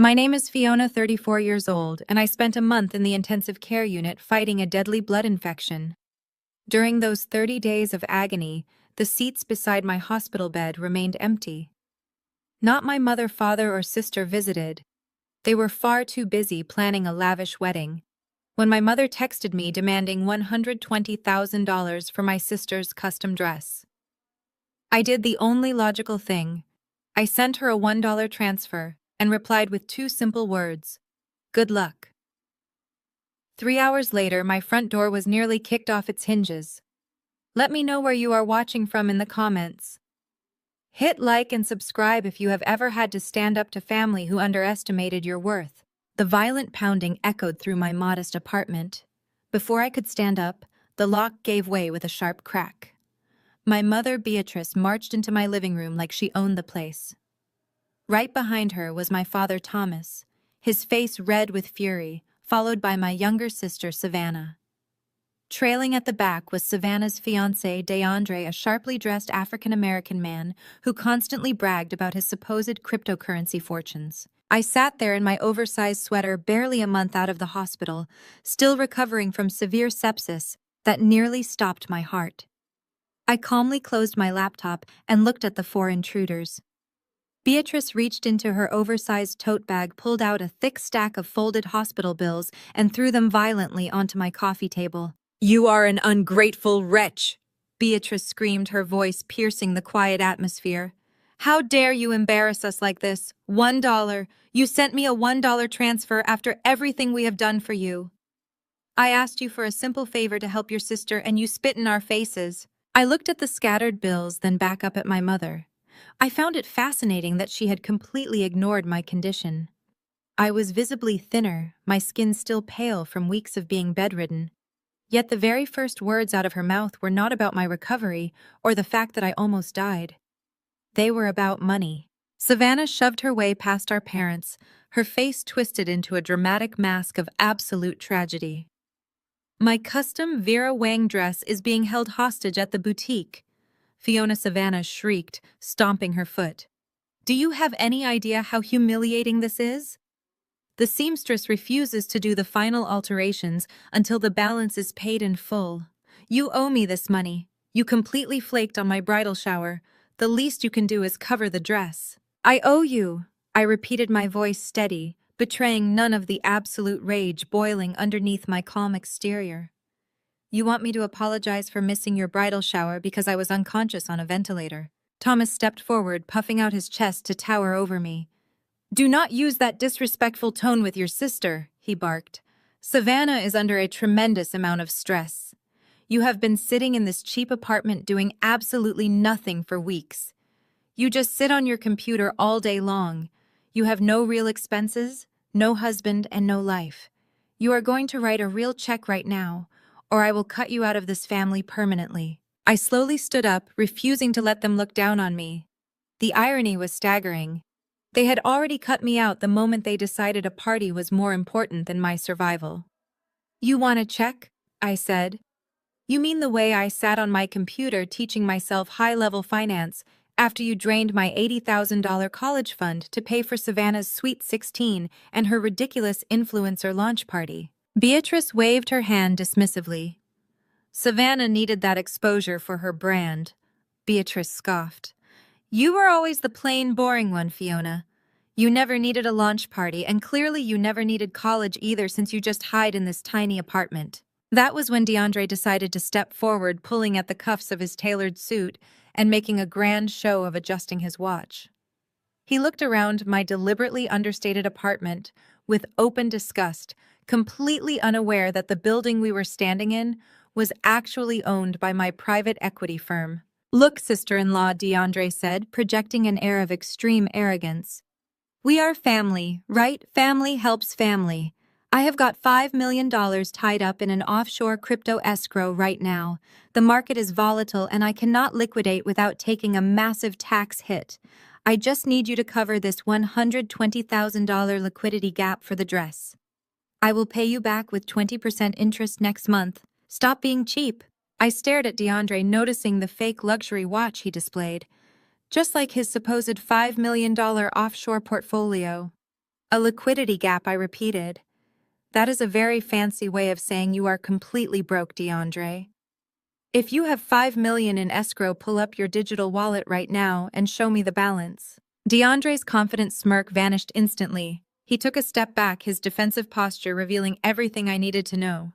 My name is Fiona, 34 years old, and I spent a month in the intensive care unit fighting a deadly blood infection. During those 30 days of agony, the seats beside my hospital bed remained empty. Not my mother, father, or sister visited. They were far too busy planning a lavish wedding. When my mother texted me demanding $120,000 for my sister's custom dress, I did the only logical thing. I sent her a $1 transfer and replied with two simple words: good luck. 3 hours later, my front door was nearly kicked off its hinges. Let me know where you are watching from in the comments. Hit like and subscribe if you have ever had to stand up to family who underestimated your worth. The violent pounding echoed through my modest apartment. Before I could stand up, the lock gave way with a sharp crack. My mother, Beatrice, marched into my living room like she owned the place. Right behind her was my father, Thomas, his face red with fury, followed by my younger sister, Savannah. Trailing at the back was Savannah's fiancé, DeAndre, a sharply dressed African-American man who constantly bragged about his supposed cryptocurrency fortunes. I sat there in my oversized sweater, barely a month out of the hospital, still recovering from severe sepsis that nearly stopped my heart. I calmly closed my laptop and looked at the four intruders. Beatrice reached into her oversized tote bag, pulled out a thick stack of folded hospital bills, and threw them violently onto my coffee table. "You are an ungrateful wretch!" Beatrice screamed, her voice piercing the quiet atmosphere. "How dare you embarrass us like this? $1. You sent me a $1 transfer after everything we have done for you. I asked you for a simple favor to help your sister, and you spit in our faces." I looked at the scattered bills, then back up at my mother. I found it fascinating that she had completely ignored my condition. I was visibly thinner, my skin still pale from weeks of being bedridden. Yet the very first words out of her mouth were not about my recovery or the fact that I almost died. They were about money. Savannah shoved her way past our parents, her face twisted into a dramatic mask of absolute tragedy. "My custom Vera Wang dress is being held hostage at the boutique," Fiona Savannah shrieked, stomping her foot. "Do you have any idea how humiliating this is? The seamstress refuses to do the final alterations until the balance is paid in full. You owe me this money. You completely flaked on my bridal shower. The least you can do is cover the dress." "I owe you," I repeated, my voice steady, betraying none of the absolute rage boiling underneath my calm exterior. "You want me to apologize for missing your bridal shower because I was unconscious on a ventilator?" Thomas stepped forward, puffing out his chest to tower over me. "Do not use that disrespectful tone with your sister," he barked. "Savannah is under a tremendous amount of stress. You have been sitting in this cheap apartment doing absolutely nothing for weeks. You just sit on your computer all day long. You have no real expenses, no husband, and no life. You are going to write a real check right now, or I will cut you out of this family permanently." I slowly stood up, refusing to let them look down on me. The irony was staggering. They had already cut me out the moment they decided a party was more important than my survival. "You want a check?" I said. "You mean the way I sat on my computer teaching myself high-level finance after you drained my $80,000 college fund to pay for Savannah's Sweet 16 and her ridiculous influencer launch party?" Beatrice waved her hand dismissively. "Savannah needed that exposure for her brand," Beatrice scoffed. "You were always the plain, boring one, Fiona. You never needed a launch party, and clearly you never needed college either, since you just hide in this tiny apartment." That was when DeAndre decided to step forward, pulling at the cuffs of his tailored suit and making a grand show of adjusting his watch. He looked around my deliberately understated apartment with open disgust, completely unaware that the building we were standing in was actually owned by my private equity firm. "Look, sister-in-law," DeAndre said, projecting an air of extreme arrogance. "We are family, right? Family helps family. I have got $5 million tied up in an offshore crypto escrow right now. The market is volatile and I cannot liquidate without taking a massive tax hit. I just need you to cover this $120,000 liquidity gap for the dress. I will pay you back with 20% interest next month. Stop being cheap." I stared at DeAndre, noticing the fake luxury watch he displayed, just like his supposed $5 million offshore portfolio. A liquidity gap, I repeated. That is a very fancy way of saying you are completely broke, DeAndre. If you have $5 million in escrow, pull up your digital wallet right now and show me the balance. DeAndre's confident smirk vanished instantly. He took a step back, his defensive posture revealing everything I needed to know.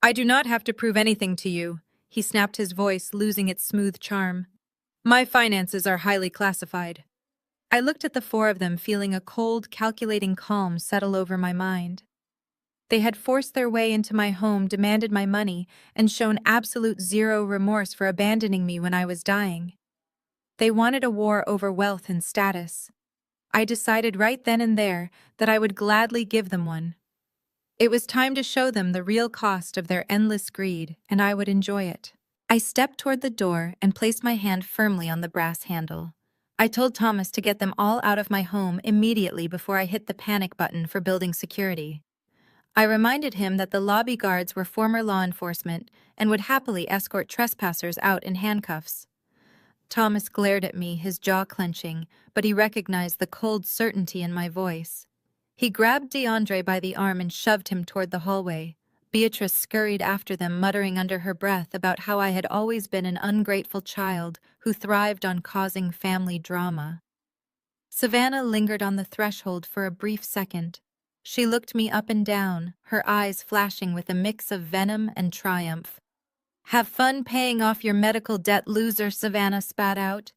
I do not have to prove anything to you, he snapped, his voice losing its smooth charm. My finances are highly classified. I looked at the four of them, feeling a cold, calculating calm settle over my mind. They had forced their way into my home, demanded my money, and shown absolute zero remorse for abandoning me when I was dying. They wanted a war over wealth and status. I decided right then and there that I would gladly give them one. It was time to show them the real cost of their endless greed, and I would enjoy it. I stepped toward the door and placed my hand firmly on the brass handle. I told Thomas to get them all out of my home immediately before I hit the panic button for building security. I reminded him that the lobby guards were former law enforcement and would happily escort trespassers out in handcuffs. Thomas glared at me, his jaw clenching, but he recognized the cold certainty in my voice. He grabbed DeAndre by the arm and shoved him toward the hallway. Beatrice scurried after them, muttering under her breath about how I had always been an ungrateful child who thrived on causing family drama. Savannah lingered on the threshold for a brief second. She looked me up and down, her eyes flashing with a mix of venom and triumph. Have fun paying off your medical debt, loser, Savannah spat out.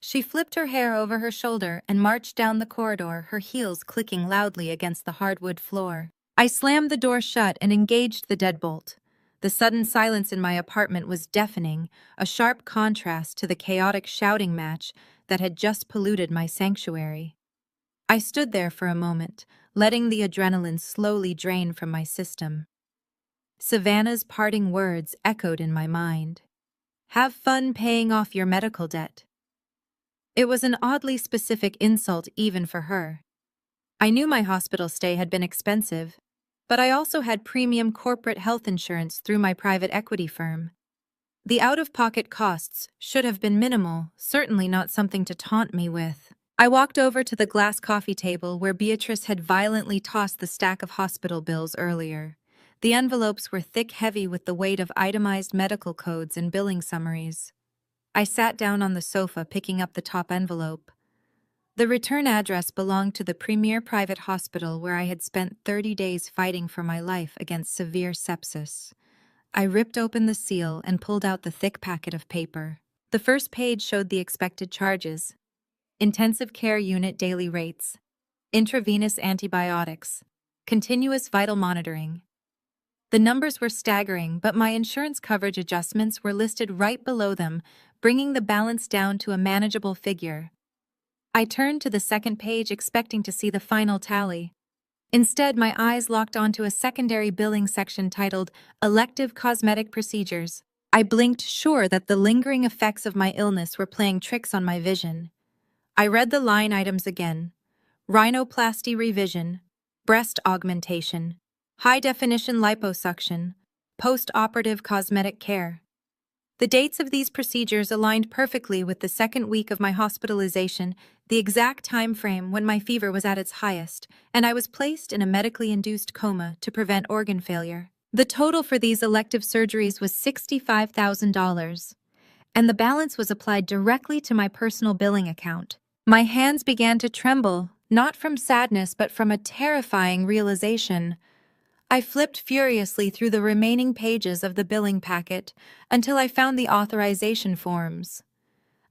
She flipped her hair over her shoulder and marched down the corridor, her heels clicking loudly against the hardwood floor. I slammed the door shut and engaged the deadbolt. The sudden silence in my apartment was deafening, a sharp contrast to the chaotic shouting match that had just polluted my sanctuary. I stood there for a moment, letting the adrenaline slowly drain from my system. Savannah's parting words echoed in my mind. Have fun paying off your medical debt. It was an oddly specific insult even for her. I knew my hospital stay had been expensive, but I also had premium corporate health insurance through my private equity firm. The out-of-pocket costs should have been minimal, certainly not something to taunt me with. I walked over to the glass coffee table where Beatrice had violently tossed the stack of hospital bills earlier. The envelopes were thick, heavy with the weight of itemized medical codes and billing summaries. I sat down on the sofa, picking up the top envelope. The return address belonged to the premier private hospital where I had spent 30 days fighting for my life against severe sepsis. I ripped open the seal and pulled out the thick packet of paper. The first page showed the expected charges: intensive care unit daily rates, intravenous antibiotics, continuous vital monitoring. The numbers were staggering, but my insurance coverage adjustments were listed right below them, bringing the balance down to a manageable figure. I turned to the second page, expecting to see the final tally. Instead, my eyes locked onto a secondary billing section titled Elective Cosmetic Procedures. I blinked, sure that the lingering effects of my illness were playing tricks on my vision. I read the line items again: rhinoplasty revision, breast augmentation, high-definition liposuction, post-operative cosmetic care. The dates of these procedures aligned perfectly with the second week of my hospitalization, the exact time frame when my fever was at its highest, and I was placed in a medically induced coma to prevent organ failure. The total for these elective surgeries was $65,000, and the balance was applied directly to my personal billing account. My hands began to tremble, not from sadness but from a terrifying realization. I flipped furiously through the remaining pages of the billing packet until I found the authorization forms.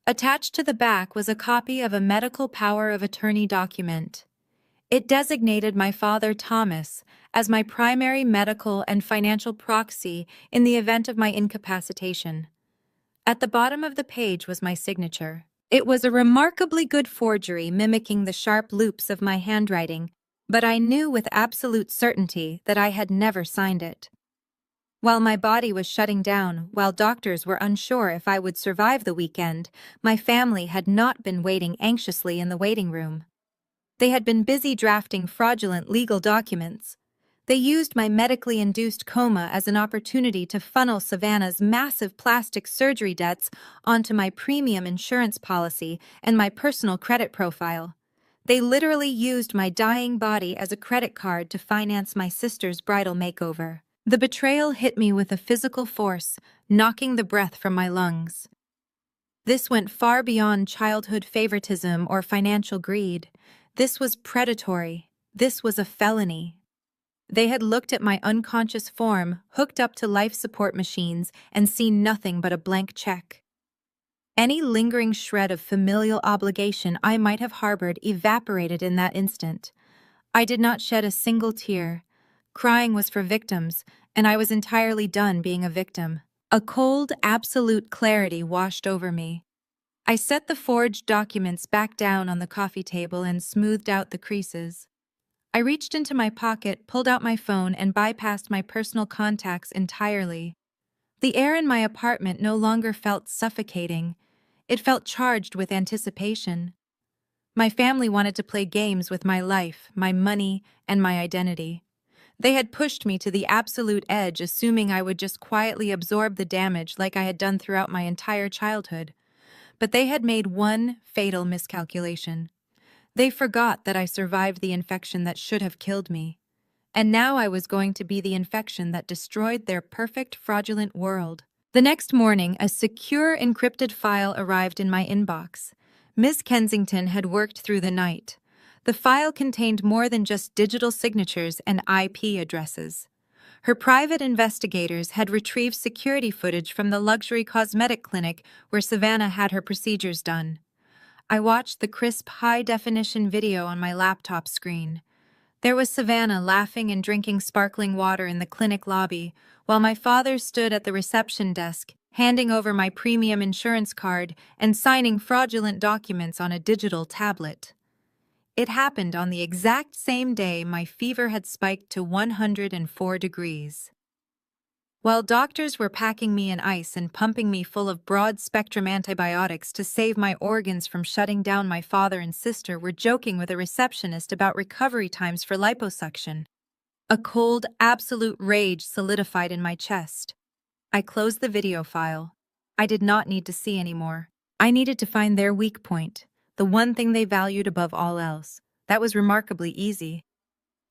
Attached to the back was a copy of a medical power of attorney document. It designated my father, Thomas, as my primary medical and financial proxy in the event of my incapacitation. At the bottom of the page was my signature. It was a remarkably good forgery, mimicking the sharp loops of my handwriting, but I knew with absolute certainty that I had never signed it. While my body was shutting down, while doctors were unsure if I would survive the weekend, my family had not been waiting anxiously in the waiting room. They had been busy drafting fraudulent legal documents. They used my medically induced coma as an opportunity to funnel Savannah's massive plastic surgery debts onto my premium insurance policy and my personal credit profile. They literally used my dying body as a credit card to finance my sister's bridal makeover. The betrayal hit me with a physical force, knocking the breath from my lungs. This went far beyond childhood favoritism or financial greed. This was predatory. This was a felony. They had looked at my unconscious form, hooked up to life support machines, and seen nothing but a blank check. Any lingering shred of familial obligation I might have harbored evaporated in that instant. I did not shed a single tear. Crying was for victims, and I was entirely done being a victim. A cold, absolute clarity washed over me. I set the forged documents back down on the coffee table and smoothed out the creases. I reached into my pocket, pulled out my phone, and bypassed my personal contacts entirely. The air in my apartment no longer felt suffocating. It felt charged with anticipation. My family wanted to play games with my life, my money, and my identity. They had pushed me to the absolute edge, assuming I would just quietly absorb the damage like I had done throughout my entire childhood. But they had made one fatal miscalculation. They forgot that I survived the infection that should have killed me. And now I was going to be the infection that destroyed their perfect, fraudulent world. The next morning, a secure, encrypted file arrived in my inbox. Miss Kensington had worked through the night. The file contained more than just digital signatures and IP addresses. Her private investigators had retrieved security footage from the luxury cosmetic clinic where Savannah had her procedures done. I watched the crisp, high-definition video on my laptop screen. There was Savannah laughing and drinking sparkling water in the clinic lobby, while my father stood at the reception desk, handing over my premium insurance card and signing fraudulent documents on a digital tablet. It happened on the exact same day my fever had spiked to 104 degrees. While doctors were packing me in ice and pumping me full of broad-spectrum antibiotics to save my organs from shutting down, my father and sister were joking with a receptionist about recovery times for liposuction. A cold, absolute rage solidified in my chest. I closed the video file. I did not need to see anymore. I needed to find their weak point, the one thing they valued above all else. That was remarkably easy.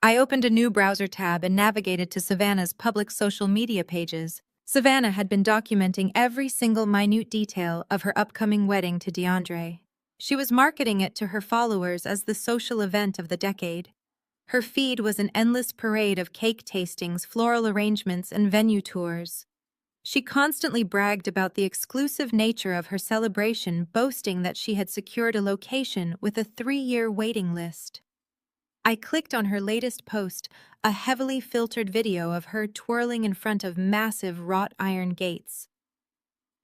I opened a new browser tab and navigated to Savannah's public social media pages. Savannah had been documenting every single minute detail of her upcoming wedding to DeAndre. She was marketing it to her followers as the social event of the decade. Her feed was an endless parade of cake tastings, floral arrangements, and venue tours. She constantly bragged about the exclusive nature of her celebration, boasting that she had secured a location with a 3-year waiting list. I clicked on her latest post, a heavily filtered video of her twirling in front of massive wrought iron gates.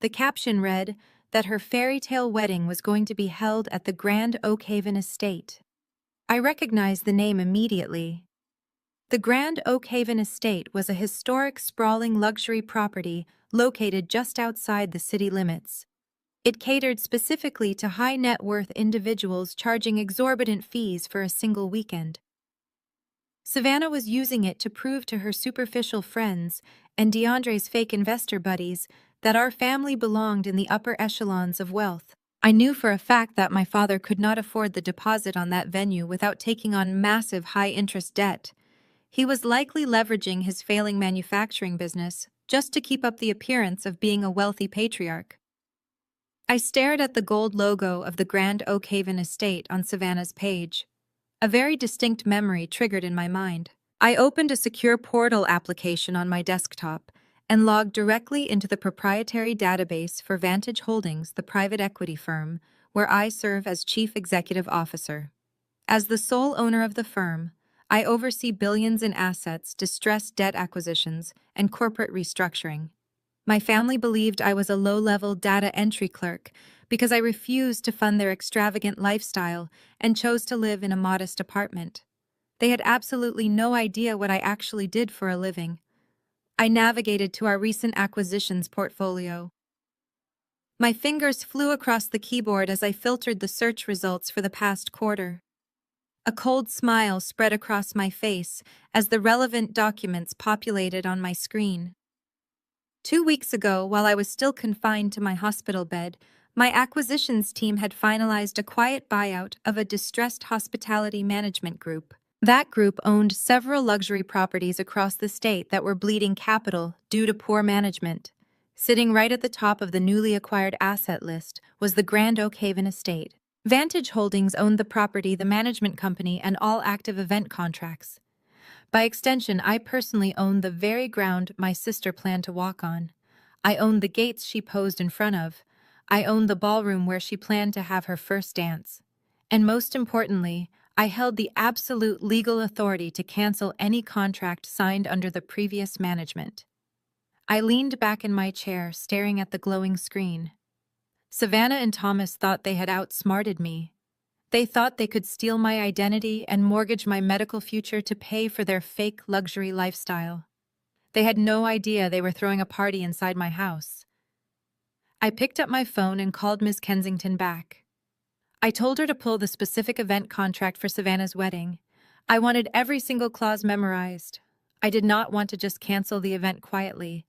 The caption read that her fairy tale wedding was going to be held at the Grand Oakhaven Estate. I recognized the name immediately. The Grand Oakhaven Estate was a historic, sprawling luxury property located just outside the city limits. It catered specifically to high-net-worth individuals charging exorbitant fees for a single weekend. Savannah was using it to prove to her superficial friends and DeAndre's fake investor buddies that our family belonged in the upper echelons of wealth. I knew for a fact that my father could not afford the deposit on that venue without taking on massive high-interest debt. He was likely leveraging his failing manufacturing business just to keep up the appearance of being a wealthy patriarch. I stared at the gold logo of the Grand Oakhaven Estate on Savannah's page. A very distinct memory triggered in my mind. I opened a secure portal application on my desktop and logged directly into the proprietary database for Vantage Holdings, the private equity firm, where I serve as Chief Executive Officer. As the sole owner of the firm, I oversee billions in assets, distressed debt acquisitions, and corporate restructuring. My family believed I was a low-level data entry clerk because I refused to fund their extravagant lifestyle and chose to live in a modest apartment. They had absolutely no idea what I actually did for a living. I navigated to our recent acquisitions portfolio. My fingers flew across the keyboard as I filtered the search results for the past quarter. A cold smile spread across my face as the relevant documents populated on my screen. 2 weeks ago, while I was still confined to my hospital bed, My acquisitions team had finalized a quiet buyout of a distressed hospitality management group. That group owned several luxury properties across the state that were bleeding capital due to poor management. Sitting right at the top of the newly acquired asset list was the Grand Oak Haven estate. Vantage Holdings owned the property, the management company, and all active event contracts. By extension, I personally owned the very ground my sister planned to walk on. I owned the gates she posed in front of. I owned the ballroom where she planned to have her first dance. And most importantly, I held the absolute legal authority to cancel any contract signed under the previous management. I leaned back in my chair, staring at the glowing screen. Savannah and Thomas thought they had outsmarted me. They thought they could steal my identity and mortgage my medical future to pay for their fake luxury lifestyle. They had no idea they were throwing a party inside my house. I picked up my phone and called Ms. Kensington back. I told her to pull the specific event contract for Savannah's wedding. I wanted every single clause memorized. I did not want to just cancel the event quietly.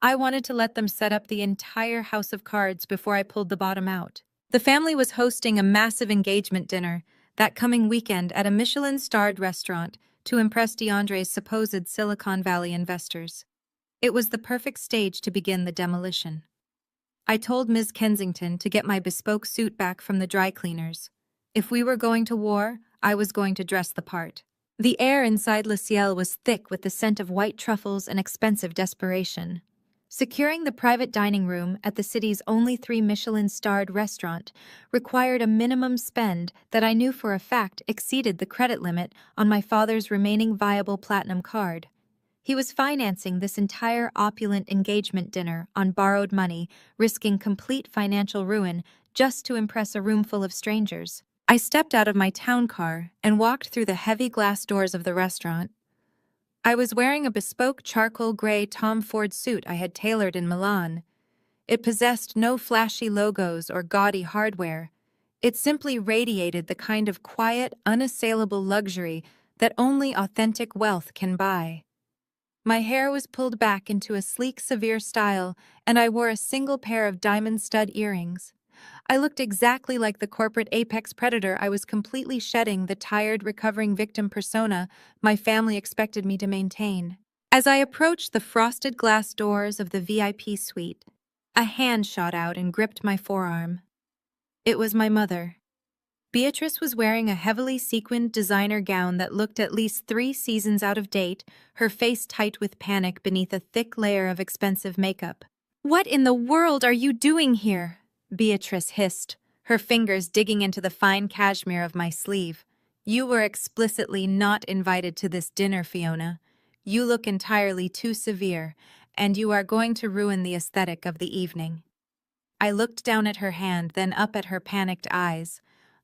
I wanted to let them set up the entire house of cards before I pulled the bottom out. The family was hosting a massive engagement dinner that coming weekend at a Michelin-starred restaurant to impress DeAndre's supposed Silicon Valley investors. It was the perfect stage to begin the demolition. I told Ms. Kensington to get my bespoke suit back from the dry cleaners. If we were going to war, I was going to dress the part. The air inside Le Ciel was thick with the scent of white truffles and expensive desperation. Securing the private dining room at the city's only 3 Michelin-starred restaurant required a minimum spend that I knew for a fact exceeded the credit limit on my father's remaining viable platinum card. He was financing this entire opulent engagement dinner on borrowed money, risking complete financial ruin just to impress a room full of strangers. I stepped out of my town car and walked through the heavy glass doors of the restaurant. I was wearing a bespoke charcoal gray Tom Ford suit I had tailored in Milan. It possessed no flashy logos or gaudy hardware. It simply radiated the kind of quiet, unassailable luxury that only authentic wealth can buy. My hair was pulled back into a sleek, severe style, and I wore a single pair of diamond stud earrings. I looked exactly like the corporate apex predator. I was completely shedding the tired, recovering victim persona my family expected me to maintain. As I approached the frosted glass doors of the VIP suite, a hand shot out and gripped my forearm. It was my mother. Beatrice was wearing a heavily sequined designer gown that looked at least 3 seasons out of date, her face tight with panic beneath a thick layer of expensive makeup. "What in the world are you doing here?" Beatrice hissed, her fingers digging into the fine cashmere of my sleeve. "You were explicitly not invited to this dinner, Fiona. You look entirely too severe, and you are going to ruin the aesthetic of the evening." I looked down at her hand, then up at her panicked eyes.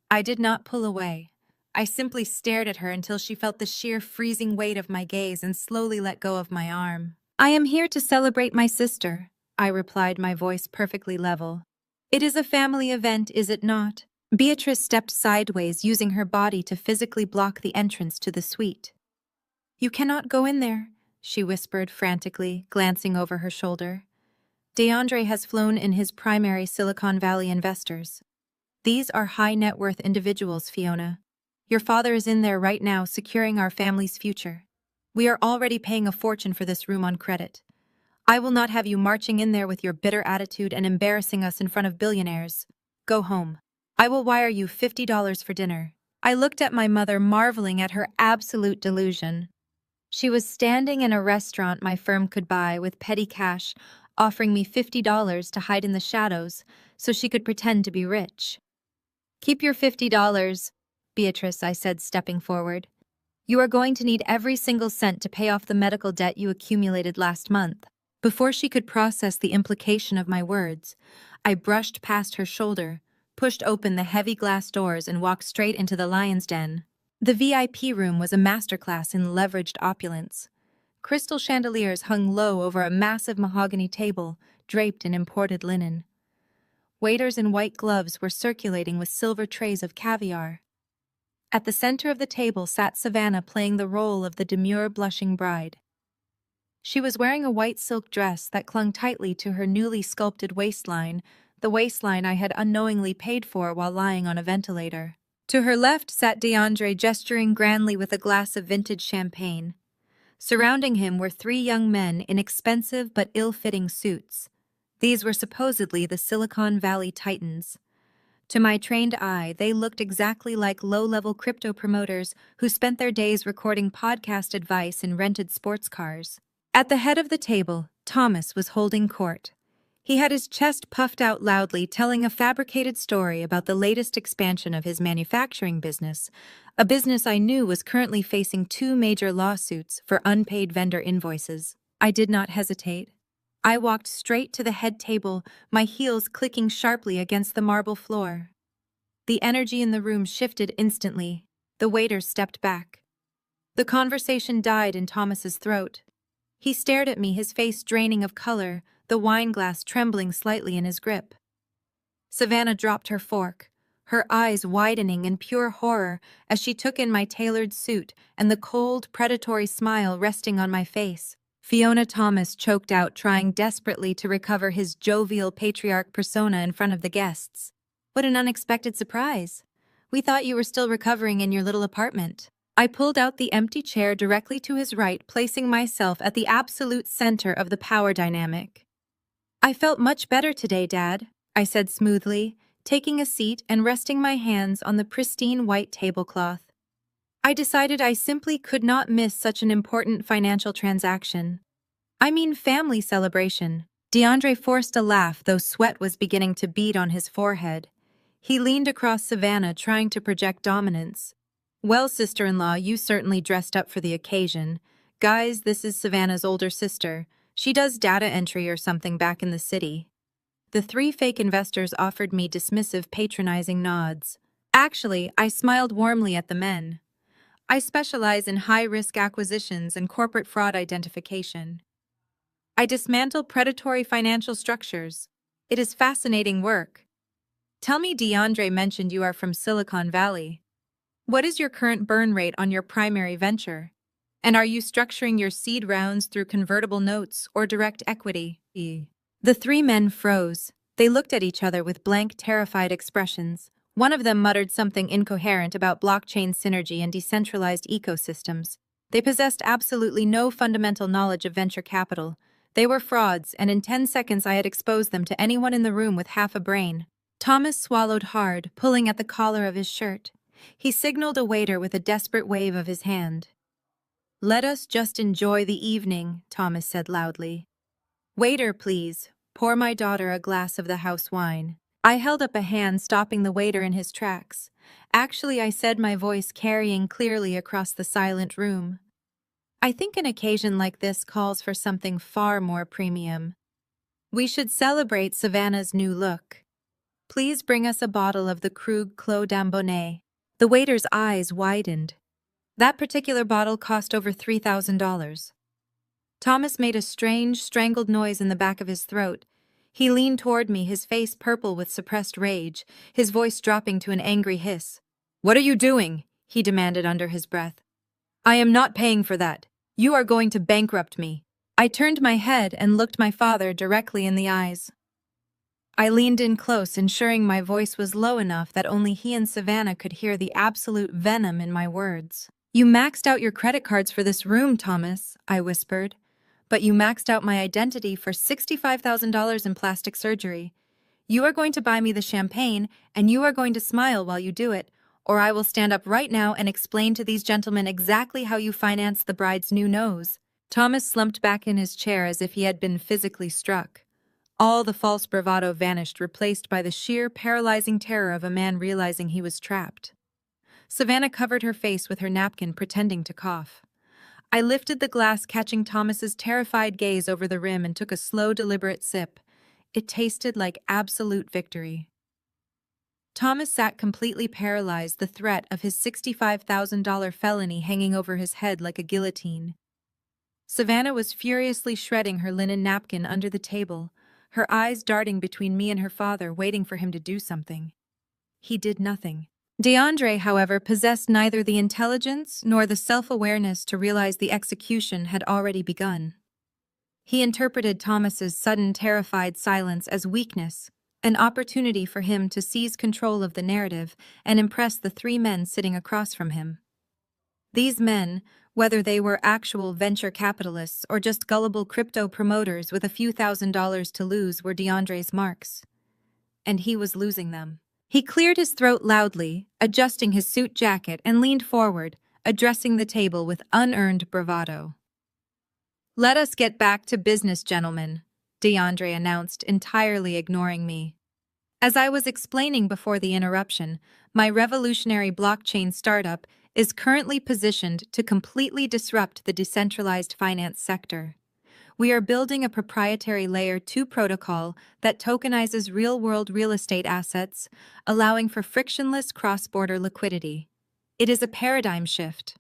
I did not pull away. I simply stared at her until she felt the sheer freezing weight of my gaze and slowly let go of my arm. "I am here to celebrate my sister," I replied, my voice perfectly level. "It is a family event, is it not?" Beatrice stepped sideways, using her body to physically block the entrance to the suite. "You cannot go in there," she whispered frantically, glancing over her shoulder. "DeAndre has flown in his primary Silicon Valley investors. These are high-net-worth individuals, Fiona. Your father is in there right now, securing our family's future. We are already paying a fortune for this room on credit. I will not have you marching in there with your bitter attitude and embarrassing us in front of billionaires. Go home. I will wire you $50 for dinner." I looked at my mother, marveling at her absolute delusion. She was standing in a restaurant my firm could buy with petty cash, offering me $50 to hide in the shadows so she could pretend to be rich. "Keep your $50, Beatrice," I said, stepping forward. "You are going to need every single cent to pay off the medical debt you accumulated last month." Before she could process the implication of my words, I brushed past her shoulder, pushed open the heavy glass doors, and walked straight into the lion's den. The VIP room was a masterclass in leveraged opulence. Crystal chandeliers hung low over a massive mahogany table draped in imported linen. Waiters in white gloves were circulating with silver trays of caviar. At the center of the table sat Savannah, playing the role of the demure, blushing bride. She was wearing a white silk dress that clung tightly to her newly sculpted waistline, the waistline I had unknowingly paid for while lying on a ventilator. To her left sat DeAndre, gesturing grandly with a glass of vintage champagne. Surrounding him were three young men in expensive but ill-fitting suits. These were supposedly the Silicon Valley Titans. To my trained eye, they looked exactly like low-level crypto promoters who spent their days recording podcast advice in rented sports cars. At the head of the table, Thomas was holding court. He had his chest puffed out loudly, telling a fabricated story about the latest expansion of his manufacturing business, a business I knew was currently facing 2 major lawsuits for unpaid vendor invoices. I did not hesitate. I walked straight to the head table, my heels clicking sharply against the marble floor. The energy in the room shifted instantly. The waiter stepped back. The conversation died in Thomas's throat. He stared at me, his face draining of color, the wine glass trembling slightly in his grip. Savannah dropped her fork, her eyes widening in pure horror as she took in my tailored suit and the cold, predatory smile resting on my face. Fiona, Thomas choked out, trying desperately to recover his jovial patriarch persona in front of the guests. What an unexpected surprise. We thought you were still recovering in your little apartment. I pulled out the empty chair directly to his right, placing myself at the absolute center of the power dynamic. I felt much better today, Dad, I said smoothly, taking a seat and resting my hands on the pristine white tablecloth. I decided I simply could not miss such an important financial transaction. I mean, family celebration. DeAndre forced a laugh, though sweat was beginning to bead on his forehead. He leaned across Savannah, trying to project dominance. Well, sister-in-law, you certainly dressed up for the occasion. Guys, this is Savannah's older sister. She does data entry or something back in the city. The 3 fake investors offered me dismissive, patronizing nods. Actually, I smiled warmly at the men. I specialize in high-risk acquisitions and corporate fraud identification. I dismantle predatory financial structures. It is fascinating work. Tell me, DeAndre mentioned you are from Silicon Valley. What is your current burn rate on your primary venture? And are you structuring your seed rounds through convertible notes or direct equity? The 3 men froze. They looked at each other with blank, terrified expressions. One of them muttered something incoherent about blockchain synergy and decentralized ecosystems. They possessed absolutely no fundamental knowledge of venture capital. They were frauds, and in 10 seconds I had exposed them to anyone in the room with half a brain. Thomas swallowed hard, pulling at the collar of his shirt. He signaled a waiter with a desperate wave of his hand. "Let us just enjoy the evening," Thomas said loudly. "Waiter, please. Pour my daughter a glass of the house wine." I held up a hand, stopping the waiter in his tracks. "Actually," I said, my voice carrying clearly across the silent room, "I think an occasion like this calls for something far more premium. We should celebrate Savannah's new look. Please bring us a bottle of the Krug Clos d'Ambonnet." The waiter's eyes widened. That particular bottle cost over $3,000. Thomas made a strange, strangled noise in the back of his throat. He leaned toward me, his face purple with suppressed rage, his voice dropping to an angry hiss. "What are you doing?" he demanded under his breath. "I am not paying for that. You are going to bankrupt me." I turned my head and looked my father directly in the eyes. I leaned in close, ensuring my voice was low enough that only he and Savannah could hear the absolute venom in my words. "You maxed out your credit cards for this room, Thomas," I whispered. "But you maxed out my identity for $65,000 in plastic surgery. You are going to buy me the champagne, and you are going to smile while you do it, or I will stand up right now and explain to these gentlemen exactly how you financed the bride's new nose." Thomas slumped back in his chair as if he had been physically struck. All the false bravado vanished, replaced by the sheer, paralyzing terror of a man realizing he was trapped. Savannah covered her face with her napkin, pretending to cough. I lifted the glass, catching Thomas's terrified gaze over the rim, and took a slow, deliberate sip. It tasted like absolute victory. Thomas sat completely paralyzed, the threat of his $65,000 felony hanging over his head like a guillotine. Savannah was furiously shredding her linen napkin under the table, her eyes darting between me and her father, waiting for him to do something. He did nothing. DeAndre, however, possessed neither the intelligence nor the self-awareness to realize the execution had already begun. He interpreted Thomas's sudden, terrified silence as weakness, An opportunity for him to seize control of the narrative and impress the three men sitting across from him. These men, whether they were actual venture capitalists or just gullible crypto promoters with a few $1,000s to lose, were DeAndre's marks. And he was losing them. He cleared his throat loudly, adjusting his suit jacket, and leaned forward, addressing the table with unearned bravado. "Let us get back to business, gentlemen," DeAndre announced, entirely ignoring me. As I was explaining before the interruption, my revolutionary blockchain startup is currently positioned to completely disrupt the decentralized finance sector. We are building a proprietary Layer 2 protocol that tokenizes real-world real estate assets, allowing for frictionless cross-border liquidity. It is a paradigm shift.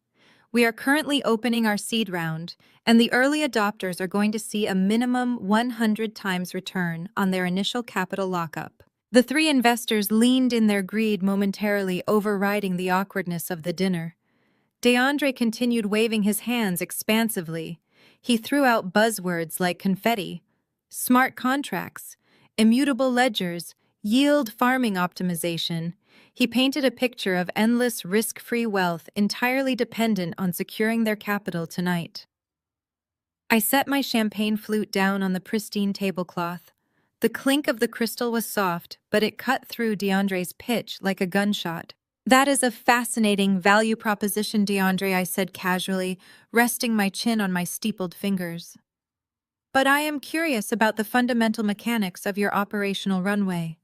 We are currently opening our seed round, and the early adopters are going to see a minimum 100 times return on their initial capital lockup. The three investors leaned in their greed, momentarily overriding the awkwardness of the dinner. DeAndre continued waving his hands expansively. He threw out buzzwords like confetti, smart contracts, immutable ledgers, yield farming optimization. He painted a picture of endless risk-free wealth entirely dependent on securing their capital tonight. I set my champagne flute down on the pristine tablecloth. The clink of the crystal was soft, but it cut through DeAndre's pitch like a gunshot. "That is a fascinating value proposition, DeAndre," I said casually, resting my chin on my steepled fingers. "But I am curious about the fundamental mechanics of your operational runway.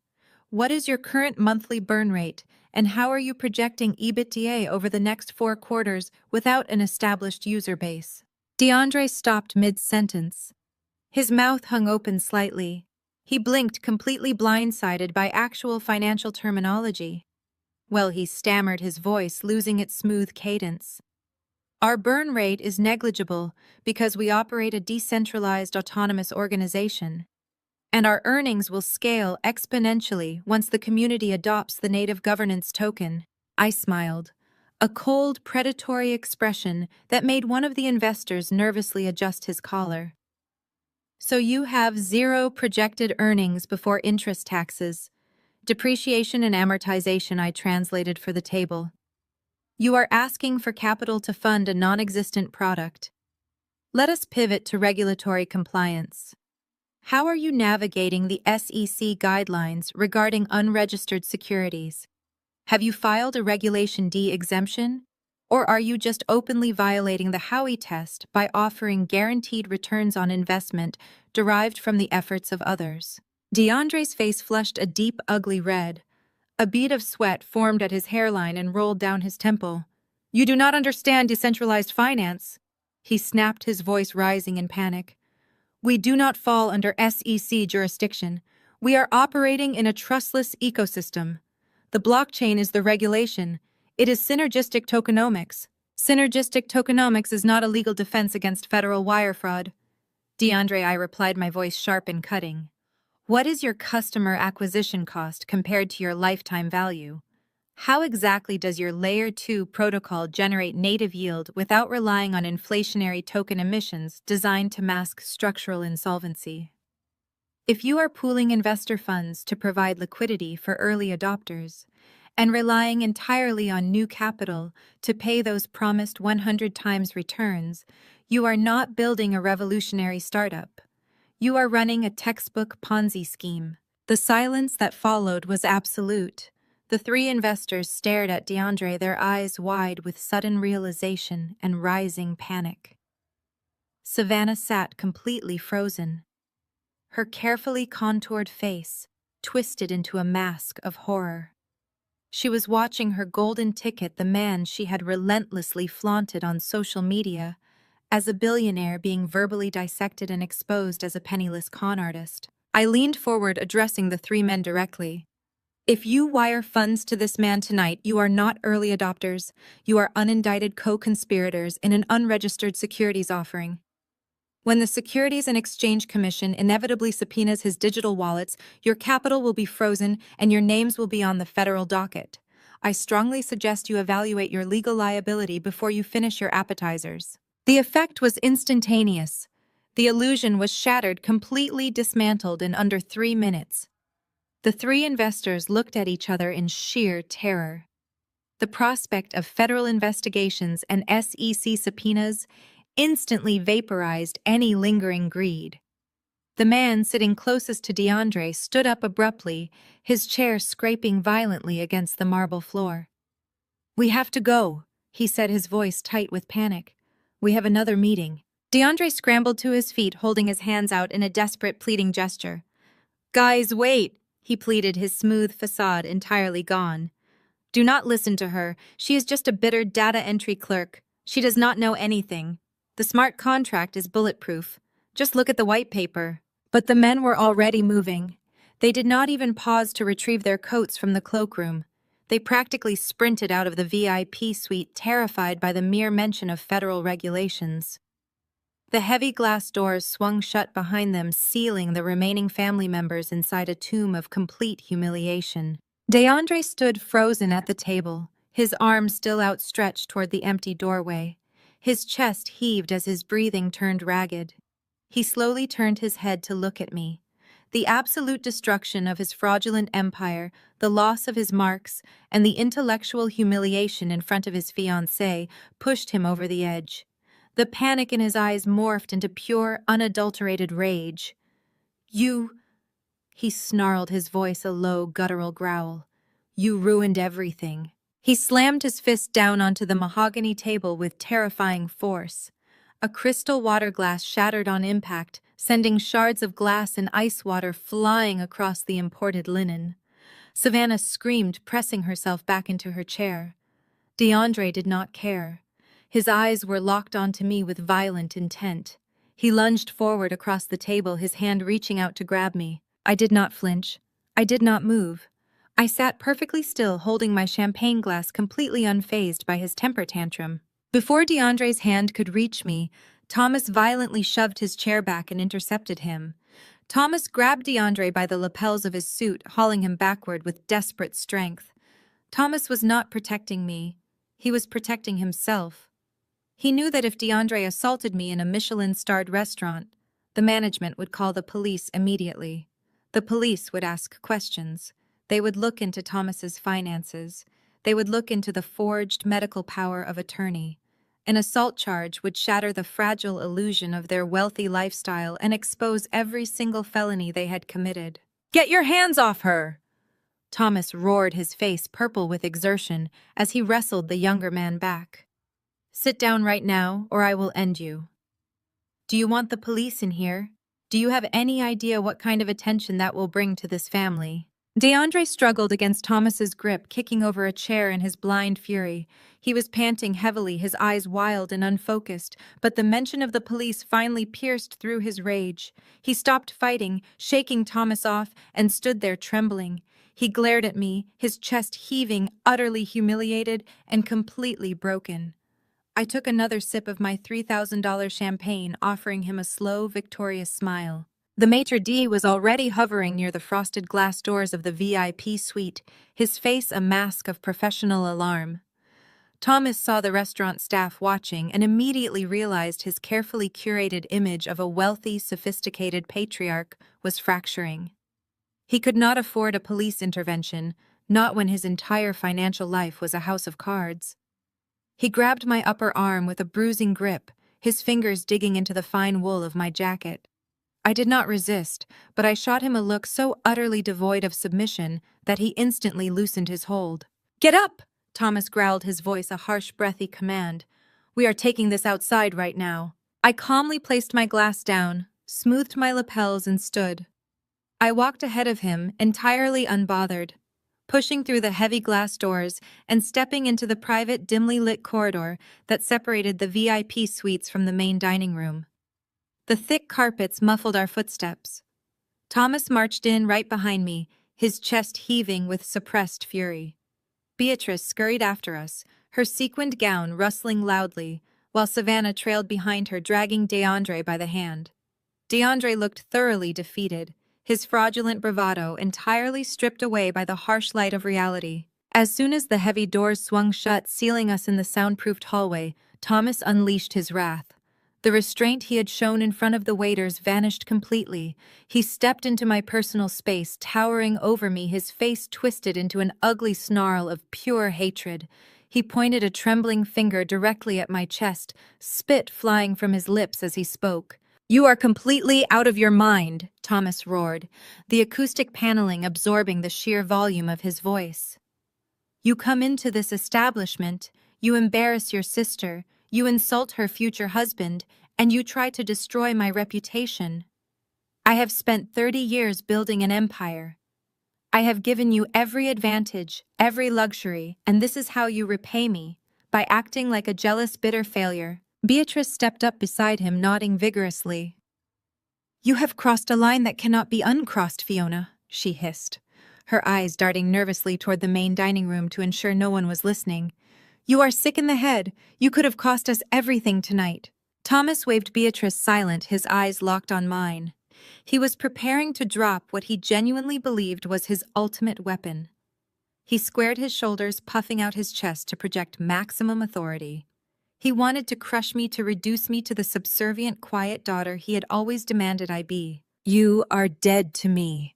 What is your current monthly burn rate, and how are you projecting EBITDA over the next 4 quarters without an established user base?" DeAndre stopped mid-sentence. His mouth hung open slightly. He blinked, completely blindsided by actual financial terminology. Well, he stammered, his voice losing its smooth cadence. "Our burn rate is negligible because we operate a decentralized autonomous organization, and our earnings will scale exponentially once the community adopts the native governance token." I smiled, a cold, predatory expression that made one of the investors nervously adjust his collar. "So you have 0 projected earnings before interest, taxes, depreciation and amortization," I translated for the table. "You are asking for capital to fund a non-existent product. Let us pivot to regulatory compliance. How are you navigating the SEC guidelines regarding unregistered securities? Have you filed a Regulation D exemption? Or are you just openly violating the Howey test by offering guaranteed returns on investment derived from the efforts of others?" DeAndre's face flushed a deep, ugly red. A bead of sweat formed at his hairline and rolled down his temple. "You do not understand decentralized finance," he snapped, his voice rising in panic. "We do not fall under SEC jurisdiction. We are operating in a trustless ecosystem. The blockchain is the regulation. It is synergistic tokenomics. Synergistic tokenomics is not a legal defense against federal wire fraud." "DeAndre," I replied, my voice sharp and cutting. "What is your customer acquisition cost compared to your lifetime value? How exactly does your Layer 2 protocol generate native yield without relying on inflationary token emissions designed to mask structural insolvency? If you are pooling investor funds to provide liquidity for early adopters and relying entirely on new capital to pay those promised 100 times returns, you are not building a revolutionary startup. You are running a textbook Ponzi scheme." The silence that followed was absolute. The three investors stared at DeAndre, their eyes wide with sudden realization and rising panic. Savannah sat completely frozen, her carefully contoured face twisted into a mask of horror. She was watching her golden ticket, the man she had relentlessly flaunted on social media as a billionaire, being verbally dissected and exposed as a penniless con artist. I leaned forward, addressing the three men directly. "If you wire funds to this man tonight, you are not early adopters. You are unindicted co-conspirators in an unregistered securities offering. When the Securities and Exchange Commission inevitably subpoenas his digital wallets, your capital will be frozen and your names will be on the federal docket. I strongly suggest you evaluate your legal liability before you finish your appetizers." The effect was instantaneous. The illusion was shattered, completely dismantled in under 3 minutes. The three investors looked at each other in sheer terror. The prospect of federal investigations and SEC subpoenas instantly vaporized any lingering greed. The man sitting closest to DeAndre stood up abruptly, his chair scraping violently against the marble floor. "We have to go," he said, his voice tight with panic. "We have another meeting." DeAndre scrambled to his feet, holding his hands out in a desperate, pleading gesture. "Guys, wait," he pleaded, his smooth facade entirely gone. "Do not listen to her. She is just a bitter data entry clerk. She does not know anything. The smart contract is bulletproof. Just look at the white paper." But the men were already moving. They did not even pause to retrieve their coats from the cloakroom. They practically sprinted out of the VIP suite, terrified by the mere mention of federal regulations. The heavy glass doors swung shut behind them, sealing the remaining family members inside a tomb of complete humiliation. DeAndre stood frozen at the table, his arms still outstretched toward the empty doorway. His chest heaved as his breathing turned ragged. He slowly turned his head to look at me. The absolute destruction of his fraudulent empire, the loss of his marks, and the intellectual humiliation in front of his fiancée pushed him over the edge. The panic in his eyes morphed into pure, unadulterated rage. "You," he snarled, his voice a low, guttural growl. "You ruined everything." He slammed his fist down onto the mahogany table with terrifying force. A crystal water glass shattered on impact, sending shards of glass and ice water flying across the imported linen. Savannah screamed, pressing herself back into her chair. DeAndre did not care. His eyes were locked onto me with violent intent. He lunged forward across the table, his hand reaching out to grab me. I did not flinch. I did not move. I sat perfectly still, holding my champagne glass, completely unfazed by his temper tantrum. Before DeAndre's hand could reach me, Thomas violently shoved his chair back and intercepted him. Thomas grabbed DeAndre by the lapels of his suit, hauling him backward with desperate strength. Thomas was not protecting me. He was protecting himself. He knew that if DeAndre assaulted me in a Michelin-starred restaurant, the management would call the police immediately. The police would ask questions. They would look into Thomas's finances. They would look into the forged medical power of attorney. An assault charge would shatter the fragile illusion of their wealthy lifestyle and expose every single felony they had committed. "Get your hands off her!" Thomas roared, his face purple with exertion, as he wrestled the younger man back. "Sit down right now, or I will end you." "Do you want the police in here? Do you have any idea what kind of attention that will bring to this family?" DeAndre struggled against Thomas's grip, kicking over a chair in his blind fury. He was panting heavily, his eyes wild and unfocused, but the mention of the police finally pierced through his rage. He stopped fighting, shaking Thomas off, and stood there trembling. He glared at me, his chest heaving, utterly humiliated and completely broken. I took another sip of my $3,000 champagne, offering him a slow, victorious smile. The maitre d' was already hovering near the frosted glass doors of the VIP suite, his face a mask of professional alarm. Thomas saw the restaurant staff watching and immediately realized his carefully curated image of a wealthy, sophisticated patriarch was fracturing. He could not afford a police intervention, not when his entire financial life was a house of cards. He grabbed my upper arm with a bruising grip, his fingers digging into the fine wool of my jacket. I did not resist, but I shot him a look so utterly devoid of submission that he instantly loosened his hold. "Get up!" Thomas growled, his voice a harsh, breathy command. "We are taking this outside right now." I calmly placed my glass down, smoothed my lapels, and stood. I walked ahead of him, entirely unbothered, pushing through the heavy glass doors and stepping into the private, dimly lit corridor that separated the VIP suites from the main dining room. The thick carpets muffled our footsteps. Thomas marched in right behind me, his chest heaving with suppressed fury. Beatrice scurried after us, her sequined gown rustling loudly, while Savannah trailed behind her, dragging DeAndre by the hand. DeAndre looked thoroughly defeated, his fraudulent bravado entirely stripped away by the harsh light of reality. As soon as the heavy doors swung shut, sealing us in the soundproofed hallway, Thomas unleashed his wrath. The restraint he had shown in front of the waiters vanished completely. He stepped into my personal space, towering over me, his face twisted into an ugly snarl of pure hatred. He pointed a trembling finger directly at my chest, spit flying from his lips as he spoke. "You are completely out of your mind," Thomas roared, the acoustic paneling absorbing the sheer volume of his voice. "You come into this establishment, you embarrass your sister, you insult her future husband, and you try to destroy my reputation. I have spent 30 years building an empire. I have given you every advantage, every luxury, and this is how you repay me, by acting like a jealous, bitter failure." Beatrice stepped up beside him, nodding vigorously. "You have crossed a line that cannot be uncrossed, Fiona," she hissed, her eyes darting nervously toward the main dining room to ensure no one was listening. "You are sick in the head. You could have cost us everything tonight." Thomas waved Beatrice silent, his eyes locked on mine. He was preparing to drop what he genuinely believed was his ultimate weapon. He squared his shoulders, puffing out his chest to project maximum authority. He wanted to crush me, to reduce me to the subservient, quiet daughter he had always demanded I be. "You are dead to me,"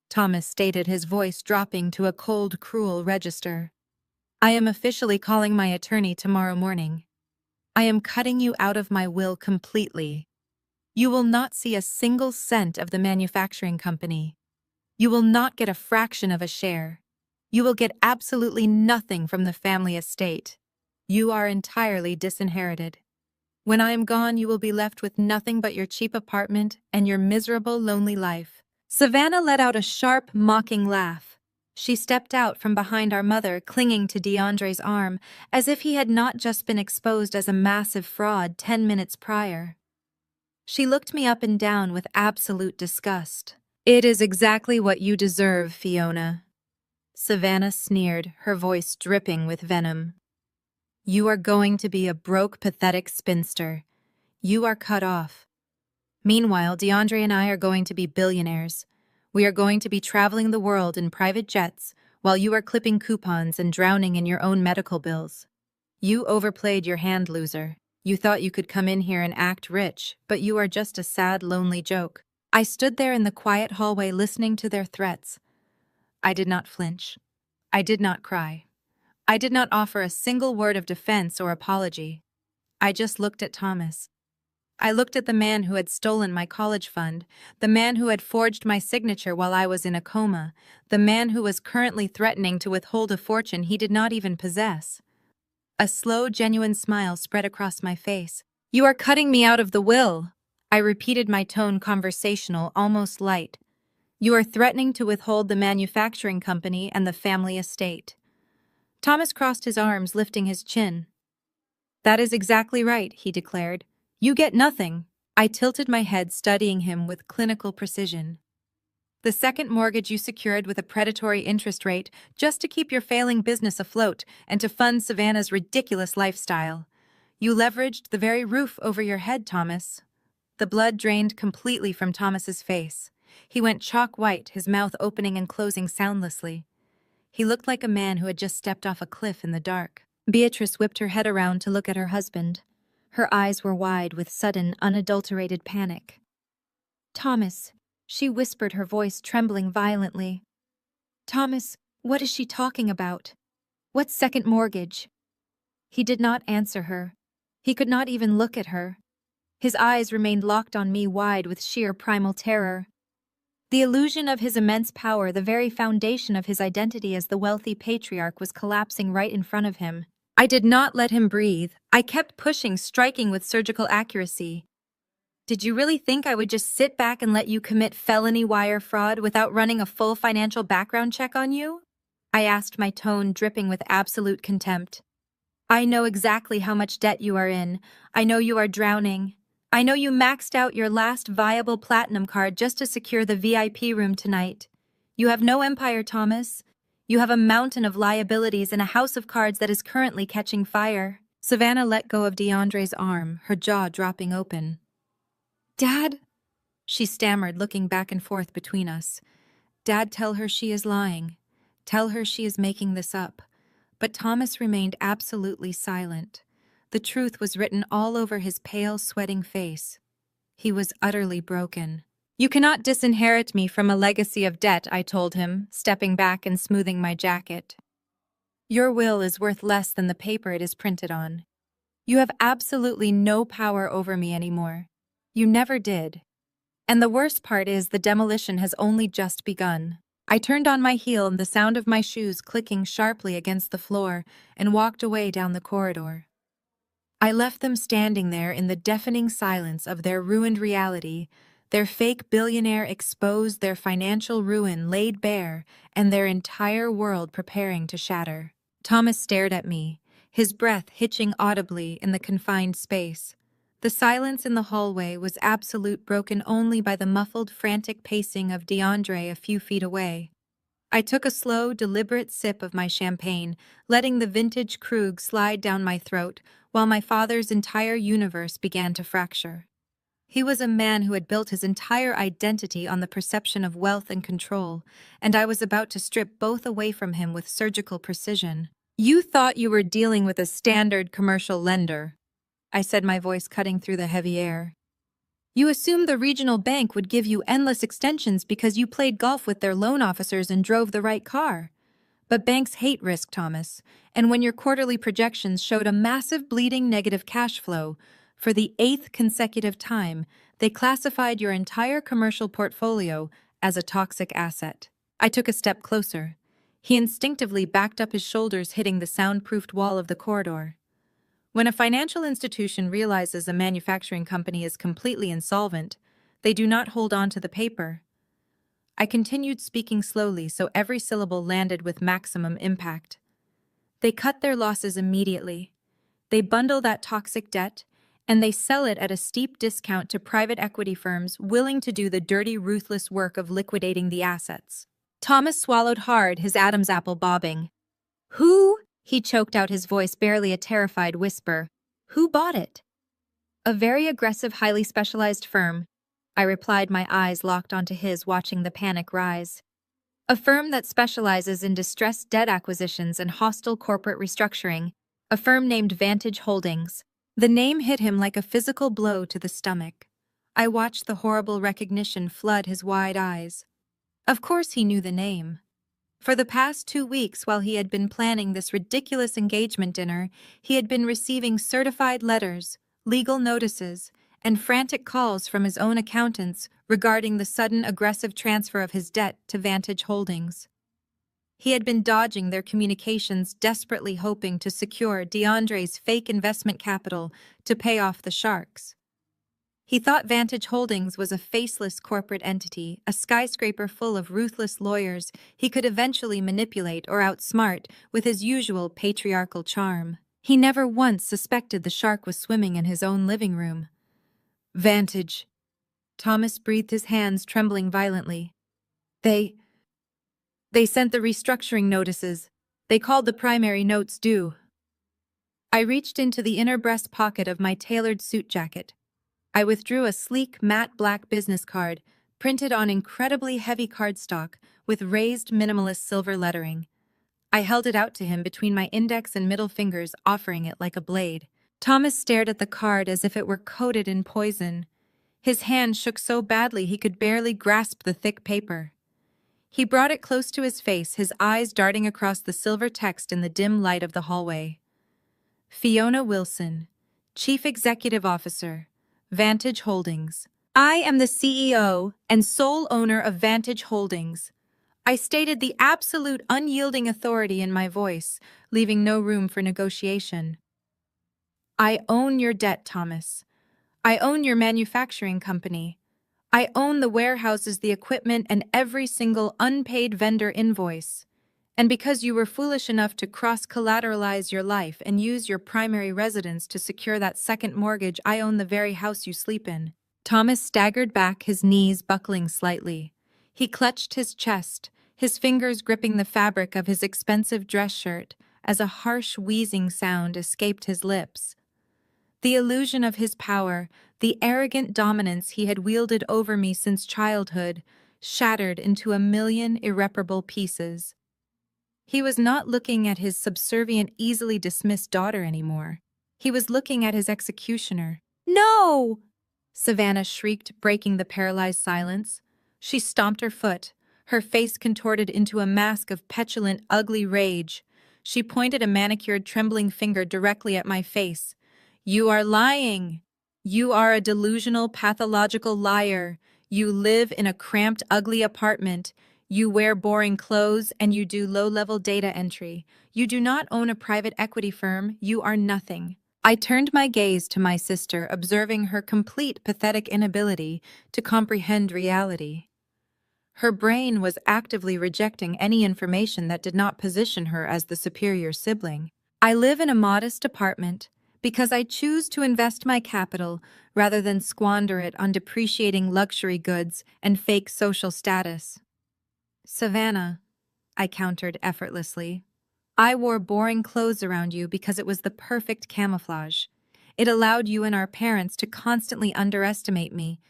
Thomas stated, his voice dropping to a cold, cruel register. "I am officially calling my attorney tomorrow morning. I am cutting you out of my will completely. You will not see a single cent of the manufacturing company. You will not get a fraction of a share. You will get absolutely nothing from the family estate. You are entirely disinherited. When I am gone, you will be left with nothing but your cheap apartment and your miserable, lonely life." Savannah let out a sharp, mocking laugh. She stepped out from behind our mother, clinging to DeAndre's arm, as if he had not just been exposed as a massive fraud 10 minutes prior. She looked me up and down with absolute disgust. "It is exactly what you deserve, Fiona," Savannah sneered, her voice dripping with venom. "You are going to be a broke, pathetic spinster. You are cut off. Meanwhile, DeAndre and I are going to be billionaires. We are going to be traveling the world in private jets, while you are clipping coupons and drowning in your own medical bills. You overplayed your hand, loser. You thought you could come in here and act rich, but you are just a sad, lonely joke." I stood there in the quiet hallway listening to their threats. I did not flinch. I did not cry. I did not offer a single word of defense or apology. I just looked at Thomas. I looked at the man who had stolen my college fund, the man who had forged my signature while I was in a coma, the man who was currently threatening to withhold a fortune he did not even possess. A slow, genuine smile spread across my face. "You are cutting me out of the will," I repeated, my tone conversational, almost light. "You are threatening to withhold the manufacturing company and the family estate." Thomas crossed his arms, lifting his chin. "That is exactly right," he declared. "You get nothing." I tilted my head, studying him with clinical precision. "The second mortgage you secured with a predatory interest rate just to keep your failing business afloat and to fund Savannah's ridiculous lifestyle. You leveraged the very roof over your head, Thomas." The blood drained completely from Thomas's face. He went chalk white, his mouth opening and closing soundlessly. He looked like a man who had just stepped off a cliff in the dark. Beatrice whipped her head around to look at her husband. Her eyes were wide with sudden, unadulterated panic. "Thomas," she whispered, her voice trembling violently. "Thomas, what is she talking about? What second mortgage?" He did not answer her. He could not even look at her. His eyes remained locked on me, wide with sheer primal terror. The illusion of his immense power, the very foundation of his identity as the wealthy patriarch, was collapsing right in front of him. I did not let him breathe. I kept pushing, striking with surgical accuracy. "Did you really think I would just sit back and let you commit felony wire fraud without running a full financial background check on you?" I asked, my tone dripping with absolute contempt. "I know exactly how much debt you are in. I know you are drowning. I know you maxed out your last viable platinum card just to secure the VIP room tonight. You have no empire, Thomas. You have a mountain of liabilities and a house of cards that is currently catching fire." Savannah let go of DeAndre's arm, her jaw dropping open. "Dad?" she stammered, looking back and forth between us. "Dad, tell her she is lying. Tell her she is making this up." But Thomas remained absolutely silent. The truth was written all over his pale, sweating face. He was utterly broken. "You cannot disinherit me from a legacy of debt," I told him, stepping back and smoothing my jacket. "Your will is worth less than the paper it is printed on. You have absolutely no power over me anymore. You never did. And the worst part is the demolition has only just begun." I turned on my heel and the sound of my shoes clicking sharply against the floor and walked away down the corridor. I left them standing there in the deafening silence of their ruined reality, their fake billionaire exposed, their financial ruin laid bare, and their entire world preparing to shatter. Thomas stared at me, his breath hitching audibly in the confined space. The silence in the hallway was absolute, broken only by the muffled, frantic pacing of DeAndre a few feet away. I took a slow, deliberate sip of my champagne, letting the vintage Krug slide down my throat, while my father's entire universe began to fracture. He was a man who had built his entire identity on the perception of wealth and control, and I was about to strip both away from him with surgical precision. "You thought you were dealing with a standard commercial lender," I said, my voice cutting through the heavy air. "You assumed the regional bank would give you endless extensions because you played golf with their loan officers and drove the right car. But banks hate risk, Thomas, and when your quarterly projections showed a massive bleeding negative cash flow, for the 8th consecutive time, they classified your entire commercial portfolio as a toxic asset." I took a step closer. He instinctively backed up, his shoulders hitting the soundproofed wall of the corridor. When a financial institution realizes a manufacturing company is completely insolvent, they do not hold on to the paper. I continued speaking slowly so every syllable landed with maximum impact. They cut their losses immediately. They bundle that toxic debt, and they sell it at a steep discount to private equity firms willing to do the dirty, ruthless work of liquidating the assets. Thomas swallowed hard, his Adam's apple bobbing. "Who?" He choked out, his voice barely a terrified whisper. "Who bought it?" "A very aggressive, highly specialized firm," I replied, my eyes locked onto his, watching the panic rise. "A firm that specializes in distressed debt acquisitions and hostile corporate restructuring. A firm named Vantage Holdings." The name hit him like a physical blow to the stomach. I watched the horrible recognition flood his wide eyes. Of course he knew the name. For the past 2 weeks, while he had been planning this ridiculous engagement dinner, he had been receiving certified letters, legal notices, and frantic calls from his own accountants regarding the sudden aggressive transfer of his debt to Vantage Holdings. He had been dodging their communications, desperately hoping to secure DeAndre's fake investment capital to pay off the sharks. He thought Vantage Holdings was a faceless corporate entity, a skyscraper full of ruthless lawyers he could eventually manipulate or outsmart with his usual patriarchal charm. He never once suspected the shark was swimming in his own living room. "Vantage." Thomas breathed, his hands trembling violently. They sent the restructuring notices. They called the primary notes due." I reached into the inner breast pocket of my tailored suit jacket. I withdrew a sleek, matte black business card, printed on incredibly heavy cardstock with raised minimalist silver lettering. I held it out to him between my index and middle fingers, offering it like a blade. Thomas stared at the card as if it were coated in poison. His hand shook so badly he could barely grasp the thick paper. He brought it close to his face, his eyes darting across the silver text in the dim light of the hallway. "Fiona Wilson, Chief Executive Officer, Vantage Holdings. I am the CEO and sole owner of Vantage Holdings." I stated, the absolute unyielding authority in my voice, leaving no room for negotiation. "I own your debt, Thomas. I own your manufacturing company. I own the warehouses, the equipment, and every single unpaid vendor invoice. And because you were foolish enough to cross-collateralize your life and use your primary residence to secure that second mortgage, I own the very house you sleep in." Thomas staggered back, his knees buckling slightly. He clutched his chest, his fingers gripping the fabric of his expensive dress shirt, as a harsh wheezing sound escaped his lips. The illusion of his power, the arrogant dominance he had wielded over me since childhood, shattered into a million irreparable pieces. He was not looking at his subservient, easily dismissed daughter anymore. He was looking at his executioner. "No!" Savannah shrieked, breaking the paralyzed silence. She stomped her foot, her face contorted into a mask of petulant, ugly rage. She pointed a manicured, trembling finger directly at my face. "You are lying. You are a delusional, pathological liar. You live in a cramped, ugly apartment. You wear boring clothes and you do low-level data entry. You do not own a private equity firm. You are nothing." I turned my gaze to my sister, observing her complete, pathetic inability to comprehend reality. Her brain was actively rejecting any information that did not position her as the superior sibling. "I live in a modest apartment because I choose to invest my capital rather than squander it on depreciating luxury goods and fake social status." "Savannah," I countered effortlessly, "I wore boring clothes around you because it was the perfect camouflage. It allowed you and our parents to constantly underestimate me,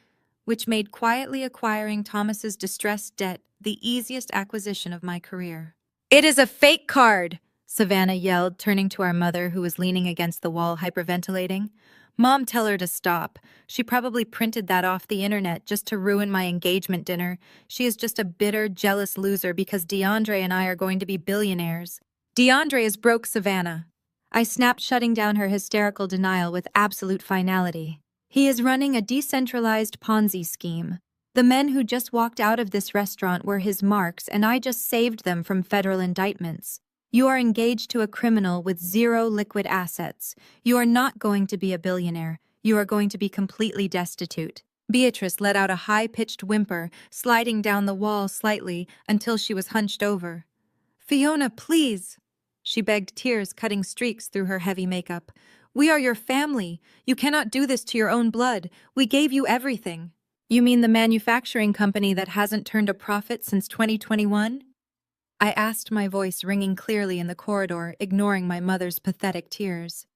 which made quietly acquiring Thomas's distressed debt the easiest acquisition of my career." "It is a fake card!" Savannah yelled, turning to our mother, who was leaning against the wall hyperventilating. "Mom, tell her to stop. She probably printed that off the internet just to ruin my engagement dinner. She is just a bitter, jealous loser because DeAndre and I are going to be billionaires." "DeAndre is broke, Savannah." I snapped, shutting down her hysterical denial with absolute finality. "He is running a decentralized Ponzi scheme. The men who just walked out of this restaurant were his marks, and I just saved them from federal indictments. You are engaged to a criminal with zero liquid assets. You are not going to be a billionaire. You are going to be completely destitute." Beatrice let out a high-pitched whimper, sliding down the wall slightly until she was hunched over. "Fiona, please," she begged, tears cutting streaks through her heavy makeup. "We are your family. You cannot do this to your own blood. We gave you everything." "You mean the manufacturing company that hasn't turned a profit since 2021? I asked, my voice ringing clearly in the corridor, ignoring my mother's pathetic tears.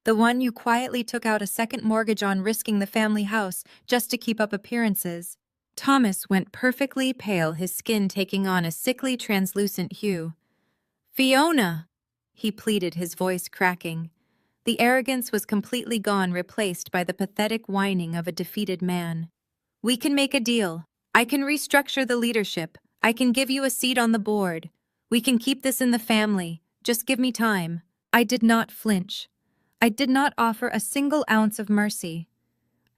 "The one you quietly took out a second mortgage on, risking the family house just to keep up appearances." Thomas went perfectly pale, his skin taking on a sickly, translucent hue. "Fiona!" he pleaded, his voice cracking. The arrogance was completely gone, replaced by the pathetic whining of a defeated man. "We can make a deal. I can restructure the leadership. I can give you a seat on the board. We can keep this in the family. Just give me time." I did not flinch. I did not offer a single ounce of mercy.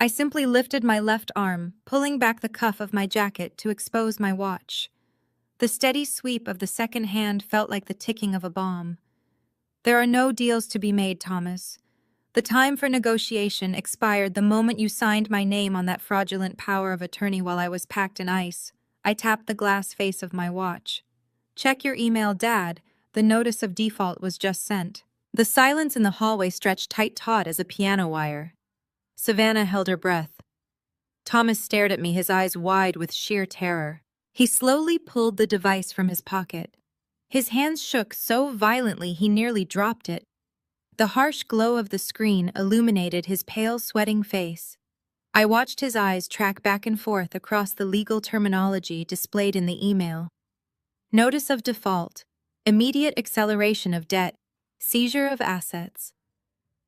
I simply lifted my left arm, pulling back the cuff of my jacket to expose my watch. The steady sweep of the second hand felt like the ticking of a bomb. "There are no deals to be made, Thomas. The time for negotiation expired the moment you signed my name on that fraudulent power of attorney while I was packed in ice." I tapped the glass face of my watch. "Check your email, Dad. The notice of default was just sent." The silence in the hallway stretched tight, taut as a piano wire. Savannah held her breath. Thomas stared at me, his eyes wide with sheer terror. He slowly pulled the device from his pocket. His hands shook so violently he nearly dropped it. The harsh glow of the screen illuminated his pale, sweating face. I watched his eyes track back and forth across the legal terminology displayed in the email. Notice of default, immediate acceleration of debt, seizure of assets.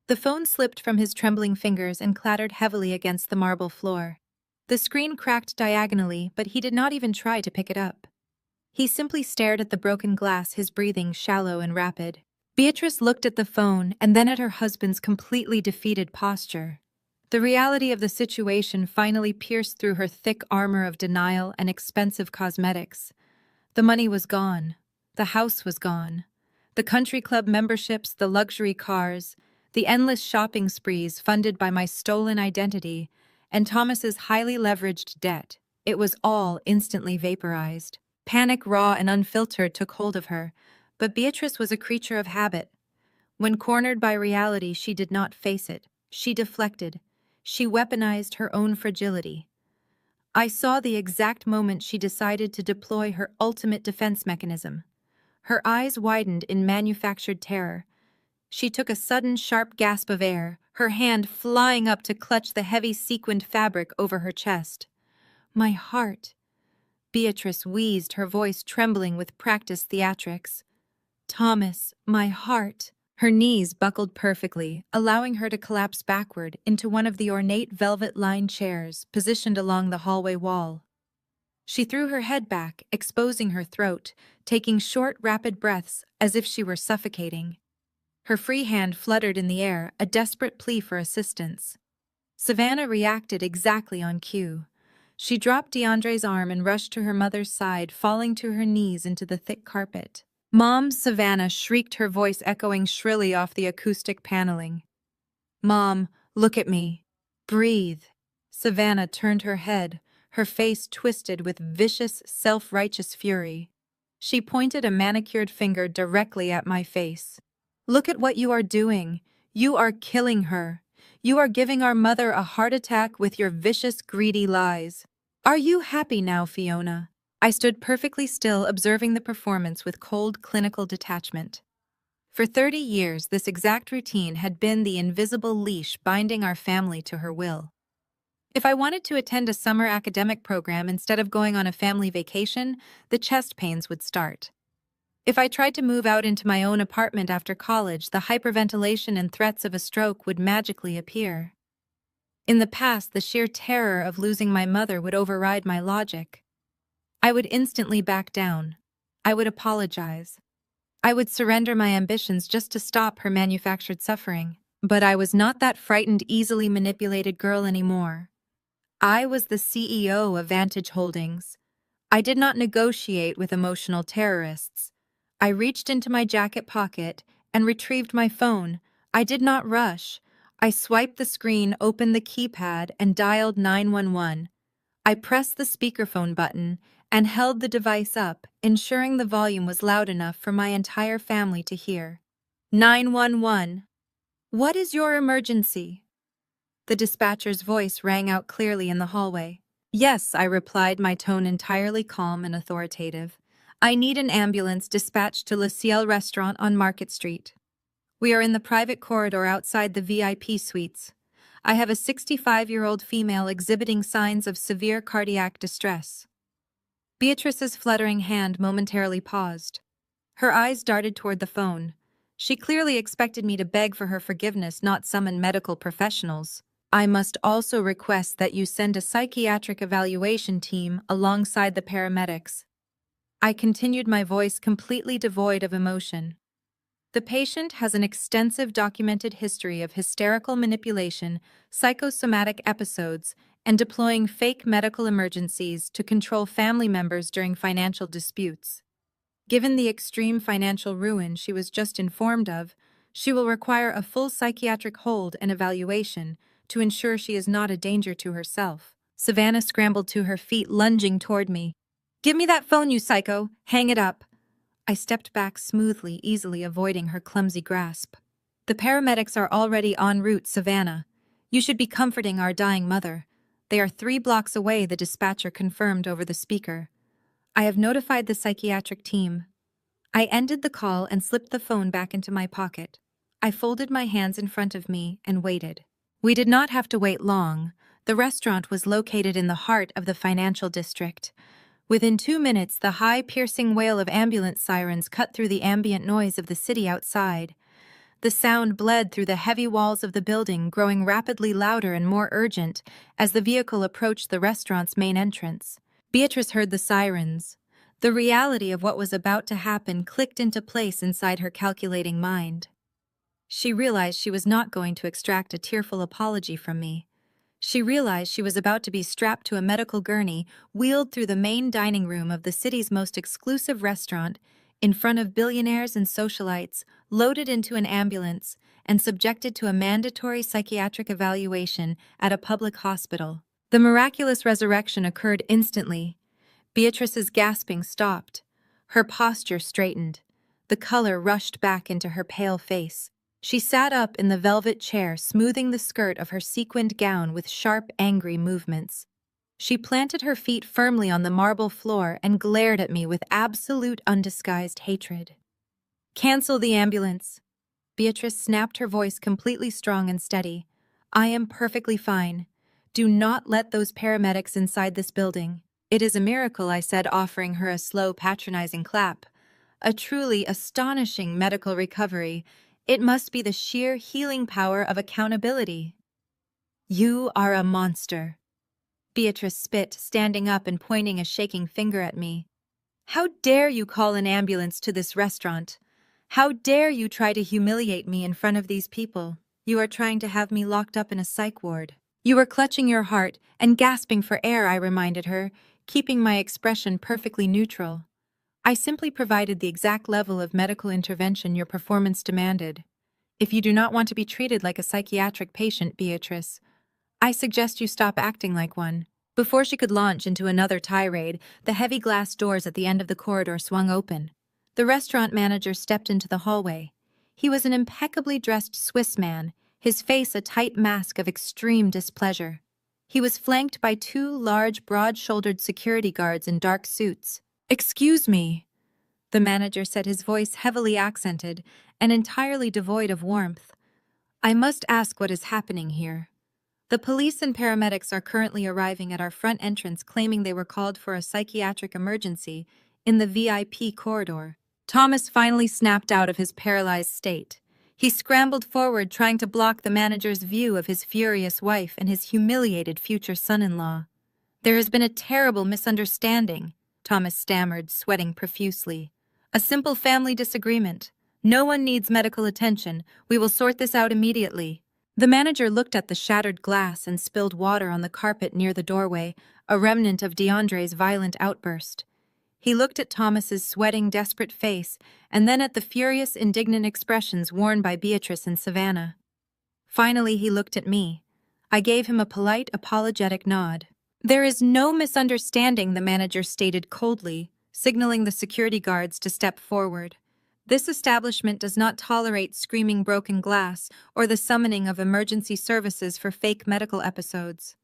The phone slipped from his trembling fingers and clattered heavily against the marble floor. The screen cracked diagonally, but he did not even try to pick it up. He simply stared at the broken glass, his breathing shallow and rapid. Beatrice looked at the phone and then at her husband's completely defeated posture. The reality of the situation finally pierced through her thick armor of denial and expensive cosmetics. The money was gone. The house was gone. The country club memberships, the luxury cars, the endless shopping sprees funded by my stolen identity, and Thomas's highly leveraged debt. It was all instantly vaporized. Panic, raw and unfiltered, took hold of her, but Beatrice was a creature of habit. When cornered by reality, she did not face it. She deflected. She weaponized her own fragility. I saw the exact moment she decided to deploy her ultimate defense mechanism. Her eyes widened in manufactured terror. She took a sudden, sharp gasp of air, her hand flying up to clutch the heavy sequined fabric over her chest. "My heart," Beatrice wheezed, her voice trembling with practiced theatrics. "Thomas, my heart." Her knees buckled perfectly, allowing her to collapse backward into one of the ornate velvet-lined chairs positioned along the hallway wall. She threw her head back, exposing her throat, taking short, rapid breaths as if she were suffocating. Her free hand fluttered in the air, a desperate plea for assistance. Savannah reacted exactly on cue. She dropped DeAndre's arm and rushed to her mother's side, falling to her knees into the thick carpet. "Mom!" Savannah shrieked, her voice echoing shrilly off the acoustic paneling. "Mom, look at me. Breathe." Savannah turned her head, her face twisted with vicious, self-righteous fury. She pointed a manicured finger directly at my face. "Look at what you are doing. You are killing her. You are giving our mother a heart attack with your vicious, greedy lies. Are you happy now, Fiona?" I stood perfectly still, observing the performance with cold, clinical detachment. For 30 years, this exact routine had been the invisible leash binding our family to her will. If I wanted to attend a summer academic program instead of going on a family vacation, the chest pains would start. If I tried to move out into my own apartment after college, the hyperventilation and threats of a stroke would magically appear. In the past, the sheer terror of losing my mother would override my logic. I would instantly back down. I would apologize. I would surrender my ambitions just to stop her manufactured suffering. But I was not that frightened, easily manipulated girl anymore. I was the CEO of Vantage Holdings. I did not negotiate with emotional terrorists. I reached into my jacket pocket and retrieved my phone. I did not rush. I swiped the screen, opened the keypad, and dialed 911. I pressed the speakerphone button and held the device up, ensuring the volume was loud enough for my entire family to hear. 911. "What is your emergency?" The dispatcher's voice rang out clearly in the hallway. "Yes," I replied, my tone entirely calm and authoritative. "I need an ambulance dispatched to Le Ciel restaurant on Market Street. We are in the private corridor outside the VIP suites. I have a 65-year-old female exhibiting signs of severe cardiac distress." Beatrice's fluttering hand momentarily paused. Her eyes darted toward the phone. She clearly expected me to beg for her forgiveness, not summon medical professionals. "I must also request that you send a psychiatric evaluation team alongside the paramedics." I continued, my voice completely devoid of emotion. "The patient has an extensive documented history of hysterical manipulation, psychosomatic episodes, and deploying fake medical emergencies to control family members during financial disputes. Given the extreme financial ruin she was just informed of, she will require a full psychiatric hold and evaluation to ensure she is not a danger to herself." Savannah scrambled to her feet, lunging toward me. "Give me that phone, you psycho! Hang it up!" I stepped back smoothly, easily avoiding her clumsy grasp. "The paramedics are already en route, Savannah. You should be comforting our dying mother. They are 3 blocks away," the dispatcher confirmed over the speaker. "I have notified the psychiatric team." I ended the call and slipped the phone back into my pocket. I folded my hands in front of me and waited. We did not have to wait long. The restaurant was located in the heart of the financial district. Within 2 minutes, the high, piercing wail of ambulance sirens cut through the ambient noise of the city outside. The sound bled through the heavy walls of the building, growing rapidly louder and more urgent as the vehicle approached the restaurant's main entrance. Beatrice heard the sirens. The reality of what was about to happen clicked into place inside her calculating mind. She realized she was not going to extract a tearful apology from me. She realized she was about to be strapped to a medical gurney, wheeled through the main dining room of the city's most exclusive restaurant, in front of billionaires and socialites, loaded into an ambulance, and subjected to a mandatory psychiatric evaluation at a public hospital. The miraculous resurrection occurred instantly. Beatrice's gasping stopped. Her posture straightened. The color rushed back into her pale face. She sat up in the velvet chair, smoothing the skirt of her sequined gown with sharp, angry movements. She planted her feet firmly on the marble floor and glared at me with absolute, undisguised hatred. "Cancel the ambulance." Beatrice snapped, her voice completely strong and steady. "I am perfectly fine. Do not let those paramedics inside this building." "It is a miracle," I said, offering her a slow, patronizing clap. "A truly astonishing medical recovery. It must be the sheer healing power of accountability. You are a monster. Beatrice spit, standing up and pointing a shaking finger at me. How dare you call an ambulance to this restaurant? How dare you try to humiliate me in front of these people? You are trying to have me locked up in a psych ward. You were clutching your heart and gasping for air, I reminded her, keeping my expression perfectly neutral. I simply provided the exact level of medical intervention your performance demanded. If you do not want to be treated like a psychiatric patient, Beatrice, I suggest you stop acting like one. Before she could launch into another tirade, the heavy glass doors at the end of the corridor swung open. The restaurant manager stepped into the hallway. He was an impeccably dressed Swiss man, his face a tight mask of extreme displeasure. He was flanked by two large, broad-shouldered security guards in dark suits. "Excuse me," the manager said, his voice heavily accented and entirely devoid of warmth. "I must ask what is happening here. The police and paramedics are currently arriving at our front entrance claiming they were called for a psychiatric emergency in the VIP corridor." Thomas finally snapped out of his paralyzed state. He scrambled forward, trying to block the manager's view of his furious wife and his humiliated future son-in-law. "There has been a terrible misunderstanding," Thomas stammered, sweating profusely. "A simple family disagreement. No one needs medical attention. We will sort this out immediately." The manager looked at the shattered glass and spilled water on the carpet near the doorway, a remnant of DeAndre's violent outburst. He looked at Thomas's sweating, desperate face, and then at the furious, indignant expressions worn by Beatrice and Savannah. Finally, he looked at me. I gave him a polite, apologetic nod. "There is no misunderstanding," the manager stated coldly, signaling the security guards to step forward. "This establishment does not tolerate screaming broken glass or the summoning of emergency services for fake medical episodes.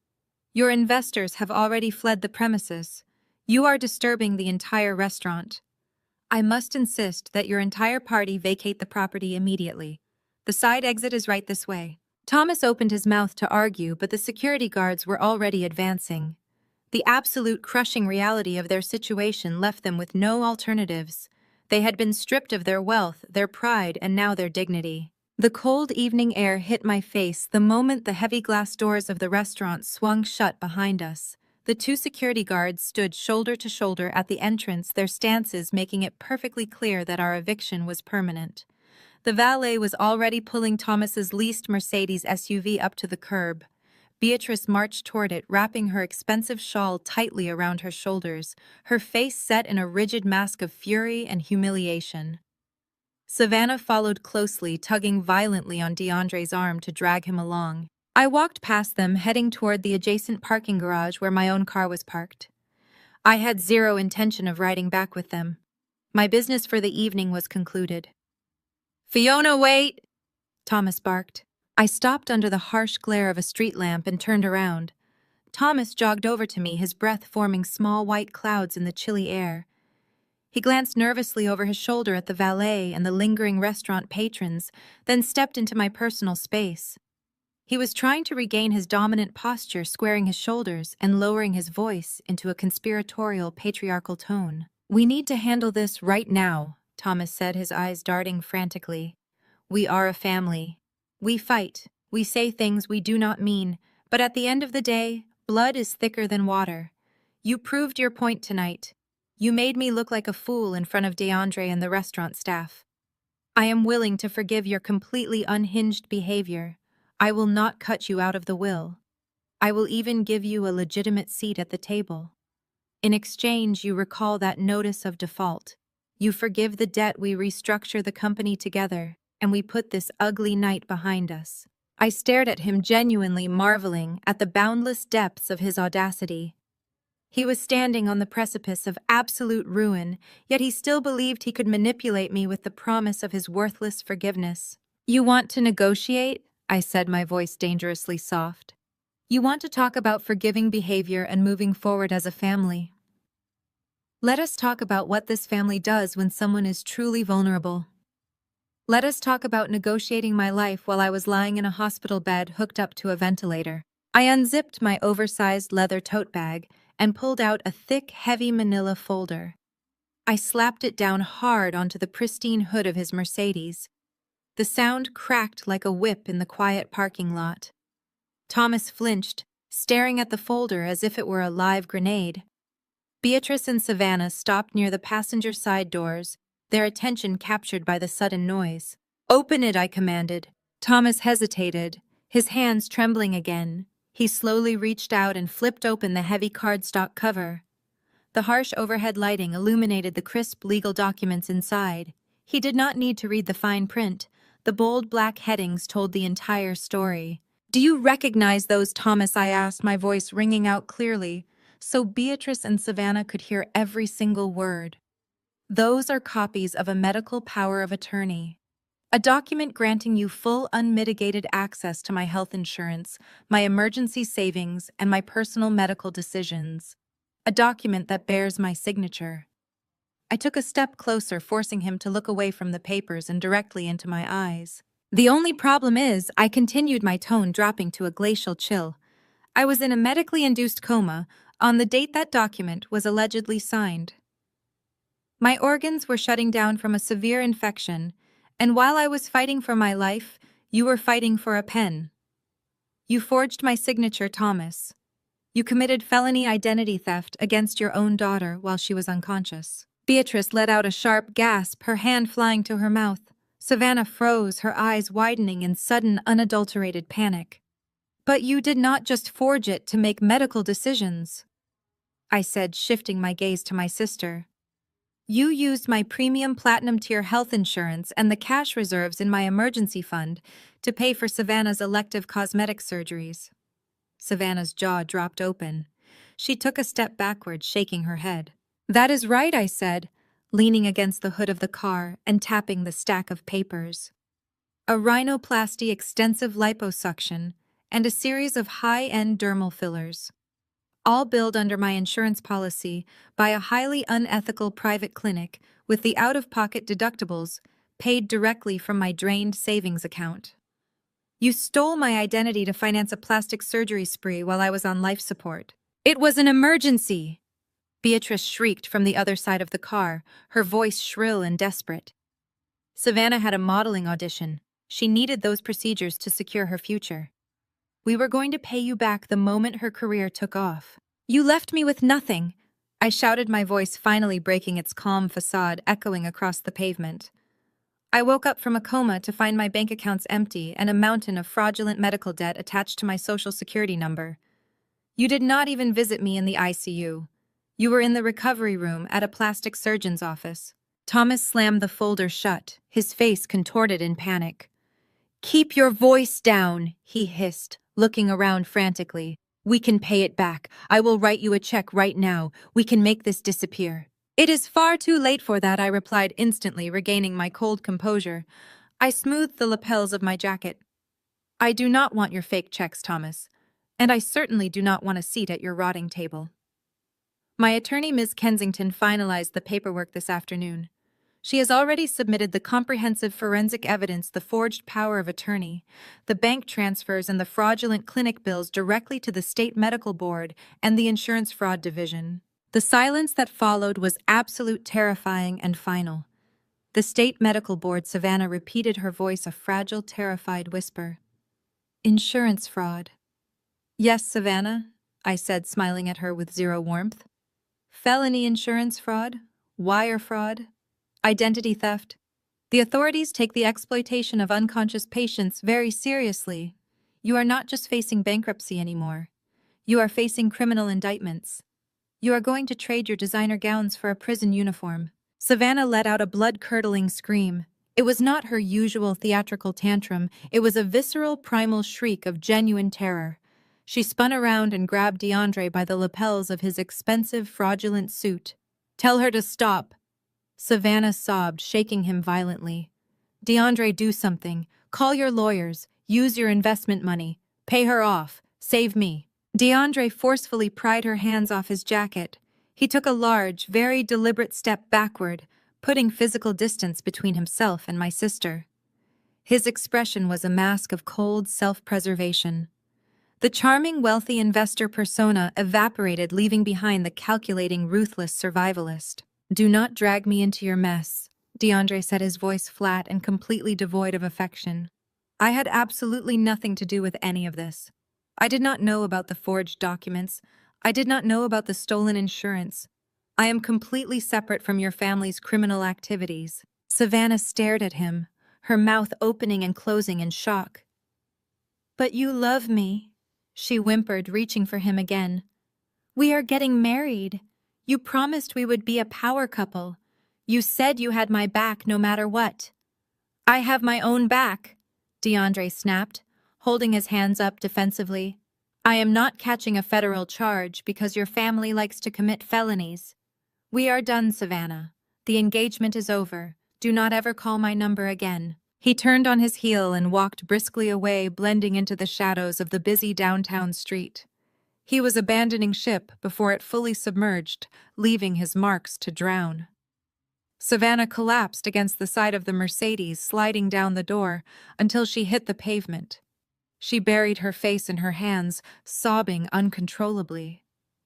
Your investors have already fled the premises. You are disturbing the entire restaurant. I must insist that your entire party vacate the property immediately. The side exit is right this way." Thomas opened his mouth to argue, but the security guards were already advancing. The absolute crushing reality of their situation left them with no alternatives. They had been stripped of their wealth, their pride, and now their dignity. The cold evening air hit my face the moment the heavy glass doors of the restaurant swung shut behind us. The two security guards stood shoulder to shoulder at the entrance, their stances making it perfectly clear that our eviction was permanent. The valet was already pulling Thomas's leased Mercedes SUV up to the curb. Beatrice marched toward it, wrapping her expensive shawl tightly around her shoulders, her face set in a rigid mask of fury and humiliation. Savannah followed closely, tugging violently on DeAndre's arm to drag him along. I walked past them, heading toward the adjacent parking garage where my own car was parked. I had zero intention of riding back with them. My business for the evening was concluded. "Fiona, wait!" Thomas barked. I stopped under the harsh glare of a street lamp and turned around. Thomas jogged over to me, his breath forming small white clouds in the chilly air. He glanced nervously over his shoulder at the valet and the lingering restaurant patrons, then stepped into my personal space. He was trying to regain his dominant posture, squaring his shoulders and lowering his voice into a conspiratorial, patriarchal tone. "We need to handle this right now," Thomas said, his eyes darting frantically. "We are a family. We fight. We say things we do not mean, but at the end of the day, blood is thicker than water. You proved your point tonight. You made me look like a fool in front of DeAndre and the restaurant staff. I am willing to forgive your completely unhinged behavior. I will not cut you out of the will. I will even give you a legitimate seat at the table. In exchange, you recall that notice of default. You forgive the debt, we restructure the company together, and we put this ugly night behind us." I stared at him, genuinely marveling at the boundless depths of his audacity. He was standing on the precipice of absolute ruin, yet he still believed he could manipulate me with the promise of his worthless forgiveness. "You want to negotiate?" I said, my voice dangerously soft. "You want to talk about forgiving behavior and moving forward as a family? Let us talk about what this family does when someone is truly vulnerable. Let us talk about negotiating my life while I was lying in a hospital bed hooked up to a ventilator." I unzipped my oversized leather tote bag and pulled out a thick, heavy manila folder. I slapped it down hard onto the pristine hood of his Mercedes. The sound cracked like a whip in the quiet parking lot. Thomas flinched, staring at the folder as if it were a live grenade. Beatrice and Savannah stopped near the passenger side doors, their attention captured by the sudden noise. "Open it," I commanded. Thomas hesitated, his hands trembling again. He slowly reached out and flipped open the heavy cardstock cover. The harsh overhead lighting illuminated the crisp legal documents inside. He did not need to read the fine print. The bold black headings told the entire story. "Do you recognize those, Thomas?" I asked, my voice ringing out clearly, so Beatrice and Savannah could hear every single word. "Those are copies of a medical power of attorney. A document granting you full unmitigated access to my health insurance, my emergency savings, and my personal medical decisions. A document that bears my signature." I took a step closer, forcing him to look away from the papers and directly into my eyes. "The only problem is," I continued, my tone dropping to a glacial chill, "I was in a medically induced coma on the date that document was allegedly signed. My organs were shutting down from a severe infection, and while I was fighting for my life, you were fighting for a pen. You forged my signature, Thomas. You committed felony identity theft against your own daughter while she was unconscious." Beatrice let out a sharp gasp, her hand flying to her mouth. Savannah froze, her eyes widening in sudden, unadulterated panic. "But you did not just forge it to make medical decisions," I said, shifting my gaze to my sister. "You used my premium platinum tier health insurance and the cash reserves in my emergency fund to pay for Savannah's elective cosmetic surgeries." Savannah's jaw dropped open. She took a step backward, shaking her head. "That is right," I said, leaning against the hood of the car and tapping the stack of papers. "A rhinoplasty, extensive liposuction, and a series of high-end dermal fillers. All billed under my insurance policy by a highly unethical private clinic with the out-of-pocket deductibles paid directly from my drained savings account. You stole my identity to finance a plastic surgery spree while I was on life support. It was an emergency!" Beatrice shrieked from the other side of the car, her voice shrill and desperate. Savannah had a modeling audition. She needed those procedures to secure her future. We were going to pay you back the moment her career took off. "You left me with nothing," I shouted, my voice finally breaking its calm facade, echoing across the pavement. "I woke up from a coma to find my bank accounts empty and a mountain of fraudulent medical debt attached to my social security number. You did not even visit me in the ICU. You were in the recovery room at a plastic surgeon's office." Thomas slammed the folder shut, his face contorted in panic. "Keep your voice down," he hissed, looking around frantically. "We can pay it back. I will write you a check right now. We can make this disappear." "It is far too late for that," I replied instantly, regaining my cold composure. I smoothed the lapels of my jacket. "I do not want your fake checks, Thomas, and I certainly do not want a seat at your rotting table." My attorney, Ms. Kensington, finalized the paperwork this afternoon. She has already submitted the comprehensive forensic evidence, the forged power of attorney, the bank transfers, and the fraudulent clinic bills directly to the State Medical Board and the Insurance Fraud Division. The silence that followed was absolute, terrifying, and final. "The State Medical Board," Savannah repeated, her voice a fragile, terrified whisper. "Insurance fraud." "Yes, Savannah," I said, smiling at her with zero warmth. "Felony insurance fraud, wire fraud, identity theft. The authorities take the exploitation of unconscious patients very seriously. You are not just facing bankruptcy anymore. You are facing criminal indictments. You are going to trade your designer gowns for a prison uniform." Savannah let out a blood-curdling scream. It was not her usual theatrical tantrum. It was a visceral, primal shriek of genuine terror. She spun around and grabbed DeAndre by the lapels of his expensive, fraudulent suit. "Tell her to stop," Savannah sobbed, shaking him violently. "DeAndre, do something. Call your lawyers. Use your investment money. Pay her off. Save me." DeAndre forcefully pried her hands off his jacket. He took a large, very deliberate step backward, putting physical distance between himself and my sister. His expression was a mask of cold self-preservation. The charming, wealthy investor persona evaporated, leaving behind the calculating, ruthless survivalist. "Do not drag me into your mess," DeAndre said, his voice flat and completely devoid of affection. I had absolutely nothing to do with any of this. I did not know about the forged documents. I did not know about the stolen insurance. I am completely separate from your family's criminal activities. Savannah stared at him, her mouth opening and closing in shock. But you love me, she whimpered, reaching for him again. We are getting married. You promised we would be a power couple. You said you had my back no matter what. I have my own back, DeAndre snapped, holding his hands up defensively. I am not catching a federal charge because your family likes to commit felonies. We are done, Savannah. The engagement is over. Do not ever call my number again. He turned on his heel and walked briskly away, blending into the shadows of the busy downtown street. He was abandoning ship before it fully submerged, leaving his marks to drown. Savannah collapsed against the side of the Mercedes, sliding down the door until she hit the pavement. She buried her face in her hands, sobbing uncontrollably.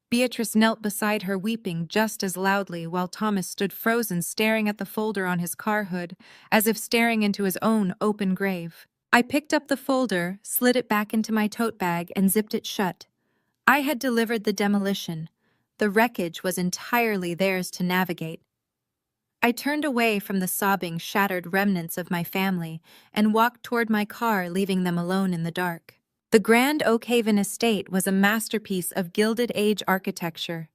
Beatrice knelt beside her, weeping just as loudly, while Thomas stood frozen, staring at the folder on his car hood, as if staring into his own open grave. I picked up the folder, slid it back into my tote bag, and zipped it shut. I had delivered the demolition. The wreckage was entirely theirs to navigate. I turned away from the sobbing, shattered remnants of my family and walked toward my car, leaving them alone in the dark. The Grand Oakhaven estate was a masterpiece of Gilded Age architecture.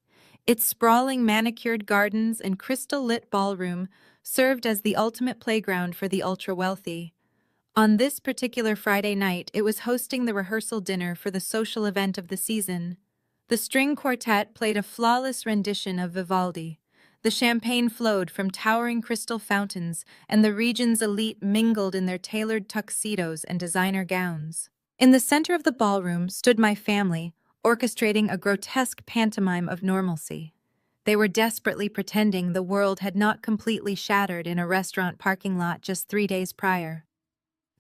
Its sprawling manicured gardens and crystal-lit ballroom served as the ultimate playground for the ultra-wealthy. On this particular Friday night, it was hosting the rehearsal dinner for the social event of the season. The string quartet played a flawless rendition of Vivaldi. The champagne flowed from towering crystal fountains, and the region's elite mingled in their tailored tuxedos and designer gowns. In the center of the ballroom stood my family, orchestrating a grotesque pantomime of normalcy. They were desperately pretending the world had not completely shattered in a restaurant parking lot just 3 days prior.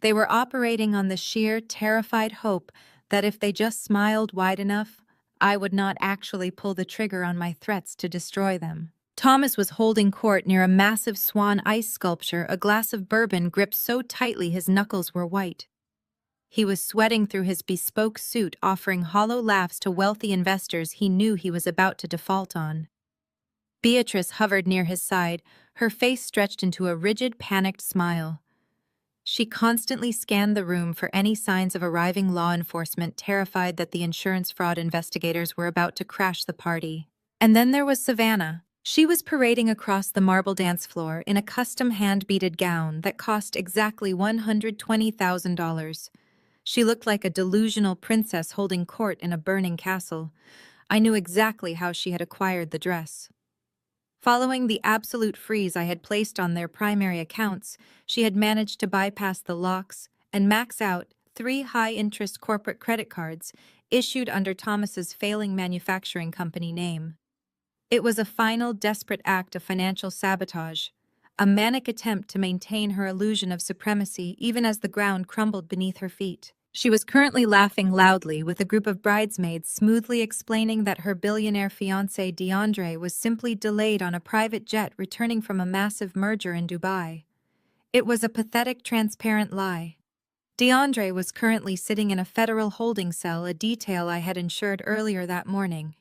They were operating on the sheer, terrified hope that if they just smiled wide enough, I would not actually pull the trigger on my threats to destroy them. Thomas was holding court near a massive swan ice sculpture, a glass of bourbon gripped so tightly his knuckles were white. He was sweating through his bespoke suit, offering hollow laughs to wealthy investors he knew he was about to default on. Beatrice hovered near his side, her face stretched into a rigid, panicked smile. She constantly scanned the room for any signs of arriving law enforcement, terrified that the insurance fraud investigators were about to crash the party. And then there was Savannah. She was parading across the marble dance floor in a custom hand-beaded gown that cost exactly $120,000. She looked like a delusional princess holding court in a burning castle. I knew exactly how she had acquired the dress. Following the absolute freeze I had placed on their primary accounts, she had managed to bypass the locks and max out 3 high-interest corporate credit cards issued under Thomas's failing manufacturing company name. It was a final, desperate act of financial sabotage, a manic attempt to maintain her illusion of supremacy even as the ground crumbled beneath her feet. She was currently laughing loudly with a group of bridesmaids, smoothly explaining that her billionaire fiancé DeAndre was simply delayed on a private jet returning from a massive merger in Dubai. It was a pathetic, transparent lie. DeAndre was currently sitting in a federal holding cell, a detail I had ensured earlier that morning.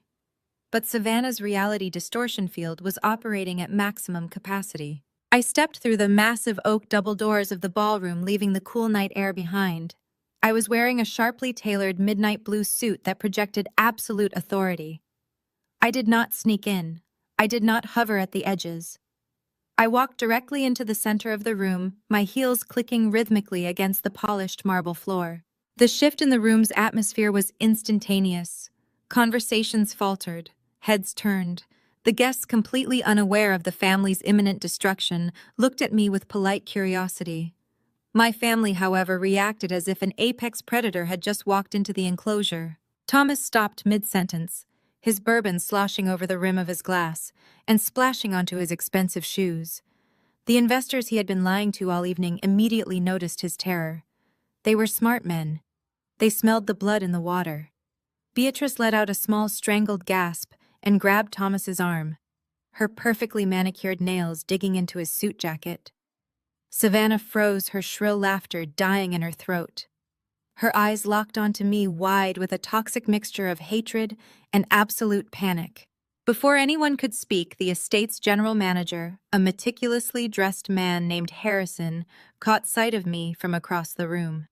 But Savannah's reality distortion field was operating at maximum capacity. I stepped through the massive oak double doors of the ballroom, leaving the cool night air behind. I was wearing a sharply tailored midnight blue suit that projected absolute authority. I did not sneak in. I did not hover at the edges. I walked directly into the center of the room, my heels clicking rhythmically against the polished marble floor. The shift in the room's atmosphere was instantaneous. Conversations faltered. Heads turned. The guests, completely unaware of the family's imminent destruction, looked at me with polite curiosity. My family, however, reacted as if an apex predator had just walked into the enclosure. Thomas stopped mid-sentence, his bourbon sloshing over the rim of his glass and splashing onto his expensive shoes. The investors he had been lying to all evening immediately noticed his terror. They were smart men. They smelled the blood in the water. Beatrice let out a small strangled gasp and grabbed Thomas's arm. her perfectly manicured nails digging into his suit jacket. Savannah froze, her shrill laughter dying in her throat. Her eyes locked onto me wide with a toxic mixture of hatred and absolute panic. Before anyone could speak, the estate's general manager, a meticulously dressed man named Harrison, caught sight of me from across the room.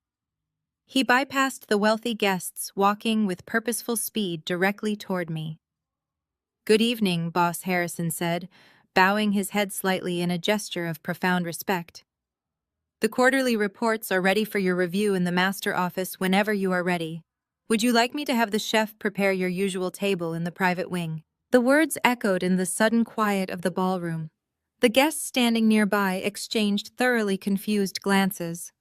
He bypassed the wealthy guests, walking with purposeful speed directly toward me. "Good evening," Boss Harrison said, bowing his head slightly in a gesture of profound respect. "The quarterly reports are ready for your review in the master office whenever you are ready. Would you like me to have the chef prepare your usual table in the private wing?" The words echoed in the sudden quiet of the ballroom. The guests standing nearby exchanged thoroughly confused glances.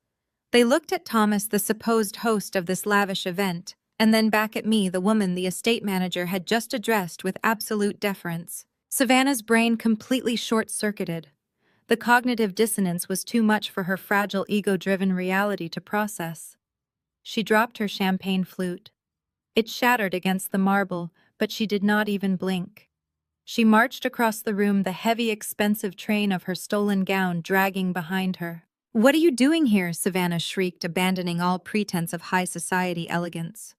They looked at Thomas, the supposed host of this lavish event, and then back at me, the woman the estate manager had just addressed with absolute deference. Savannah's brain completely short-circuited. The cognitive dissonance was too much for her fragile, ego-driven reality to process. She dropped her champagne flute. It shattered against the marble, but she did not even blink. She marched across the room, the heavy, expensive train of her stolen gown dragging behind her. "What are you doing here?" Savannah shrieked, abandoning all pretense of high society elegance.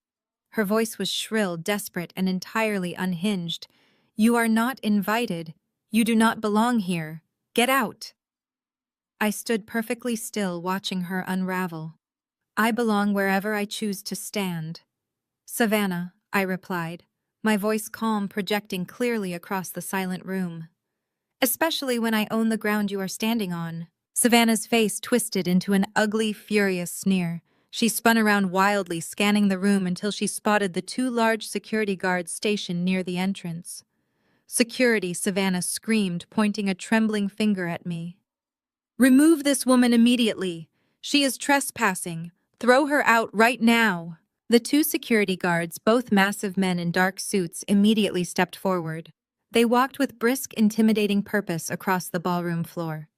Her voice was shrill, desperate, and entirely unhinged. "You are not invited. You do not belong here. Get out!" I stood perfectly still, watching her unravel. "I belong wherever I choose to stand." "Savannah," I replied, my voice calm, projecting clearly across the silent room. "Especially when I own the ground you are standing on." Savannah's face twisted into an ugly, furious sneer. She spun around wildly, scanning the room until she spotted the two large security guards stationed near the entrance. "Security," Savannah screamed, pointing a trembling finger at me. "Remove this woman immediately. She is trespassing. Throw her out right now." The two security guards, both massive men in dark suits, immediately stepped forward. They walked with brisk, intimidating purpose across the ballroom floor.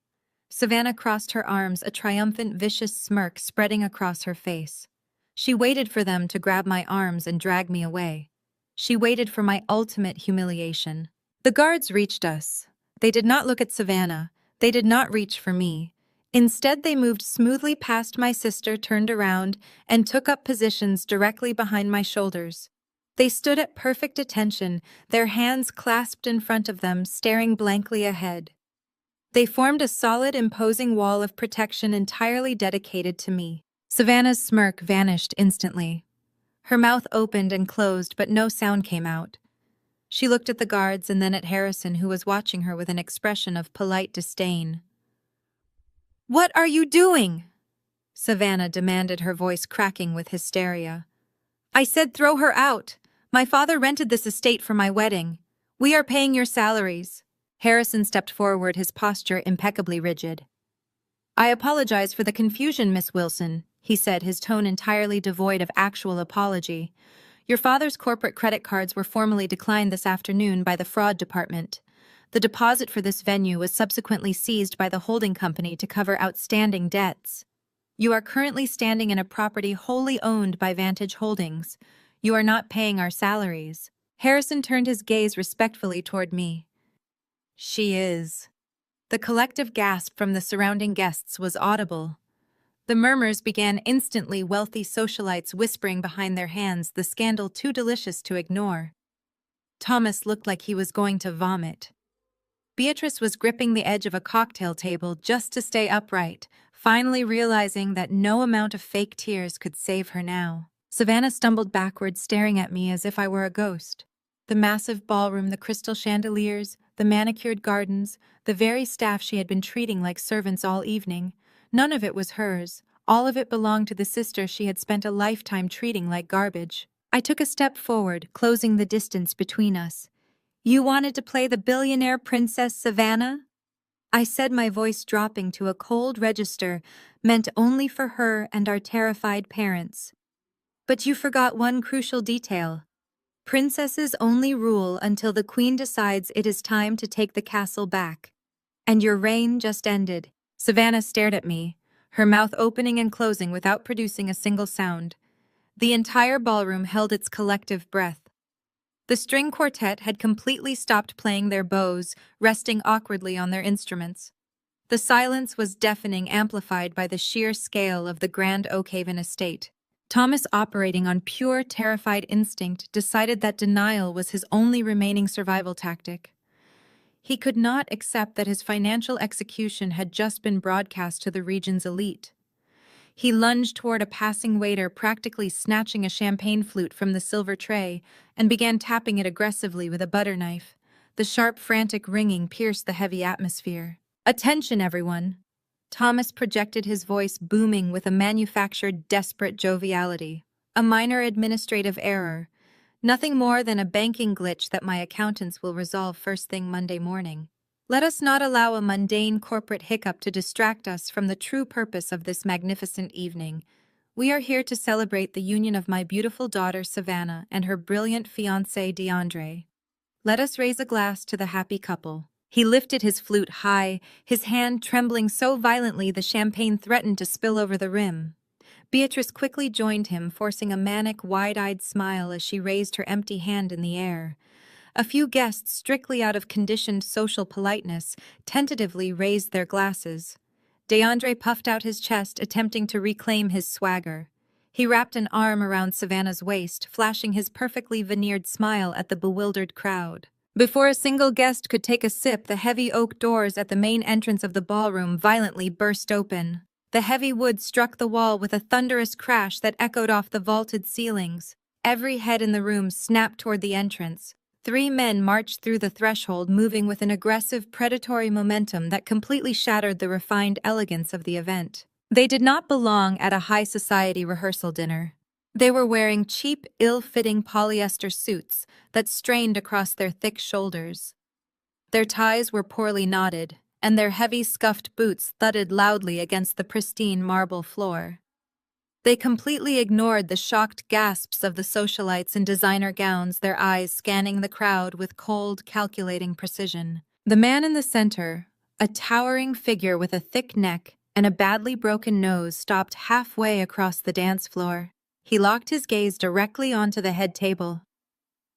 Savannah crossed her arms, a triumphant, vicious smirk spreading across her face. She waited for them to grab my arms and drag me away. She waited for my ultimate humiliation. The guards reached us. They did not look at Savannah. They did not reach for me. Instead, they moved smoothly past my sister, turned around, and took up positions directly behind my shoulders. They stood at perfect attention, their hands clasped in front of them, staring blankly ahead. They formed a solid, imposing wall of protection entirely dedicated to me. Savannah's smirk vanished instantly. Her mouth opened and closed, but no sound came out. She looked at the guards and then at Harrison, who was watching her with an expression of polite disdain. "What are you doing?" Savannah demanded, her voice cracking with hysteria. "I said throw her out. My father rented this estate for my wedding. We are paying your salaries." Harrison stepped forward, his posture impeccably rigid. "I apologize for the confusion, Miss Wilson," he said, his tone entirely devoid of actual apology. "Your father's corporate credit cards were formally declined this afternoon by the fraud department. The deposit for this venue was subsequently seized by the holding company to cover outstanding debts. You are currently standing in a property wholly owned by Vantage Holdings. You are not paying our salaries." Harrison turned his gaze respectfully toward me. "She is." The collective gasp from the surrounding guests was audible. The murmurs began instantly, wealthy socialites whispering behind their hands, the scandal too delicious to ignore. Thomas looked like he was going to vomit. Beatrice was gripping the edge of a cocktail table just to stay upright, finally realizing that no amount of fake tears could save her now. Savannah stumbled backward, staring at me as if I were a ghost. The massive ballroom, the crystal chandeliers, the manicured gardens, the very staff she had been treating like servants all evening, none of it was hers. All of it belonged to the sister she had spent a lifetime treating like garbage. I took a step forward, closing the distance between us. "You wanted to play the billionaire princess, Savannah?" I said, my voice dropping to a cold register meant only for her and our terrified parents. "But you forgot one crucial detail. Princesses only rule until the queen decides it is time to take the castle back. And your reign just ended." Savannah stared at me, her mouth opening and closing without producing a single sound. The entire ballroom held its collective breath. The string quartet had completely stopped playing their bows, resting awkwardly on their instruments. The silence was deafening, amplified by the sheer scale of the Grand Oakhaven estate. Thomas, operating on pure, terrified instinct, decided that denial was his only remaining survival tactic. He could not accept that his financial execution had just been broadcast to the region's elite. He lunged toward a passing waiter, practically snatching a champagne flute from the silver tray, and began tapping it aggressively with a butter knife. The sharp, frantic ringing pierced the heavy atmosphere. "Attention, everyone!" Thomas projected, his voice booming with a manufactured, desperate joviality. "A minor administrative error. Nothing more than a banking glitch that my accountants will resolve first thing Monday morning. Let us not allow a mundane corporate hiccup to distract us from the true purpose of this magnificent evening. We are here to celebrate the union of my beautiful daughter Savannah and her brilliant fiancé DeAndre. Let us raise a glass to the happy couple." He lifted his flute high, his hand trembling so violently the champagne threatened to spill over the rim. Beatrice quickly joined him, forcing a manic, wide-eyed smile as she raised her empty hand in the air. A few guests, strictly out of conditioned social politeness, tentatively raised their glasses. DeAndre puffed out his chest, attempting to reclaim his swagger. He wrapped an arm around Savannah's waist, flashing his perfectly veneered smile at the bewildered crowd. Before a single guest could take a sip, the heavy oak doors at the main entrance of the ballroom violently burst open. The heavy wood struck the wall with a thunderous crash that echoed off the vaulted ceilings. Every head in the room snapped toward the entrance. 3 men marched through the threshold, moving with an aggressive, predatory momentum that completely shattered the refined elegance of the event. They did not belong at a high society rehearsal dinner. They were wearing cheap, ill-fitting polyester suits that strained across their thick shoulders. Their ties were poorly knotted, and their heavy, scuffed boots thudded loudly against the pristine marble floor. They completely ignored the shocked gasps of the socialites in designer gowns, their eyes scanning the crowd with cold, calculating precision. The man in the center, a towering figure with a thick neck and a badly broken nose, stopped halfway across the dance floor. He locked his gaze directly onto the head table.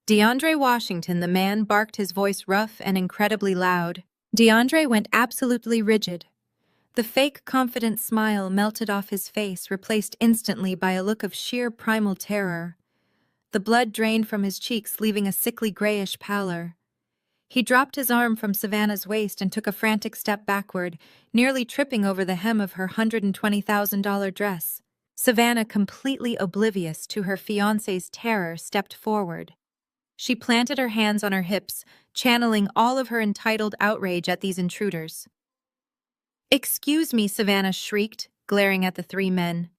DeAndre Washington, the man barked, his voice rough and incredibly loud. DeAndre went absolutely rigid. The fake, confident smile melted off his face, replaced instantly by a look of sheer primal terror. The blood drained from his cheeks, leaving a sickly grayish pallor. He dropped his arm from Savannah's waist and took a frantic step backward, nearly tripping over the hem of her $120,000 dress. Savannah, completely oblivious to her fiancé's terror, stepped forward. She planted her hands on her hips, channeling all of her entitled outrage at these intruders. "Excuse me," Savannah shrieked, glaring at the 3 men.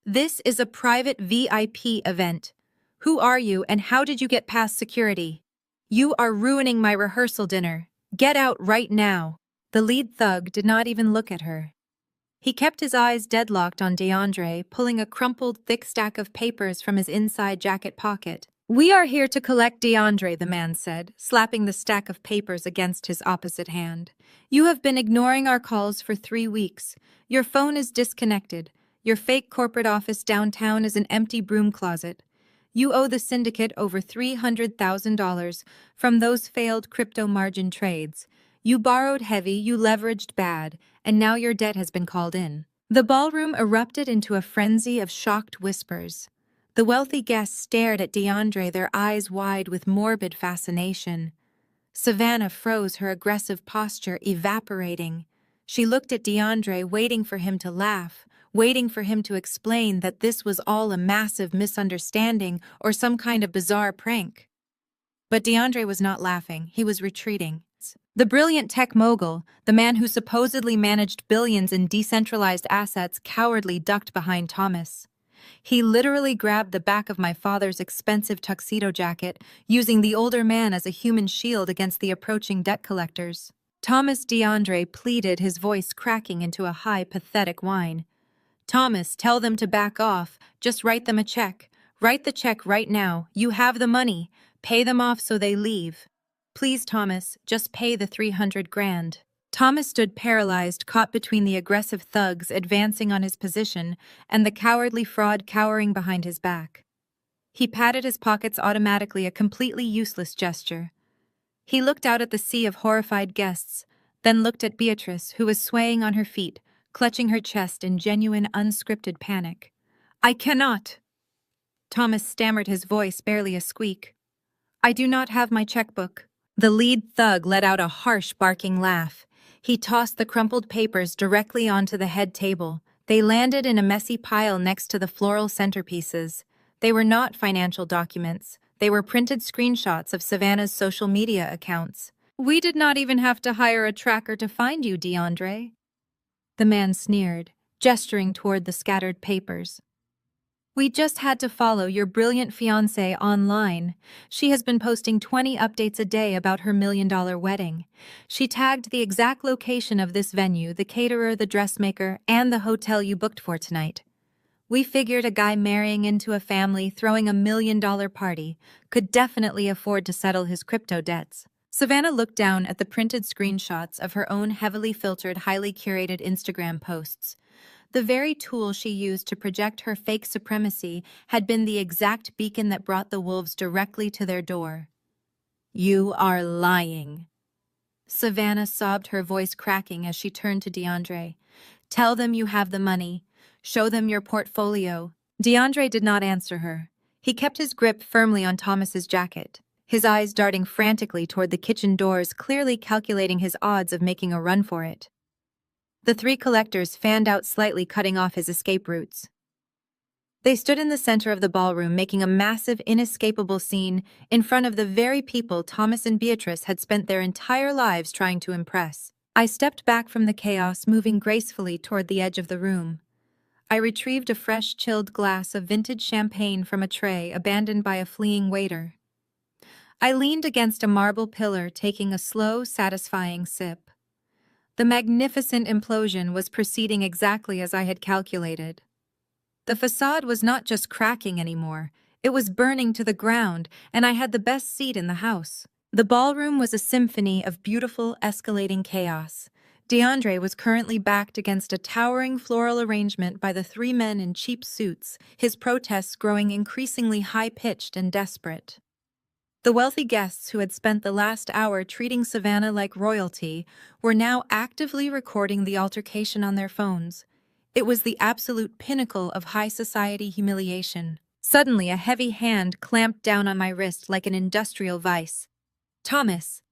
"This is a private VIP event. Who are you and how did you get past security? You are ruining my rehearsal dinner. Get out right now." The lead thug did not even look at her. He kept his eyes deadlocked on DeAndre, pulling a crumpled, thick stack of papers from his inside jacket pocket. "We are here to collect DeAndre," the man said, slapping the stack of papers against his opposite hand. "You have been ignoring our calls for 3 weeks. Your phone is disconnected. Your fake corporate office downtown is an empty broom closet. You owe the syndicate over $300,000 from those failed crypto margin trades. You borrowed heavy, you leveraged bad, and now your debt has been called in." The ballroom erupted into a frenzy of shocked whispers. The wealthy guests stared at DeAndre, their eyes wide with morbid fascination. Savannah froze, her aggressive posture evaporating. She looked at DeAndre, waiting for him to laugh, waiting for him to explain that this was all a massive misunderstanding or some kind of bizarre prank. But DeAndre was not laughing, he was retreating. The brilliant tech mogul, the man who supposedly managed billions in decentralized assets, cowardly ducked behind Thomas. He literally grabbed the back of my father's expensive tuxedo jacket, using the older man as a human shield against the approaching debt collectors. "Thomas," DeAndre pleaded, his voice cracking into a high, pathetic whine. "Thomas, tell them to back off. Just write them a check. Write the check right now. You have the money. Pay them off so they leave. Please, Thomas, just pay the 300 grand. Thomas stood paralyzed, caught between the aggressive thugs advancing on his position and the cowardly fraud cowering behind his back. He patted his pockets automatically, a completely useless gesture. He looked out at the sea of horrified guests, then looked at Beatrice, who was swaying on her feet, clutching her chest in genuine, unscripted panic. "I cannot!" Thomas stammered, his voice barely a squeak. "I do not have my checkbook." The lead thug let out a harsh, barking laugh. He tossed the crumpled papers directly onto the head table. They landed in a messy pile next to the floral centerpieces. They were not financial documents. They were printed screenshots of Savannah's social media accounts. "We did not even have to hire a tracker to find you, DeAndre." The man sneered, gesturing toward the scattered papers. "We just had to follow your brilliant fiancée online. She has been posting 20 updates a day about her $1 million wedding. She tagged the exact location of this venue, the caterer, the dressmaker, and the hotel you booked for tonight. We figured a guy marrying into a family, throwing a $1 million party, could definitely afford to settle his crypto debts." Savannah looked down at the printed screenshots of her own heavily filtered, highly curated Instagram posts. The very tool she used to project her fake supremacy had been the exact beacon that brought the wolves directly to their door. "You are lying." Savannah sobbed, her voice cracking as she turned to DeAndre. "Tell them you have the money. Show them your portfolio." DeAndre did not answer her. He kept his grip firmly on Thomas's jacket, his eyes darting frantically toward the kitchen doors, clearly calculating his odds of making a run for it. The three collectors fanned out slightly, cutting off his escape routes. They stood in the center of the ballroom, making a massive, inescapable scene in front of the very people Thomas and Beatrice had spent their entire lives trying to impress. I stepped back from the chaos, moving gracefully toward the edge of the room. I retrieved a fresh, chilled glass of vintage champagne from a tray abandoned by a fleeing waiter. I leaned against a marble pillar, taking a slow, satisfying sip. The magnificent implosion was proceeding exactly as I had calculated. The facade was not just cracking anymore, it was burning to the ground, and I had the best seat in the house. The ballroom was a symphony of beautiful, escalating chaos. DeAndre was currently backed against a towering floral arrangement by the three men in cheap suits, his protests growing increasingly high-pitched and desperate. The wealthy guests who had spent the last hour treating Savannah like royalty were now actively recording the altercation on their phones. It was the absolute pinnacle of high society humiliation. Suddenly, a heavy hand clamped down on my wrist like an industrial vice. "Thomas."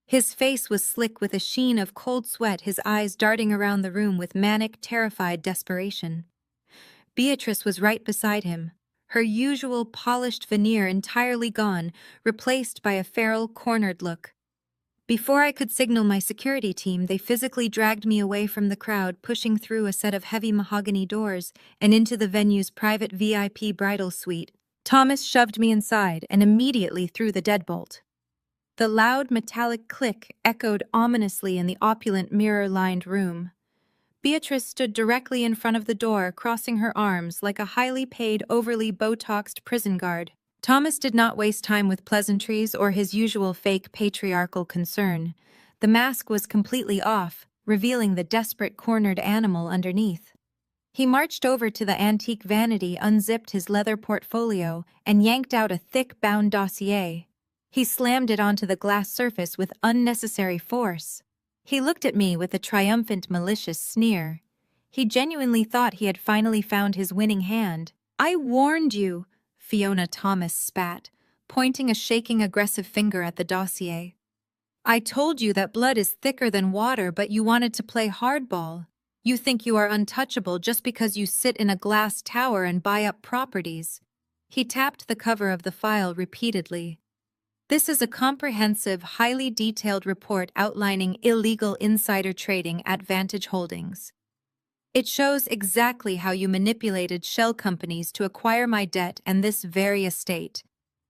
His face was slick with a sheen of cold sweat, his eyes darting around the room with manic, terrified desperation. Beatrice was right beside him, her usual polished veneer entirely gone, replaced by a feral, cornered look. Before I could signal my security team, they physically dragged me away from the crowd, pushing through a set of heavy mahogany doors and into the venue's private VIP bridal suite. Thomas shoved me inside and immediately threw the deadbolt. The loud metallic click echoed ominously in the opulent mirror-lined room. Beatrice stood directly in front of the door, crossing her arms like a highly paid, overly Botoxed prison guard. Thomas did not waste time with pleasantries or his usual fake patriarchal concern. The mask was completely off, revealing the desperate, cornered animal underneath. He marched over to the antique vanity, unzipped his leather portfolio, and yanked out a thick, bound dossier. He slammed it onto the glass surface with unnecessary force. He looked at me with a triumphant, malicious sneer. He genuinely thought he had finally found his winning hand. "I warned you," Fiona Thomas spat, pointing a shaking, aggressive finger at the dossier. "I told you that blood is thicker than water, but you wanted to play hardball. You think you are untouchable just because you sit in a glass tower and buy up properties." He tapped the cover of the file repeatedly. "This is a comprehensive, highly detailed report outlining illegal insider trading at Vantage Holdings. It shows exactly how you manipulated shell companies to acquire my debt and this very estate.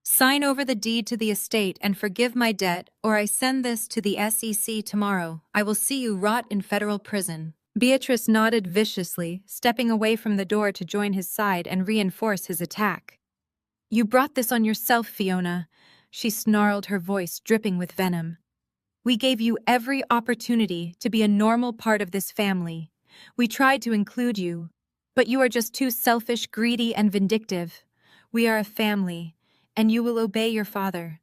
Sign over the deed to the estate and forgive my debt, or I send this to the SEC tomorrow. I will see you rot in federal prison." Beatrice nodded viciously, stepping away from the door to join his side and reinforce his attack. "You brought this on yourself, Fiona," she snarled, her voice dripping with venom. "We gave you every opportunity to be a normal part of this family. We tried to include you, but you are just too selfish, greedy, and vindictive. We are a family, and you will obey your father.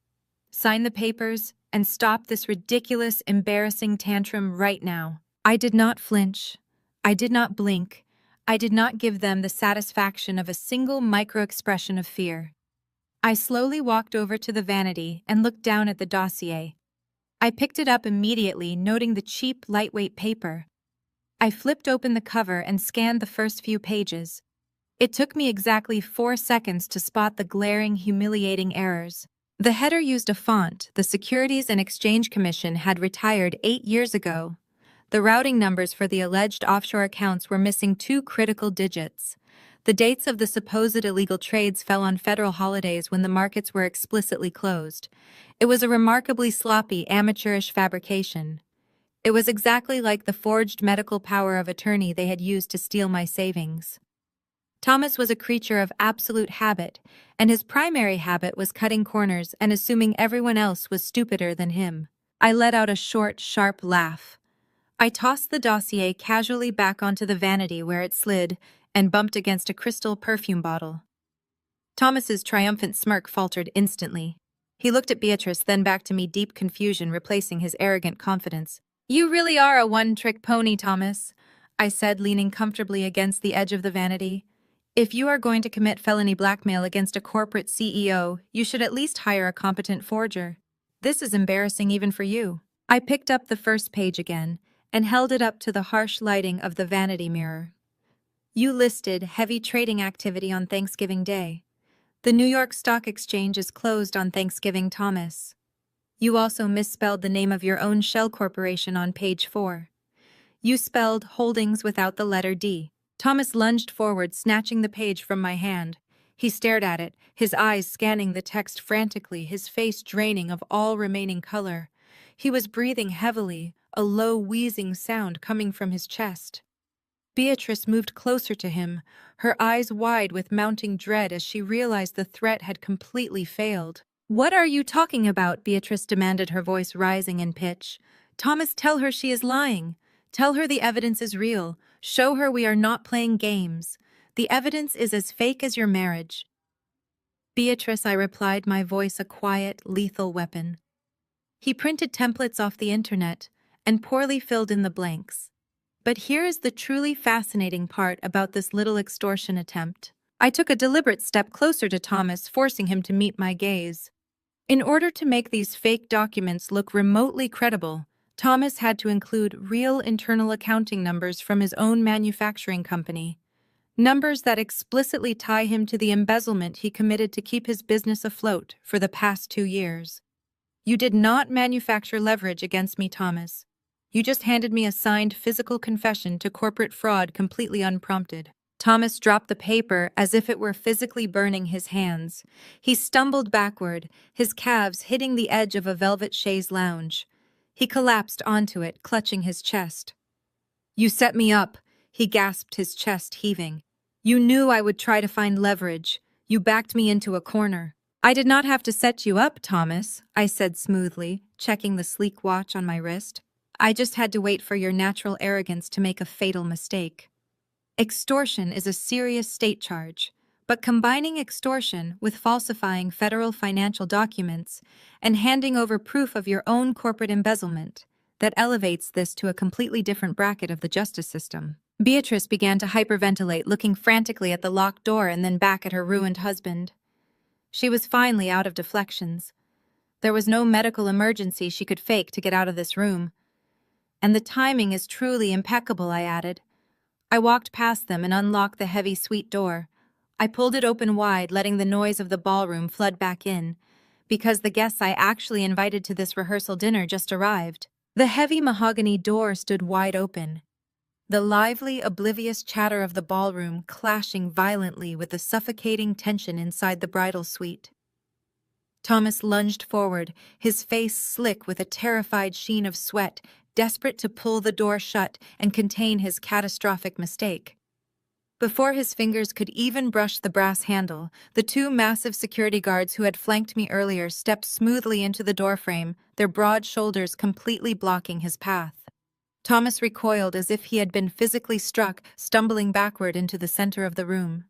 Sign the papers and stop this ridiculous, embarrassing tantrum right now." I did not flinch. I did not blink. I did not give them the satisfaction of a single micro-expression of fear. I slowly walked over to the vanity and looked down at the dossier. I picked it up immediately, noting the cheap, lightweight paper. I flipped open the cover and scanned the first few pages. It took me exactly 4 seconds to spot the glaring, humiliating errors. The header used a font the Securities and Exchange Commission had retired 8 years ago. The routing numbers for the alleged offshore accounts were missing 2 critical digits. The dates of the supposed illegal trades fell on federal holidays when the markets were explicitly closed. It was a remarkably sloppy, amateurish fabrication. It was exactly like the forged medical power of attorney they had used to steal my savings. Thomas was a creature of absolute habit, and his primary habit was cutting corners and assuming everyone else was stupider than him. I let out a short, sharp laugh. I tossed the dossier casually back onto the vanity where it slid and bumped against a crystal perfume bottle. Thomas's triumphant smirk faltered instantly. He looked at Beatrice, then back to me, deep confusion replacing his arrogant confidence. "You really are a one-trick pony, Thomas," I said, leaning comfortably against the edge of the vanity. "If you are going to commit felony blackmail against a corporate CEO, you should at least hire a competent forger. This is embarrassing even for you." I picked up the first page again and held it up to the harsh lighting of the vanity mirror. "You listed heavy trading activity on Thanksgiving Day. The New York Stock Exchange is closed on Thanksgiving, Thomas. You also misspelled the name of your own shell corporation on page 4. You spelled holdings without the letter D." Thomas lunged forward, snatching the page from my hand. He stared at it, his eyes scanning the text frantically, his face draining of all remaining color. He was breathing heavily, a low wheezing sound coming from his chest. Beatrice moved closer to him, her eyes wide with mounting dread as she realized the threat had completely failed. "What are you talking about?" Beatrice demanded, her voice rising in pitch. "Thomas, tell her she is lying. Tell her the evidence is real. Show her we are not playing games. The evidence is as fake as your marriage." "Beatrice," I replied, my voice a quiet, lethal weapon. "He printed templates off the internet and poorly filled in the blanks. But here is the truly fascinating part about this little extortion attempt." I took a deliberate step closer to Thomas, forcing him to meet my gaze. In order to make these fake documents look remotely credible, Thomas had to include real internal accounting numbers from his own manufacturing company, numbers that explicitly tie him to the embezzlement he committed to keep his business afloat for the past 2 years. "You did not manufacture leverage against me, Thomas. You just handed me a signed physical confession to corporate fraud completely unprompted." Thomas dropped the paper as if it were physically burning his hands. He stumbled backward, his calves hitting the edge of a velvet chaise lounge. He collapsed onto it, clutching his chest. "You set me up," he gasped, his chest heaving. "You knew I would try to find leverage. You backed me into a corner." "I did not have to set you up, Thomas," I said smoothly, checking the sleek watch on my wrist. "I just had to wait for your natural arrogance to make a fatal mistake." Extortion is a serious state charge, but combining extortion with falsifying federal financial documents and handing over proof of your own corporate embezzlement, that elevates this to a completely different bracket of the justice system. Beatrice began to hyperventilate, looking frantically at the locked door and then back at her ruined husband. She was finally out of deflections. There was no medical emergency she could fake to get out of this room. "And the timing is truly impeccable," I added. I walked past them and unlocked the heavy suite door. I pulled it open wide, letting the noise of the ballroom flood back in, because the guests I actually invited to this rehearsal dinner just arrived. The heavy mahogany door stood wide open, the lively, oblivious chatter of the ballroom clashing violently with the suffocating tension inside the bridal suite. Thomas lunged forward, his face slick with a terrified sheen of sweat, desperate to pull the door shut and contain his catastrophic mistake. Before his fingers could even brush the brass handle, the 2 massive security guards who had flanked me earlier stepped smoothly into the doorframe, their broad shoulders completely blocking his path. Thomas recoiled as if he had been physically struck, stumbling backward into the center of the room.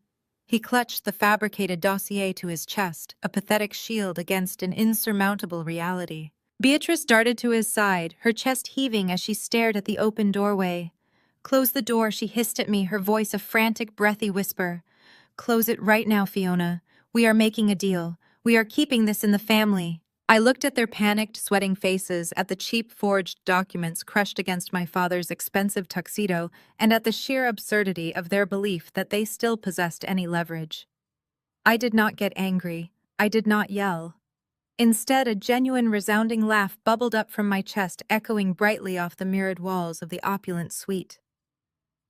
He clutched the fabricated dossier to his chest, a pathetic shield against an insurmountable reality. Beatrice darted to his side, her chest heaving as she stared at the open doorway. "Close the door," she hissed at me, her voice a frantic, breathy whisper. "Close it right now, Fiona. We are making a deal. We are keeping this in the family." I looked at their panicked, sweating faces, at the cheap forged documents crushed against my father's expensive tuxedo, and at the sheer absurdity of their belief that they still possessed any leverage. I did not get angry. I did not yell. Instead, a genuine, resounding laugh bubbled up from my chest, echoing brightly off the mirrored walls of the opulent suite.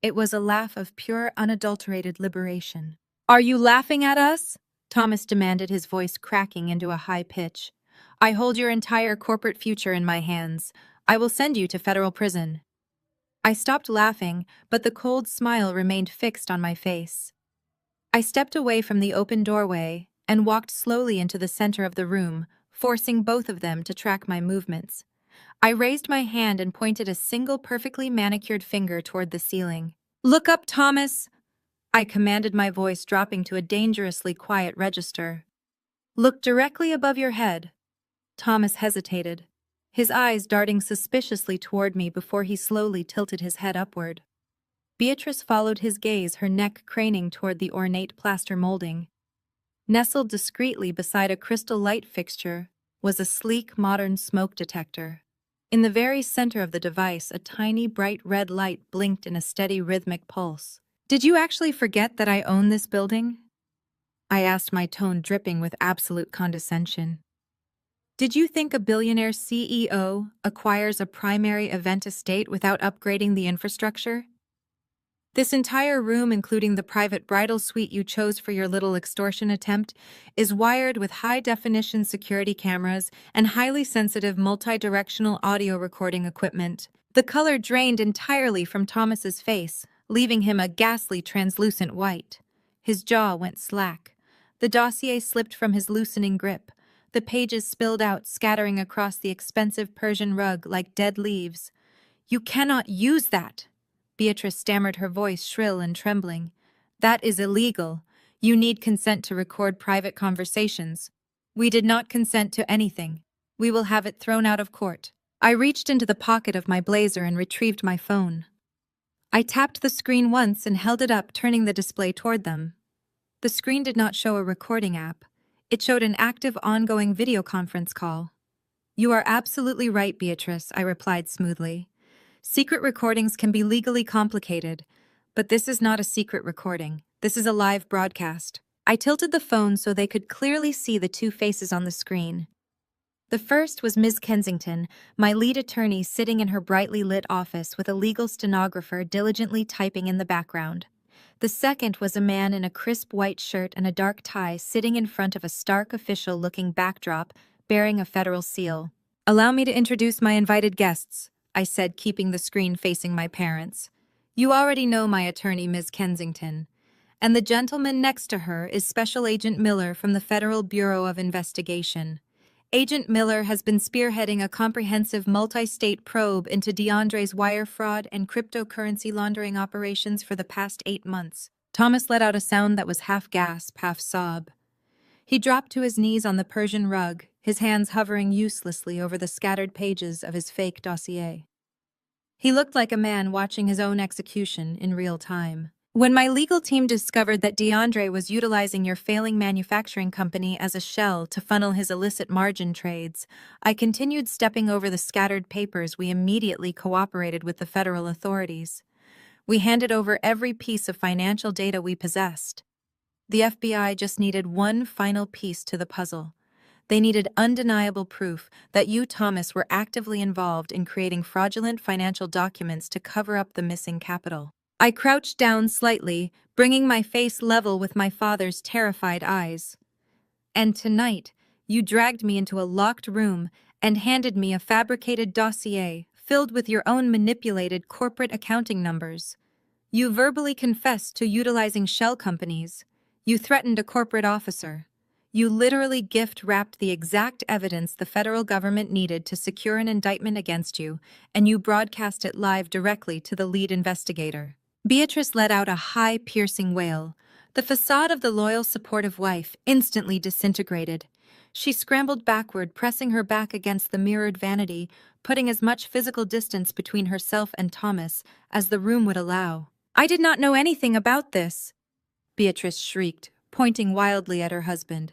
It was a laugh of pure, unadulterated liberation. "Are you laughing at us?" Thomas demanded, his voice cracking into a high pitch. "I hold your entire corporate future in my hands. I will send you to federal prison." I stopped laughing, but the cold smile remained fixed on my face. I stepped away from the open doorway and walked slowly into the center of the room, forcing both of them to track my movements. I raised my hand and pointed a single perfectly manicured finger toward the ceiling. "Look up, Thomas!" I commanded, my voice dropping to a dangerously quiet register. "Look directly above your head." Thomas hesitated, his eyes darting suspiciously toward me before he slowly tilted his head upward. Beatrice followed his gaze, her neck craning toward the ornate plaster molding. Nestled discreetly beside a crystal light fixture was a sleek, modern smoke detector. In the very center of the device, a tiny, bright red light blinked in a steady, rhythmic pulse. "Did you actually forget that I own this building?" I asked, my tone dripping with absolute condescension. "Did you think a billionaire CEO acquires a primary event estate without upgrading the infrastructure? This entire room, including the private bridal suite you chose for your little extortion attempt, is wired with high-definition security cameras and highly sensitive multi-directional audio recording equipment." The color drained entirely from Thomas's face, leaving him a ghastly translucent white. His jaw went slack. The dossier slipped from his loosening grip. The pages spilled out, scattering across the expensive Persian rug like dead leaves. "You cannot use that!" Beatrice stammered, her voice shrill and trembling. "That is illegal. You need consent to record private conversations." "We did not consent to anything. We will have it thrown out of court." I reached into the pocket of my blazer and retrieved my phone. I tapped the screen once and held it up, turning the display toward them. The screen did not show a recording app. It showed an active, ongoing video conference call. "You are absolutely right, Beatrice," I replied smoothly. "Secret recordings can be legally complicated, but this is not a secret recording. This is a live broadcast." I tilted the phone so they could clearly see the two faces on the screen. The first was Ms. Kensington, my lead attorney, sitting in her brightly lit office with a legal stenographer diligently typing in the background. The second was a man in a crisp white shirt and a dark tie, sitting in front of a stark, official-looking backdrop bearing a federal seal. "Allow me to introduce my invited guests," I said, keeping the screen facing my parents. "You already know my attorney, Ms. Kensington. And the gentleman next to her is Special Agent Miller from the Federal Bureau of Investigation. Agent Miller has been spearheading a comprehensive multi-state probe into DeAndre's wire fraud and cryptocurrency laundering operations for the past 8 months. Thomas let out a sound that was half gasp, half sob. He dropped to his knees on the Persian rug, his hands hovering uselessly over the scattered pages of his fake dossier. He looked like a man watching his own execution in real time. "When my legal team discovered that DeAndre was utilizing your failing manufacturing company as a shell to funnel his illicit margin trades, I continued stepping over the scattered papers. We immediately cooperated with the federal authorities. We handed over every piece of financial data we possessed. The FBI just needed one final piece to the puzzle. They needed undeniable proof that you, Thomas, were actively involved in creating fraudulent financial documents to cover up the missing capital." I crouched down slightly, bringing my face level with my father's terrified eyes. "And tonight, you dragged me into a locked room and handed me a fabricated dossier filled with your own manipulated corporate accounting numbers. You verbally confessed to utilizing shell companies. You threatened a corporate officer. You literally gift-wrapped the exact evidence the federal government needed to secure an indictment against you, and you broadcast it live directly to the lead investigator." Beatrice let out a high, piercing wail. The facade of the loyal, supportive wife instantly disintegrated. She scrambled backward, pressing her back against the mirrored vanity, putting as much physical distance between herself and Thomas as the room would allow. "I did not know anything about this," Beatrice shrieked, pointing wildly at her husband.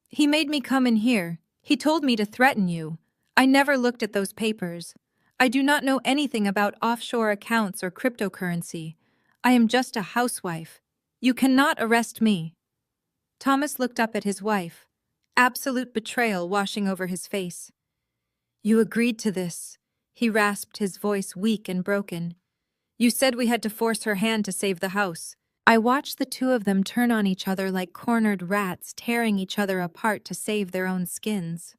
"He made me come in here. He told me to threaten you. I never looked at those papers. I do not know anything about offshore accounts or cryptocurrency. I am just a housewife. You cannot arrest me." Thomas looked up at his wife, absolute betrayal washing over his face. "You agreed to this," he rasped, his voice weak and broken. "You said we had to force her hand to save the house." I watched the two of them turn on each other like cornered rats, tearing each other apart to save their own skins.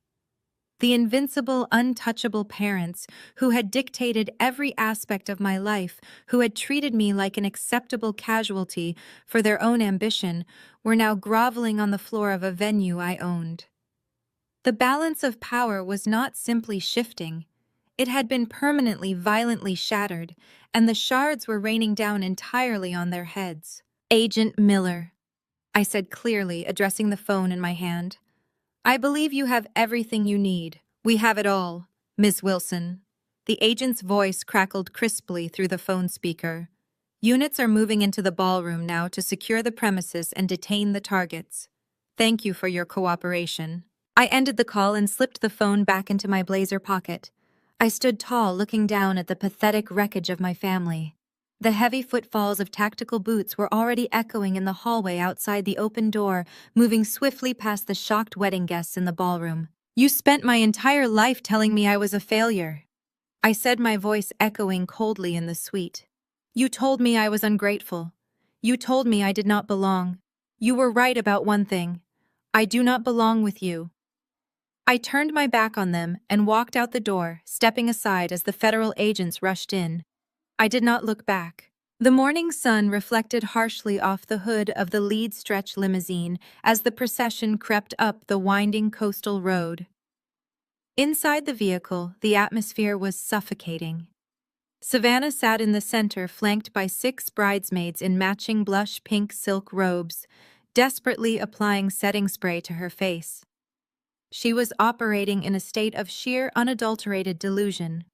The invincible, untouchable parents who had dictated every aspect of my life, who had treated me like an acceptable casualty for their own ambition, were now groveling on the floor of a venue I owned. The balance of power was not simply shifting. It had been permanently, violently shattered, and the shards were raining down entirely on their heads. "Agent Miller," I said clearly, addressing the phone in my hand. "I believe you have everything you need. We have it all, Ms. Wilson." The agent's voice crackled crisply through the phone speaker. "Units are moving into the ballroom now to secure the premises and detain the targets. Thank you for your cooperation." I ended the call and slipped the phone back into my blazer pocket. I stood tall, looking down at the pathetic wreckage of my family. The heavy footfalls of tactical boots were already echoing in the hallway outside the open door, moving swiftly past the shocked wedding guests in the ballroom. "You spent my entire life telling me I was a failure," I said, my voice echoing coldly in the suite. "You told me I was ungrateful. You told me I did not belong. You were right about one thing. I do not belong with you." I turned my back on them and walked out the door, stepping aside as the federal agents rushed in. I did not look back. The morning sun reflected harshly off the hood of the lead stretch limousine as the procession crept up the winding coastal road. Inside the vehicle, the atmosphere was suffocating. Savannah sat in the center, flanked by 6 bridesmaids in matching blush pink silk robes, desperately applying setting spray to her face. She was operating in a state of sheer, unadulterated delusion.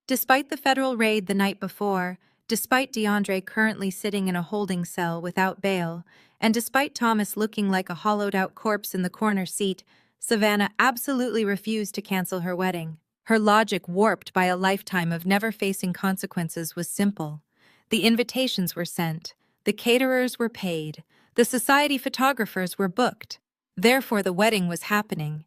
Despite the federal raid the night before, despite DeAndre currently sitting in a holding cell without bail, and despite Thomas looking like a hollowed-out corpse in the corner seat, Savannah absolutely refused to cancel her wedding. Her logic, warped by a lifetime of never facing consequences, was simple. The invitations were sent, the caterers were paid, the society photographers were booked. Therefore, the wedding was happening.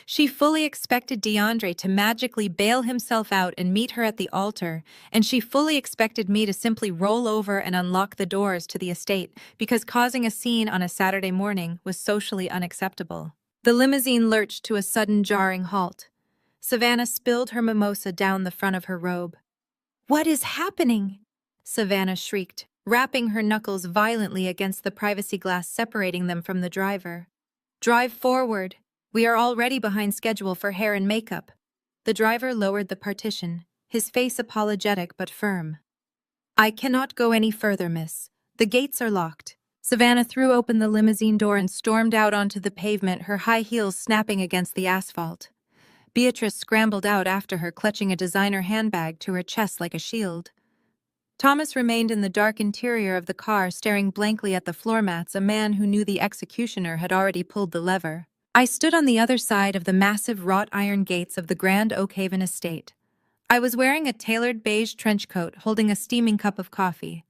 She fully expected DeAndre to magically bail himself out and meet her at the altar, and she fully expected me to simply roll over and unlock the doors to the estate because causing a scene on a Saturday morning was socially unacceptable. The limousine lurched to a sudden, jarring halt. Savannah spilled her mimosa down the front of her robe. "What is happening?" Savannah shrieked, rapping her knuckles violently against the privacy glass separating them from the driver. "Drive forward. We are already behind schedule for hair and makeup." The driver lowered the partition, his face apologetic but firm. "I cannot go any further, miss. The gates are locked." Savannah threw open the limousine door and stormed out onto the pavement, her high heels snapping against the asphalt. Beatrice scrambled out after her, clutching a designer handbag to her chest like a shield. Thomas remained in the dark interior of the car, staring blankly at the floor mats, a man who knew the executioner had already pulled the lever. I stood on the other side of the massive wrought iron gates of the Grand Oakhaven estate. I was wearing a tailored beige trench coat, holding a steaming cup of coffee.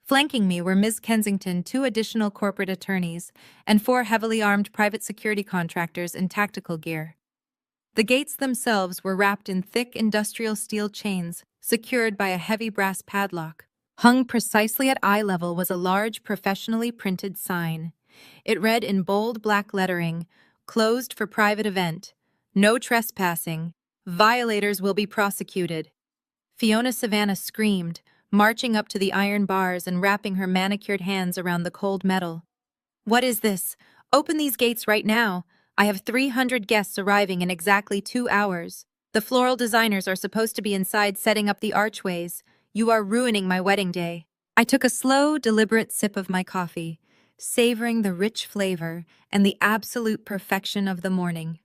Flanking me were Ms. Kensington, 2 additional corporate attorneys, and 4 heavily armed private security contractors in tactical gear. The gates themselves were wrapped in thick industrial steel chains, secured by a heavy brass padlock. Hung precisely at eye level was a large, professionally printed sign. It read in bold black lettering, "Closed for private event. No trespassing. Violators will be prosecuted." Fiona Savannah screamed, marching up to the iron bars and wrapping her manicured hands around the cold metal. "What is this? Open these gates right now. I have 300 guests arriving in exactly 2 hours. The floral designers are supposed to be inside setting up the archways. You are ruining my wedding day." I took a slow, deliberate sip of my coffee, savoring the rich flavor and the absolute perfection of the morning.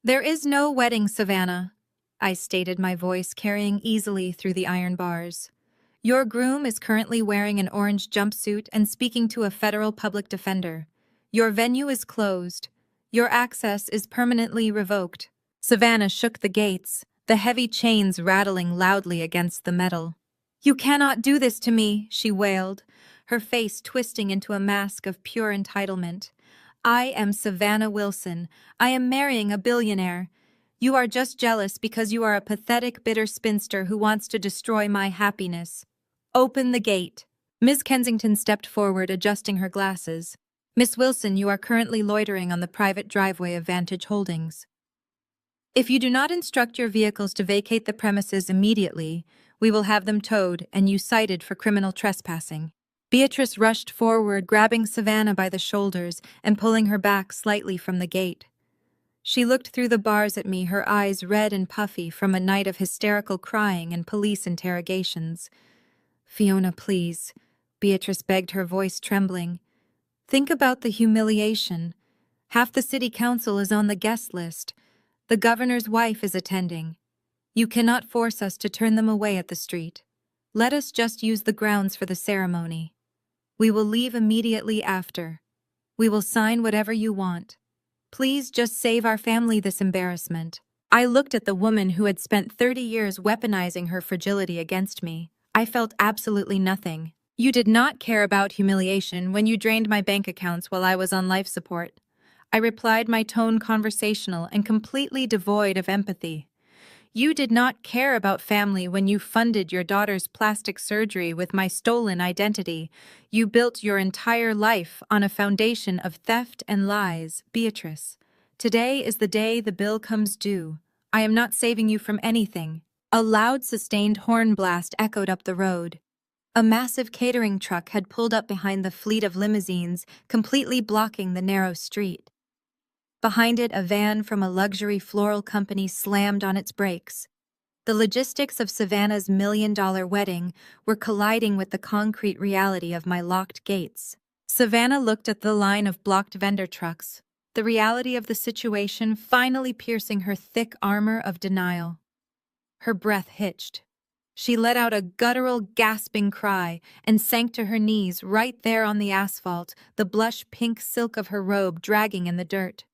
"There is no wedding, Savannah," I stated, my voice carrying easily through the iron bars. "Your groom is currently wearing an orange jumpsuit and speaking to a federal public defender. Your venue is closed. Your access is permanently revoked." Savannah shook the gates, the heavy chains rattling loudly against the metal. "You cannot do this to me," she wailed, her face twisting into a mask of pure entitlement. "I am Savannah Wilson. I am marrying a billionaire. You are just jealous because you are a pathetic, bitter spinster who wants to destroy my happiness. Open the gate." Ms. Kensington stepped forward, adjusting her glasses. "Miss Wilson, you are currently loitering on the private driveway of Vantage Holdings. If you do not instruct your vehicles to vacate the premises immediately, we will have them towed and you cited for criminal trespassing." Beatrice rushed forward, grabbing Savannah by the shoulders and pulling her back slightly from the gate. She looked through the bars at me, her eyes red and puffy from a night of hysterical crying and police interrogations. "Fiona, please," Beatrice begged, her voice trembling. "Think about the humiliation. Half the city council is on the guest list. The governor's wife is attending. You cannot force us to turn them away at the street. Let us just use the grounds for the ceremony. We will leave immediately after. We will sign whatever you want. Please just save our family this embarrassment." I looked at the woman who had spent 30 years weaponizing her fragility against me. I felt absolutely nothing. "You did not care about humiliation when you drained my bank accounts while I was on life support," I replied, my tone conversational and completely devoid of empathy. "You did not care about family when you funded your daughter's plastic surgery with my stolen identity. You built your entire life on a foundation of theft and lies." "Beatrice, today is the day the bill comes due. I am not saving you from anything." A loud, sustained horn blast echoed up the road. A massive catering truck had pulled up behind the fleet of limousines, completely blocking the narrow street. Behind it, a van from a luxury floral company slammed on its brakes. The logistics of Savannah's $1 million wedding were colliding with the concrete reality of my locked gates. Savannah looked at the line of blocked vendor trucks, the reality of the situation finally piercing her thick armor of denial. Her breath hitched. She let out a guttural, gasping cry and sank to her knees right there on the asphalt, the blush pink silk of her robe dragging in the dirt.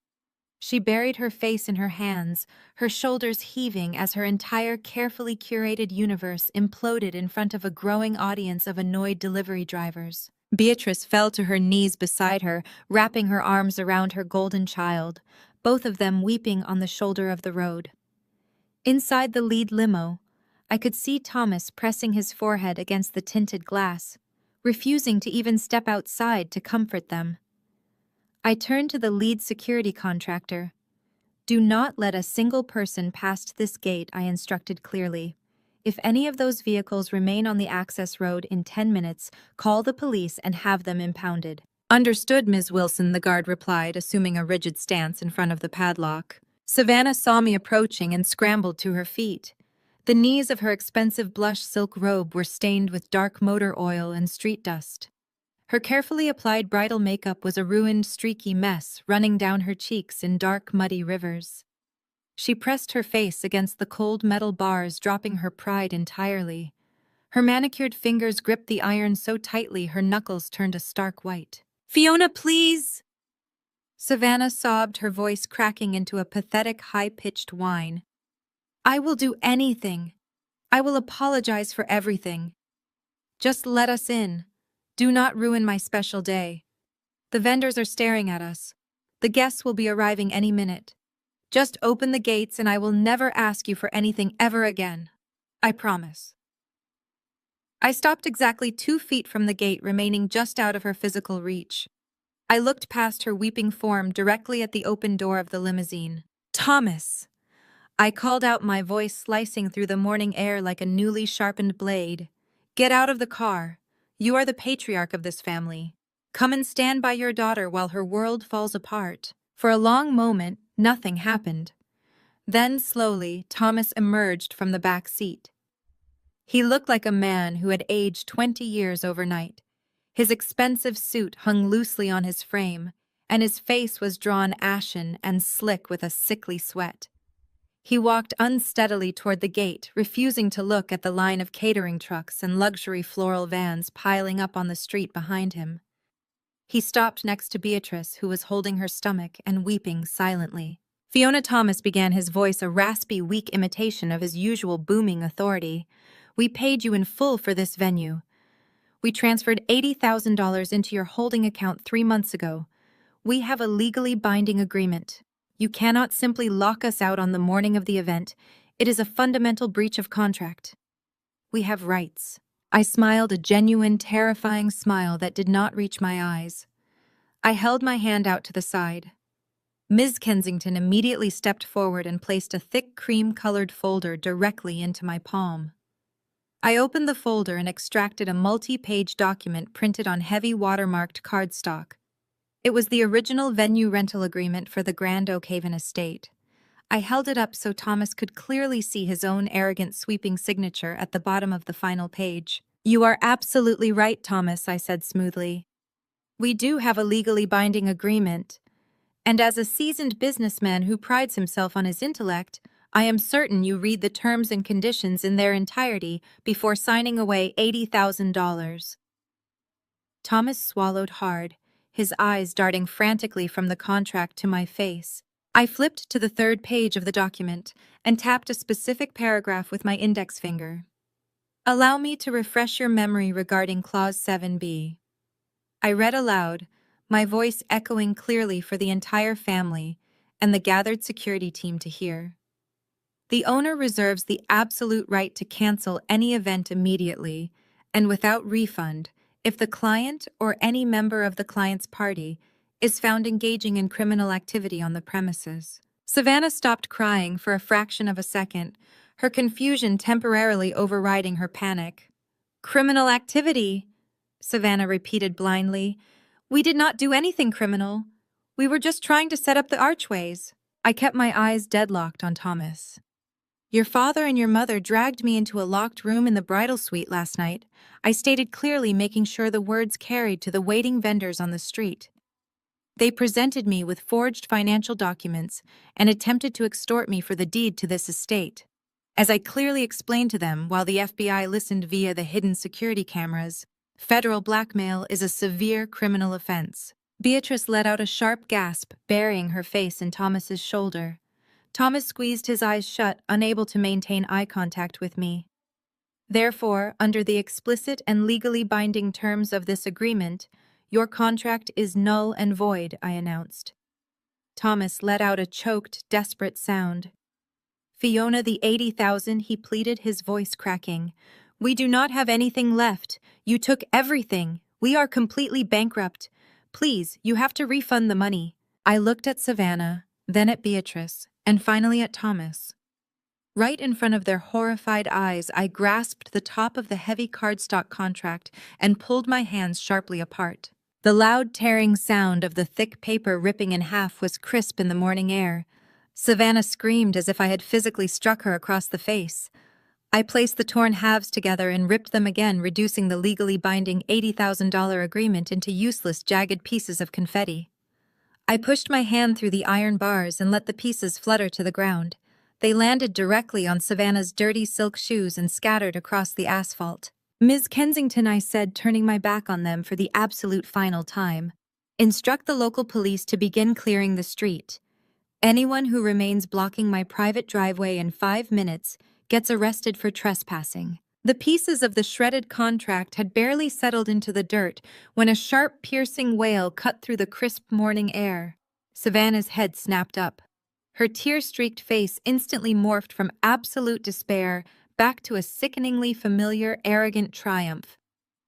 She buried her face in her hands, her shoulders heaving as her entire carefully curated universe imploded in front of a growing audience of annoyed delivery drivers. Beatrice fell to her knees beside her, wrapping her arms around her golden child, both of them weeping on the shoulder of the road. Inside the lead limo, I could see Thomas pressing his forehead against the tinted glass, refusing to even step outside to comfort them. I turned to the lead security contractor. "Do not let a single person past this gate," I instructed clearly. "If any of those vehicles remain on the access road in 10 minutes, call the police and have them impounded." "Understood, Ms. Wilson," the guard replied, assuming a rigid stance in front of the padlock. Savannah saw me approaching and scrambled to her feet. The knees of her expensive blush silk robe were stained with dark motor oil and street dust. Her carefully applied bridal makeup was a ruined, streaky mess running down her cheeks in dark, muddy rivers. She pressed her face against the cold metal bars, dropping her pride entirely. Her manicured fingers gripped the iron so tightly her knuckles turned a stark white. "Fiona, please!" Savannah sobbed, her voice cracking into a pathetic, high-pitched whine. "I will do anything. I will apologize for everything. Just let us in. Do not ruin my special day. The vendors are staring at us. The guests will be arriving any minute. Just open the gates and I will never ask you for anything ever again. I promise." I stopped exactly 2 feet from the gate, remaining just out of her physical reach. I looked past her weeping form directly at the open door of the limousine. "Thomas!" I called out, my voice slicing through the morning air like a newly sharpened blade. "Get out of the car. You are the patriarch of this family. Come and stand by your daughter while her world falls apart." For a long moment, nothing happened. Then, slowly, Thomas emerged from the back seat. He looked like a man who had aged 20 years overnight. His expensive suit hung loosely on his frame, and his face was drawn ashen and slick with a sickly sweat. He walked unsteadily toward the gate, refusing to look at the line of catering trucks and luxury floral vans piling up on the street behind him. He stopped next to Beatrice, who was holding her stomach and weeping silently. Fiona Thomas began, his voice a raspy, weak imitation of his usual booming authority. "We paid you in full for this venue. We transferred $80,000 into your holding account 3 months ago. We have a legally binding agreement. You cannot simply lock us out on the morning of the event. It is a fundamental breach of contract. We have rights." I smiled, a genuine, terrifying smile that did not reach my eyes. I held my hand out to the side. Ms. Kensington immediately stepped forward and placed a thick cream-colored folder directly into my palm. I opened the folder and extracted a multi-page document printed on heavy watermarked cardstock. It was the original venue rental agreement for the Grand Oakhaven estate. I held it up so Thomas could clearly see his own arrogant sweeping signature at the bottom of the final page. "You are absolutely right, Thomas," I said smoothly. "We do have a legally binding agreement, and as a seasoned businessman who prides himself on his intellect, I am certain you read the terms and conditions in their entirety before signing away $80,000. Thomas swallowed hard, his eyes darting frantically from the contract to my face. I flipped to the third page of the document and tapped a specific paragraph with my index finger. "Allow me to refresh your memory regarding Clause 7b. I read aloud, my voice echoing clearly for the entire family and the gathered security team to hear. "The owner reserves the absolute right to cancel any event immediately and without refund if the client or any member of the client's party is found engaging in criminal activity on the premises." Savannah stopped crying for a fraction of a second, her confusion temporarily overriding her panic. "Criminal activity?" Savannah repeated blindly. "We did not do anything criminal. We were just trying to set up the archways." I kept my eyes deadlocked on Thomas. "Your father and your mother dragged me into a locked room in the bridal suite last night," I stated clearly, making sure the words carried to the waiting vendors on the street. "They presented me with forged financial documents and attempted to extort me for the deed to this estate. As I clearly explained to them while the FBI listened via the hidden security cameras, federal blackmail is a severe criminal offense." Beatrice let out a sharp gasp, burying her face in Thomas's shoulder. Thomas squeezed his eyes shut, unable to maintain eye contact with me. "Therefore, under the explicit and legally binding terms of this agreement, your contract is null and void," I announced. Thomas let out a choked, desperate sound. "Fiona, the 80,000, he pleaded, his voice cracking. "We do not have anything left. You took everything. We are completely bankrupt. Please, you have to refund the money." I looked at Savannah, then at Beatrice, and finally at Thomas. Right in front of their horrified eyes, I grasped the top of the heavy cardstock contract and pulled my hands sharply apart. The loud tearing sound of the thick paper ripping in half was crisp in the morning air. Savannah screamed as if I had physically struck her across the face. I placed the torn halves together and ripped them again, reducing the legally binding $80,000 agreement into useless, jagged pieces of confetti. I pushed my hand through the iron bars and let the pieces flutter to the ground. They landed directly on Savannah's dirty silk shoes and scattered across the asphalt. "Ms. Kensington," I said, turning my back on them for the absolute final time, "instruct the local police to begin clearing the street. Anyone who remains blocking my private driveway in 5 minutes gets arrested for trespassing." The pieces of the shredded contract had barely settled into the dirt when a sharp, piercing wail cut through the crisp morning air. Savannah's head snapped up. Her tear-streaked face instantly morphed from absolute despair back to a sickeningly familiar, arrogant triumph.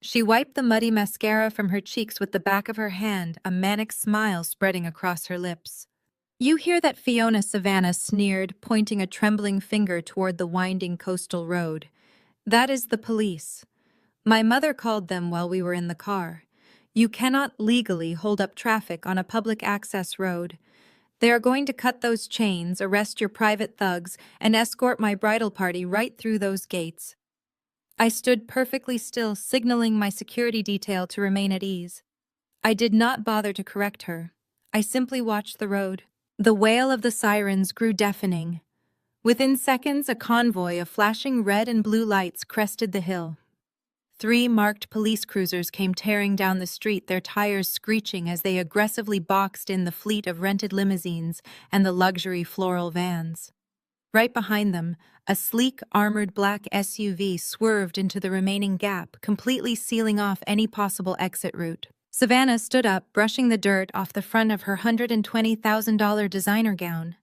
She wiped the muddy mascara from her cheeks with the back of her hand, a manic smile spreading across her lips. "You hear that, Fiona?" Savannah sneered, pointing a trembling finger toward the winding coastal road. "That is the police. My mother called them while we were in the car. You cannot legally hold up traffic on a public access road. They are going to cut those chains, arrest your private thugs, and escort my bridal party right through those gates." I stood perfectly still, signaling my security detail to remain at ease. I did not bother to correct her. I simply watched the road. The wail of the sirens grew deafening. Within seconds, a convoy of flashing red and blue lights crested the hill. 3 marked police cruisers came tearing down the street, their tires screeching as they aggressively boxed in the fleet of rented limousines and the luxury floral vans. Right behind them, a sleek, armored black SUV swerved into the remaining gap, completely sealing off any possible exit route. Savannah stood up, brushing the dirt off the front of her $120,000 designer gown.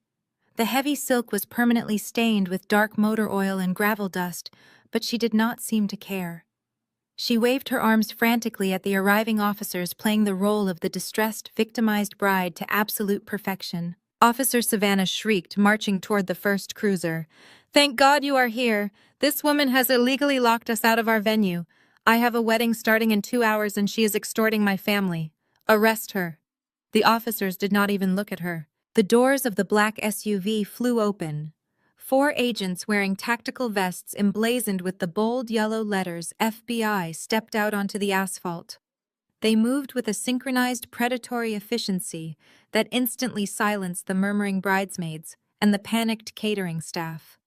The heavy silk was permanently stained with dark motor oil and gravel dust, but she did not seem to care. She waved her arms frantically at the arriving officers, playing the role of the distressed, victimized bride to absolute perfection. Officer Savannah shrieked, marching toward the first cruiser. "Thank God you are here. This woman has illegally locked us out of our venue. I have a wedding starting in 2 hours and she is extorting my family. Arrest her." The officers did not even look at her. The doors of the black SUV flew open. 4 agents wearing tactical vests emblazoned with the bold yellow letters FBI stepped out onto the asphalt. They moved with a synchronized predatory efficiency that instantly silenced the murmuring bridesmaids and the panicked catering staff.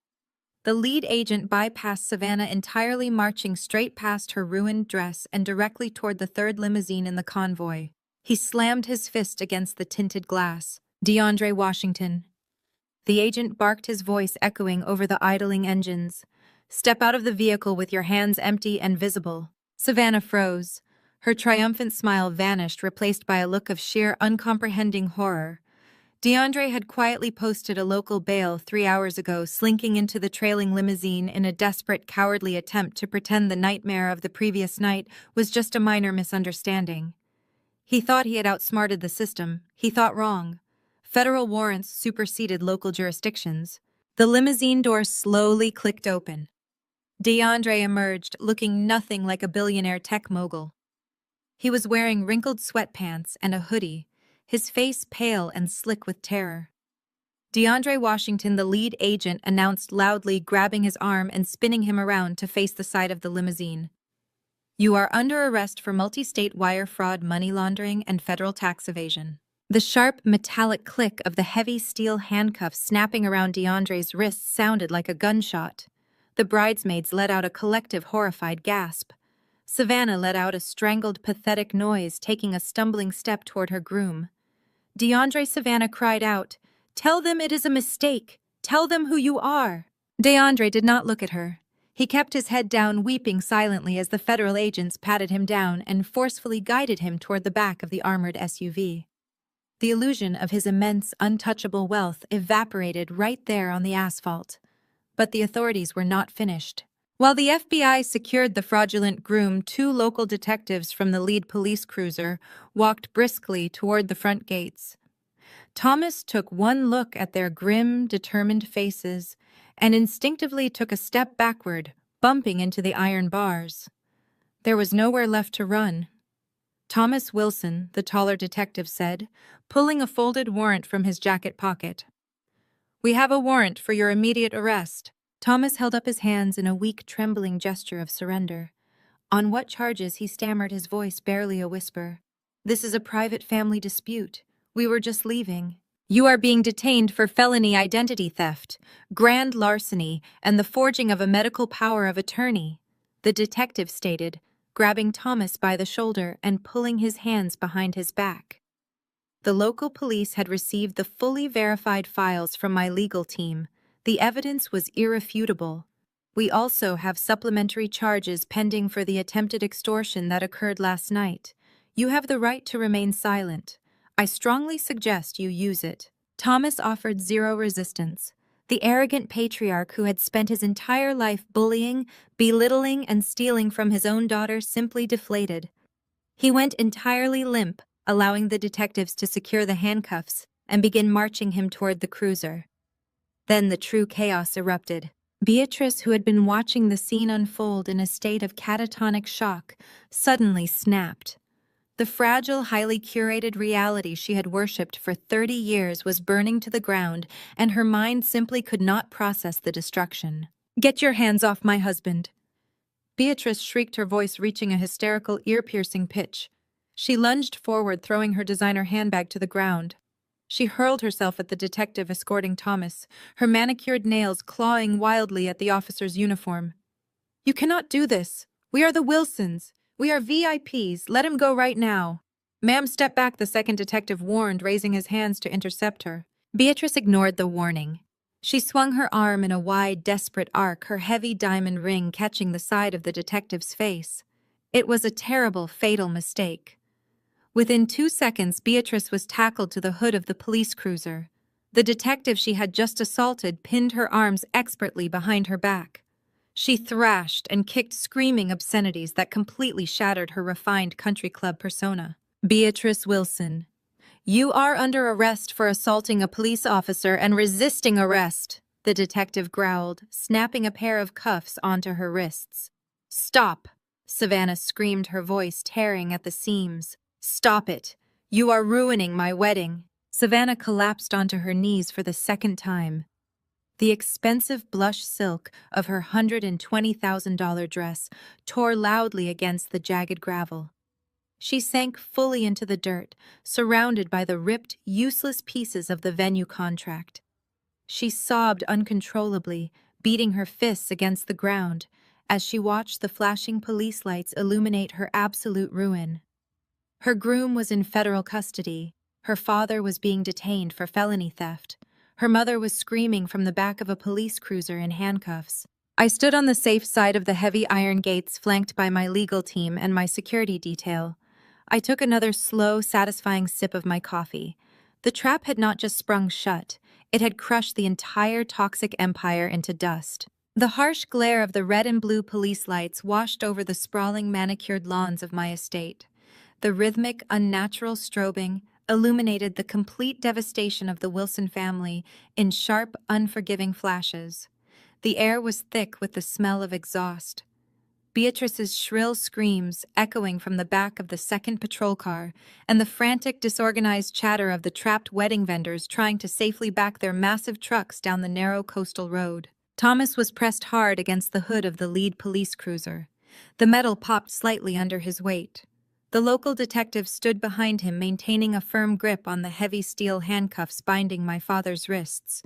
The lead agent bypassed Savannah entirely, marching straight past her ruined dress and directly toward the 3rd limousine in the convoy. He slammed his fist against the tinted glass. "DeAndre Washington." The agent barked, his voice echoing over the idling engines. "Step out of the vehicle with your hands empty and visible." Savannah froze. Her triumphant smile vanished, replaced by a look of sheer, uncomprehending horror. DeAndre had quietly posted a local bail 3 hours ago, slinking into the trailing limousine in a desperate, cowardly attempt to pretend the nightmare of the previous night was just a minor misunderstanding. He thought he had outsmarted the system. He thought wrong. Federal warrants superseded local jurisdictions. The limousine door slowly clicked open. DeAndre emerged, looking nothing like a billionaire tech mogul. He was wearing wrinkled sweatpants and a hoodie, his face pale and slick with terror. DeAndre Washington, the lead agent, announced loudly, grabbing his arm and spinning him around to face the side of the limousine. "You are under arrest for multi-state wire fraud, money laundering, and federal tax evasion." The sharp, metallic click of the heavy steel handcuffs snapping around DeAndre's wrists sounded like a gunshot. The bridesmaids let out a collective, horrified gasp. Savannah let out a strangled, pathetic noise, taking a stumbling step toward her groom. "DeAndre," Savannah cried out, "tell them it is a mistake. Tell them who you are." DeAndre did not look at her. He kept his head down, weeping silently as the federal agents patted him down and forcefully guided him toward the back of the armored SUV. The illusion of his immense, untouchable wealth evaporated right there on the asphalt. But the authorities were not finished. While the FBI secured the fraudulent groom, 2 local detectives from the lead police cruiser walked briskly toward the front gates. Thomas took one look at their grim, determined faces and instinctively took a step backward, bumping into the iron bars. There was nowhere left to run. "Thomas Wilson," the taller detective said, pulling a folded warrant from his jacket pocket. "We have a warrant for your immediate arrest." Thomas held up his hands in a weak, trembling gesture of surrender. "On what charges?" he stammered, his voice barely a whisper. "This is a private family dispute. We were just leaving." "You are being detained for felony identity theft, grand larceny, and the forging of a medical power of attorney," the detective stated, grabbing Thomas by the shoulder and pulling his hands behind his back. "The local police had received the fully verified files from my legal team. The evidence was irrefutable. We also have supplementary charges pending for the attempted extortion that occurred last night. You have the right to remain silent. I strongly suggest you use it." Thomas offered zero resistance. The arrogant patriarch who had spent his entire life bullying, belittling, and stealing from his own daughter simply deflated. He went entirely limp, allowing the detectives to secure the handcuffs and begin marching him toward the cruiser. Then the true chaos erupted. Beatrice, who had been watching the scene unfold in a state of catatonic shock, suddenly snapped. The fragile, highly curated reality she had worshipped for 30 years was burning to the ground, and her mind simply could not process the destruction. "Get your hands off my husband." Beatrice shrieked, her voice reaching a hysterical, ear-piercing pitch. She lunged forward, throwing her designer handbag to the ground. She hurled herself at the detective escorting Thomas, her manicured nails clawing wildly at the officer's uniform. "You cannot do this. We are the Wilsons. We are VIPs. Let him go right now." "Ma'am, step back," the second detective warned, raising his hands to intercept her. Beatrice ignored the warning. She swung her arm in a wide, desperate arc, her heavy diamond ring catching the side of the detective's face. It was a terrible, fatal mistake. Within 2 seconds, Beatrice was tackled to the hood of the police cruiser. The detective she had just assaulted pinned her arms expertly behind her back. She thrashed and kicked, screaming obscenities that completely shattered her refined country club persona. "Beatrice Wilson, you are under arrest for assaulting a police officer and resisting arrest," the detective growled, snapping a pair of cuffs onto her wrists. "Stop!" Savannah screamed, her voice tearing at the seams. "Stop it! You are ruining my wedding!" Savannah collapsed onto her knees for the second time. The expensive blush silk of her $120,000 dress tore loudly against the jagged gravel. She sank fully into the dirt, surrounded by the ripped, useless pieces of the venue contract. She sobbed uncontrollably, beating her fists against the ground as she watched the flashing police lights illuminate her absolute ruin. Her groom was in federal custody. Her father was being detained for felony theft. Her mother was screaming from the back of a police cruiser in handcuffs. I stood on the safe side of the heavy iron gates, flanked by my legal team and my security detail. I took another slow, satisfying sip of my coffee. The trap had not just sprung shut, it had crushed the entire toxic empire into dust. The harsh glare of the red and blue police lights washed over the sprawling, manicured lawns of my estate. The rhythmic, unnatural strobing illuminated the complete devastation of the Wilson family in sharp, unforgiving flashes. The air was thick with the smell of exhaust. Beatrice's shrill screams echoing from the back of the second patrol car, and the frantic, disorganized chatter of the trapped wedding vendors trying to safely back their massive trucks down the narrow coastal road. Thomas was pressed hard against the hood of the lead police cruiser. The metal popped slightly under his weight. The local detective stood behind him, maintaining a firm grip on the heavy steel handcuffs binding my father's wrists.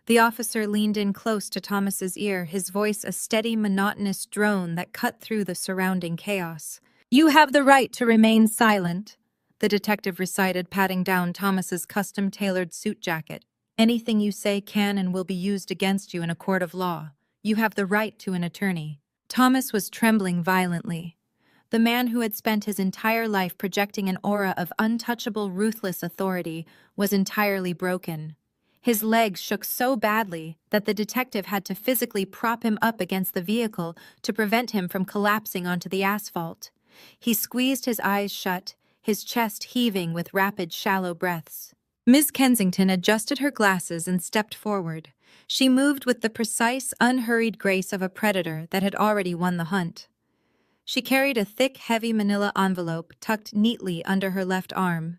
The officer leaned in close to Thomas's ear, his voice a steady, monotonous drone that cut through the surrounding chaos. "You have the right to remain silent," the detective recited, patting down Thomas's custom-tailored suit jacket. "Anything you say can and will be used against you in a court of law. You have the right to an attorney." Thomas was trembling violently. The man who had spent his entire life projecting an aura of untouchable, ruthless authority was entirely broken. His legs shook so badly that the detective had to physically prop him up against the vehicle to prevent him from collapsing onto the asphalt. He squeezed his eyes shut, his chest heaving with rapid, shallow breaths. Ms. Kensington adjusted her glasses and stepped forward. She moved with the precise, unhurried grace of a predator that had already won the hunt. She carried a thick, heavy manila envelope tucked neatly under her left arm.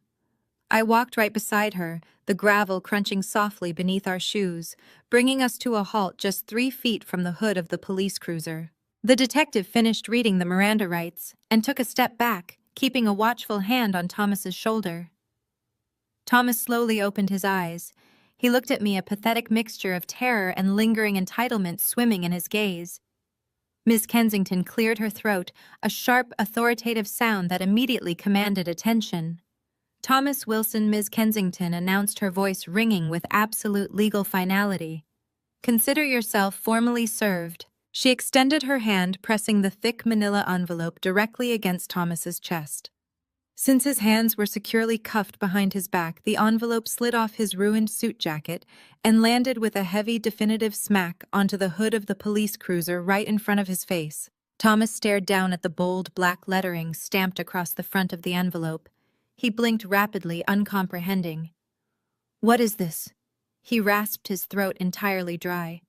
I walked right beside her, the gravel crunching softly beneath our shoes, bringing us to a halt just 3 feet from the hood of the police cruiser. The detective finished reading the Miranda rights and took a step back, keeping a watchful hand on Thomas's shoulder. Thomas slowly opened his eyes. He looked at me, a pathetic mixture of terror and lingering entitlement swimming in his gaze. Miss Kensington cleared her throat, a sharp, authoritative sound that immediately commanded attention. "Thomas Wilson, Ms. Kensington," announced, her voice ringing with absolute legal finality. "Consider yourself formally served." She extended her hand, pressing the thick manila envelope directly against Thomas's chest. Since his hands were securely cuffed behind his back, the envelope slid off his ruined suit jacket and landed with a heavy, definitive smack onto the hood of the police cruiser right in front of his face. Thomas stared down at the bold, black lettering stamped across the front of the envelope. He blinked rapidly, uncomprehending. "What is this?" He rasped, his throat entirely dry.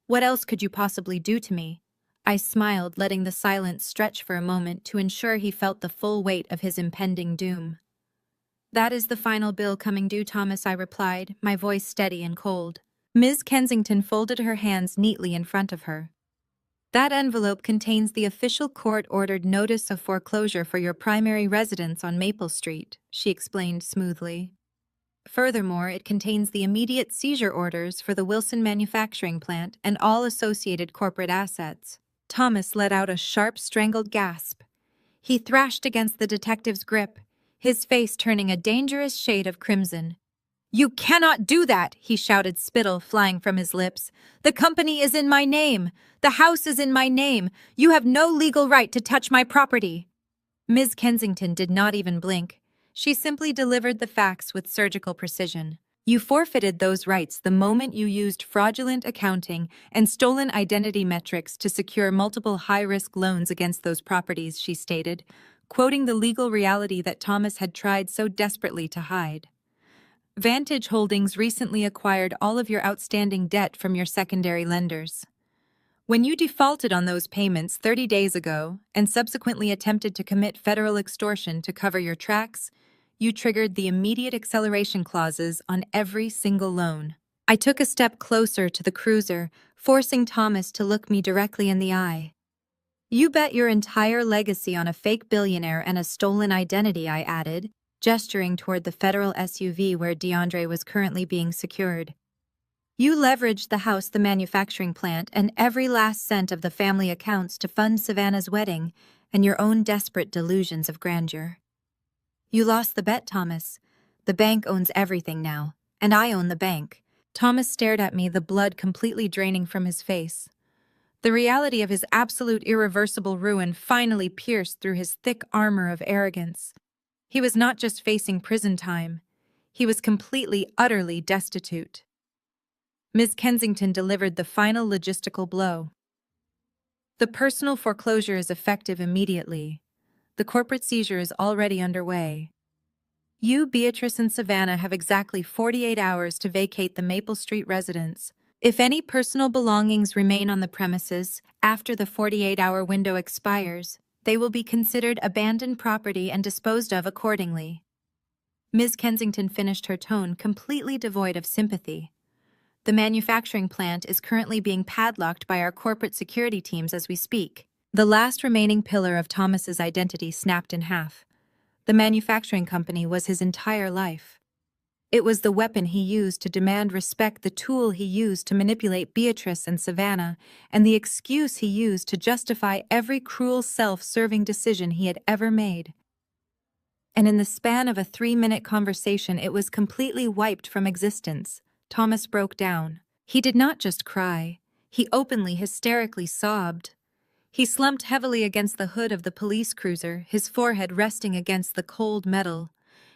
"What else could you possibly do to me?" I smiled, letting the silence stretch for a moment to ensure he felt the full weight of his impending doom. "That is the final bill coming due, Thomas," I replied, my voice steady and cold. Ms. Kensington folded her hands neatly in front of her. That envelope contains the official court-ordered notice of foreclosure for your primary residence on Maple Street, she explained smoothly. Furthermore, it contains the immediate seizure orders for the Wilson manufacturing plant and all associated corporate assets. Thomas let out a sharp, strangled gasp. He thrashed against the detective's grip, his face turning a dangerous shade of crimson. "You cannot do that," he shouted, spittle flying from his lips. "The company is in my name. The house is in my name. You have no legal right to touch my property." Ms. Kensington did not even blink. She simply delivered the facts with surgical precision. "You forfeited those rights the moment you used fraudulent accounting and stolen identity metrics to secure multiple high-risk loans against those properties," she stated, quoting the legal reality that Thomas had tried so desperately to hide. "Vantage Holdings recently acquired all of your outstanding debt from your secondary lenders. When you defaulted on those payments 30 days ago and subsequently attempted to commit federal extortion to cover your tracks, you triggered the immediate acceleration clauses on every single loan." I took a step closer to the cruiser, forcing Thomas to look me directly in the eye. "You bet your entire legacy on a fake billionaire and a stolen identity," I added, gesturing toward the federal SUV where DeAndre was currently being secured. "You leveraged the house, the manufacturing plant, and every last cent of the family accounts to fund Savannah's wedding and your own desperate delusions of grandeur. You lost the bet, Thomas. The bank owns everything now, and I own the bank." Thomas stared at me, the blood completely draining from his face. The reality of his absolute irreversible ruin finally pierced through his thick armor of arrogance. He was not just facing prison time. He was completely, utterly destitute. Ms. Kensington delivered the final logistical blow. "The personal foreclosure is effective immediately. The corporate seizure is already underway. You, Beatrice, and Savannah have exactly 48 hours to vacate the Maple Street residence. If any personal belongings remain on the premises after the 48-hour window expires, they will be considered abandoned property and disposed of accordingly." Ms. Kensington finished her tone completely devoid of sympathy. "The manufacturing plant is currently being padlocked by our corporate security teams as we speak." The last remaining pillar of Thomas's identity snapped in half. The manufacturing company was his entire life. It was the weapon he used to demand respect, the tool he used to manipulate Beatrice and Savannah, and the excuse he used to justify every cruel, self-serving decision he had ever made. And in the span of a 3-minute conversation, it was completely wiped from existence. Thomas broke down. He did not just cry. He openly, hysterically sobbed. He slumped heavily against the hood of the police cruiser, his forehead resting against the cold metal,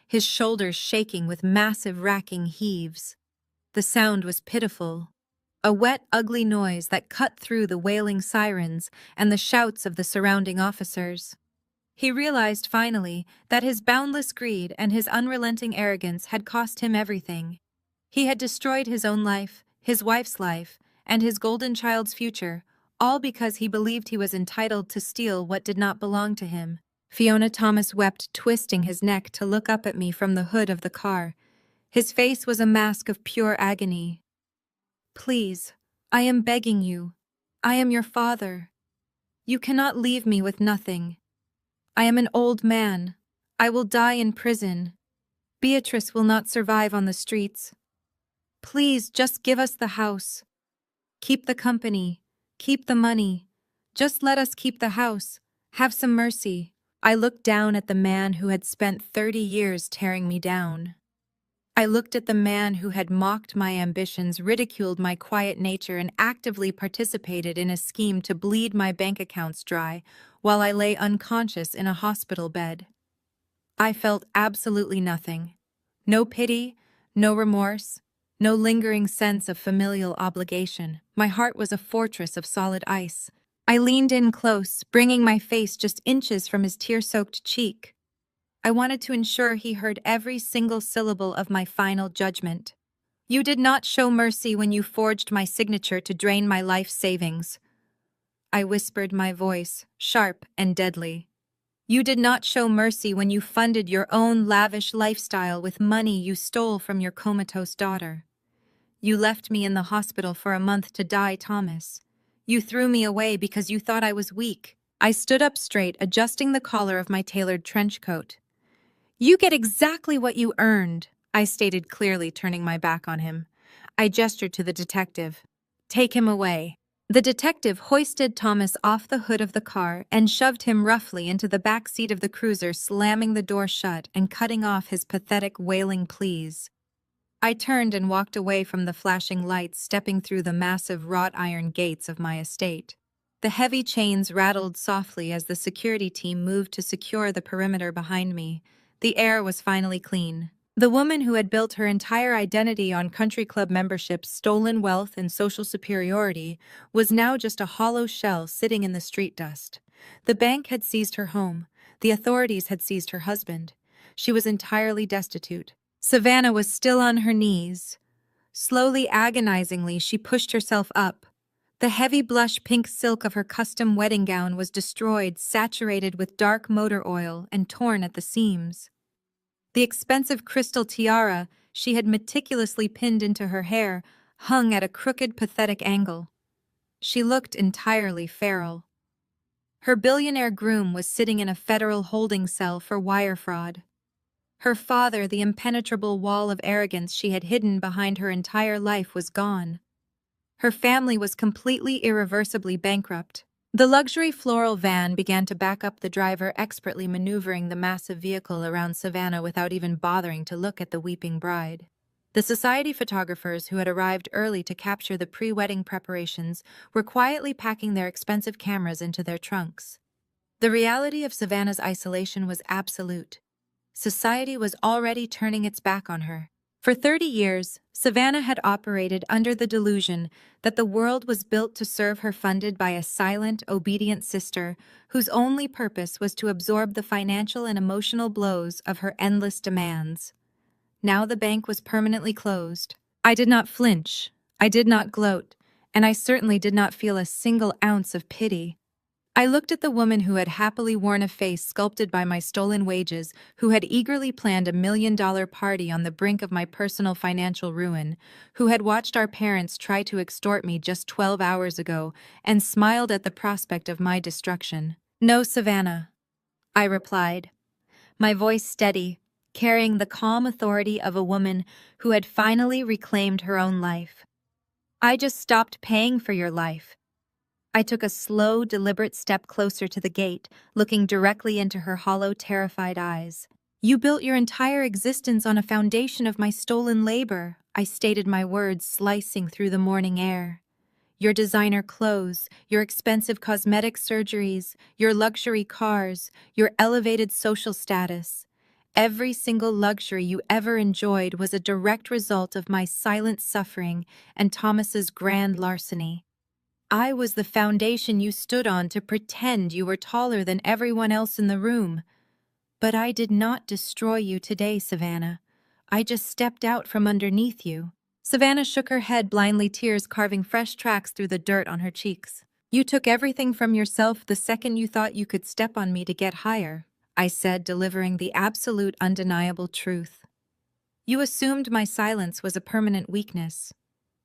his shoulders shaking with massive racking heaves. The sound was pitiful, a wet, ugly noise that cut through the wailing sirens and the shouts of the surrounding officers. He realized finally that his boundless greed and his unrelenting arrogance had cost him everything. He had destroyed his own life, his wife's life, and his golden child's future, all because he believed he was entitled to steal what did not belong to him. Fiona. Thomas wept, twisting his neck to look up at me from the hood of the car. His face was a mask of pure agony. "Please, I am begging you. I am your father. You cannot leave me with nothing. I am an old man. I will die in prison. Beatrice will not survive on the streets. Please, just give us the house. Keep the company. Keep the money. Just let us keep the house. Have some mercy." I looked down at the man who had spent 30 years tearing me down. I looked at the man who had mocked my ambitions, ridiculed my quiet nature, and actively participated in a scheme to bleed my bank accounts dry while I lay unconscious in a hospital bed. I felt absolutely nothing. No pity, no remorse, no lingering sense of familial obligation. My heart was a fortress of solid ice. I leaned in close, bringing my face just inches from his tear-soaked cheek. I wanted to ensure he heard every single syllable of my final judgment. "You did not show mercy when you forged my signature to drain my life savings," I whispered, my voice sharp and deadly. "You did not show mercy when you funded your own lavish lifestyle with money you stole from your comatose daughter. You left me in the hospital for a month to die, Thomas. You threw me away because you thought I was weak. I stood up straight, adjusting the collar of my tailored trench coat. You get exactly what you earned, I stated clearly, turning my back on him. I gestured to the detective. Take him away. The detective hoisted Thomas off the hood of the car and shoved him roughly into the back seat of the cruiser, slamming the door shut and cutting off his pathetic wailing pleas. I turned and walked away from the flashing lights, stepping through the massive wrought iron gates of my estate. The heavy chains rattled softly as the security team moved to secure the perimeter behind me. The air was finally clean. The woman who had built her entire identity on country club memberships, stolen wealth, and social superiority was now just a hollow shell sitting in the street dust. The bank had seized her home. The authorities had seized her husband. She was entirely destitute. Savannah was still on her knees. Slowly, agonizingly, she pushed herself up. The heavy blush pink silk of her custom wedding gown was destroyed, saturated with dark motor oil and torn at the seams. The expensive crystal tiara she had meticulously pinned into her hair hung at a crooked, pathetic angle. She looked entirely feral. Her billionaire groom was sitting in a federal holding cell for wire fraud. Her father, the impenetrable wall of arrogance she had hidden behind her entire life, was gone. Her family was completely, irreversibly bankrupt. The luxury floral van began to back up, the driver expertly maneuvering the massive vehicle around Savannah without even bothering to look at the weeping bride. The society photographers who had arrived early to capture the pre-wedding preparations were quietly packing their expensive cameras into their trunks. The reality of Savannah's isolation was absolute. Society was already turning its back on her. For 30 years, Savannah had operated under the delusion that the world was built to serve her, funded by a silent, obedient sister whose only purpose was to absorb the financial and emotional blows of her endless demands. Now the bank was permanently closed. I did not flinch, I did not gloat, and I certainly did not feel a single ounce of pity. I looked at the woman who had happily worn a face sculpted by my stolen wages, who had eagerly planned a $1 million party on the brink of my personal financial ruin, who had watched our parents try to extort me just 12 hours ago, and smiled at the prospect of my destruction. No, Savannah, I replied, my voice steady, carrying the calm authority of a woman who had finally reclaimed her own life. I just stopped paying for your life. I took a slow, deliberate step closer to the gate, looking directly into her hollow, terrified eyes. You built your entire existence on a foundation of my stolen labor, I stated, my words slicing through the morning air. Your designer clothes, your expensive cosmetic surgeries, your luxury cars, your elevated social status. Every single luxury you ever enjoyed was a direct result of my silent suffering and Thomas's grand larceny. I was the foundation you stood on to pretend you were taller than everyone else in the room. But I did not destroy you today, Savannah. I just stepped out from underneath you. Savannah shook her head blindly, tears carving fresh tracks through the dirt on her cheeks. You took everything from yourself the second you thought you could step on me to get higher, I said, delivering the absolute, undeniable truth. You assumed my silence was a permanent weakness.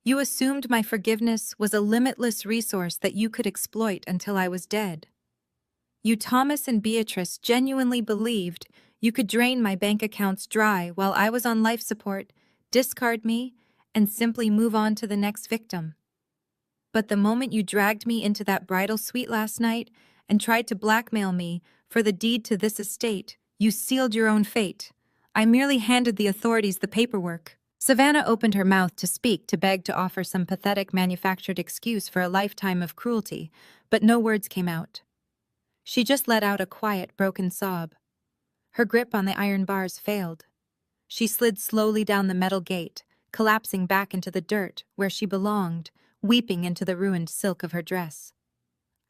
You assumed my forgiveness was a limitless resource that you could exploit until I was dead. You, Thomas and Beatrice, genuinely believed you could drain my bank accounts dry while I was on life support, discard me, and simply move on to the next victim. But the moment you dragged me into that bridal suite last night and tried to blackmail me for the deed to this estate, you sealed your own fate. I merely handed the authorities the paperwork. Savannah opened her mouth to speak, to beg, to offer some pathetic manufactured excuse for a lifetime of cruelty, but no words came out. She just let out a quiet, broken sob. Her grip on the iron bars failed. She slid slowly down the metal gate, collapsing back into the dirt where she belonged, weeping into the ruined silk of her dress.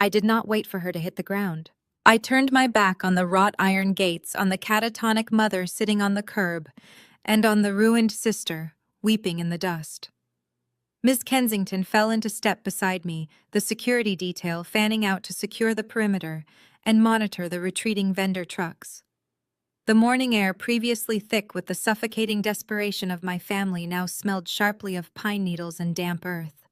I did not wait for her to hit the ground. I turned my back on the wrought iron gates, on the catatonic mother sitting on the curb, and on the ruined sister, weeping in the dust. Miss Kensington fell into step beside me, the security detail fanning out to secure the perimeter and monitor the retreating vendor trucks. The morning air, previously thick with the suffocating desperation of my family, now smelled sharply of pine needles and damp earth.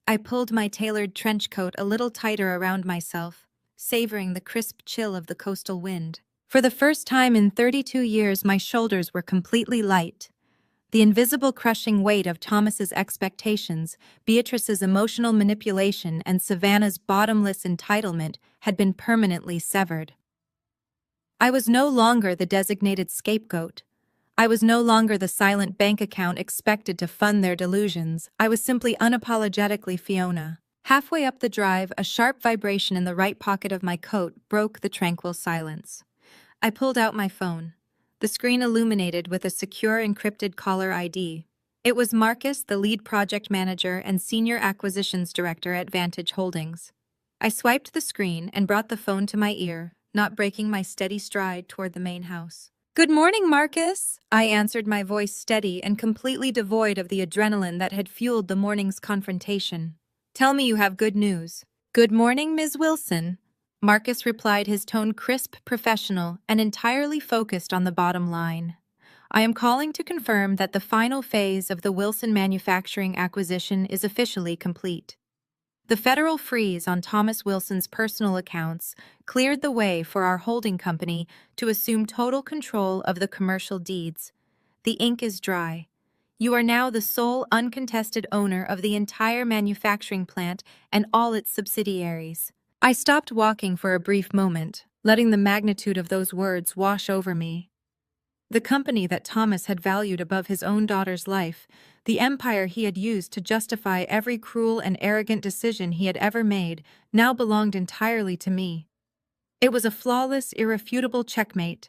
I pulled my tailored trench coat a little tighter around myself, savoring the crisp chill of the coastal wind. For the first time in 32 years, my shoulders were completely light. The invisible crushing weight of Thomas's expectations, Beatrice's emotional manipulation, and Savannah's bottomless entitlement had been permanently severed. I was no longer the designated scapegoat. I was no longer the silent bank account expected to fund their delusions. I was simply unapologetically Fiona. Halfway up the drive, a sharp vibration in the right pocket of my coat broke the tranquil silence. I pulled out my phone, the screen illuminated with a secure encrypted caller ID. It was Marcus, the lead project manager and senior acquisitions director at Vantage Holdings. I swiped the screen and brought the phone to my ear, not breaking my steady stride toward the main house. "Good morning, Marcus," I answered, my voice steady and completely devoid of the adrenaline that had fueled the morning's confrontation. "Tell me you have good news." "Good morning, Ms. Wilson," Marcus replied, his tone crisp, professional, and entirely focused on the bottom line. "I am calling to confirm that the final phase of the Wilson manufacturing acquisition is officially complete. The federal freeze on Thomas Wilson's personal accounts cleared the way for our holding company to assume total control of the commercial deeds. The ink is dry. You are now the sole uncontested owner of the entire manufacturing plant and all its subsidiaries." I stopped walking for a brief moment, letting the magnitude of those words wash over me. The company that Thomas had valued above his own daughter's life, the empire he had used to justify every cruel and arrogant decision he had ever made, now belonged entirely to me. It was a flawless, irrefutable checkmate.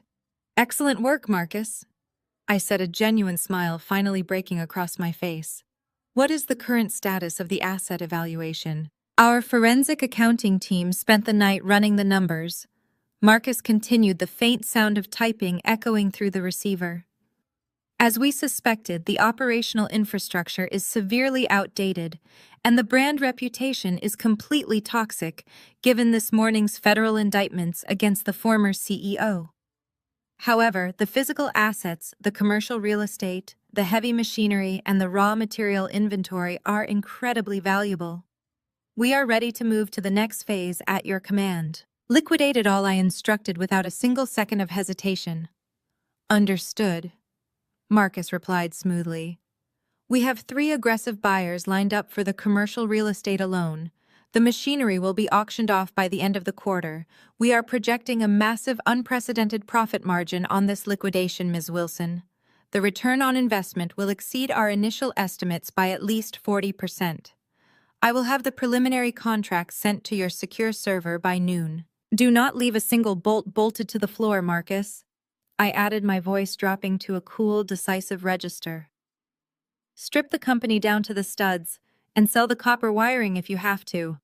"Excellent work, Marcus," I said, a genuine smile finally breaking across my face. "What is the current status of the asset evaluation?" "Our forensic accounting team spent the night running the numbers." Marcus continued, the faint sound of typing echoing through the receiver. "As we suspected, the operational infrastructure is severely outdated, and the brand reputation is completely toxic, given this morning's federal indictments against the former CEO. However, the physical assets, the commercial real estate, the heavy machinery, and the raw material inventory are incredibly valuable. We are ready to move to the next phase at your command." "Liquidated all," I instructed without a single second of hesitation. "Understood," Marcus replied smoothly. "We have 3 aggressive buyers lined up for the commercial real estate alone. The machinery will be auctioned off by the end of the quarter. We are projecting a massive, unprecedented profit margin on this liquidation, Ms. Wilson. The return on investment will exceed our initial estimates by at least 40%. I will have the preliminary contract sent to your secure server by noon. Do not leave a single bolt bolted to the floor, Marcus," I added, my voice dropping to a cool, decisive register. "Strip the company down to the studs and sell the copper wiring if you have to.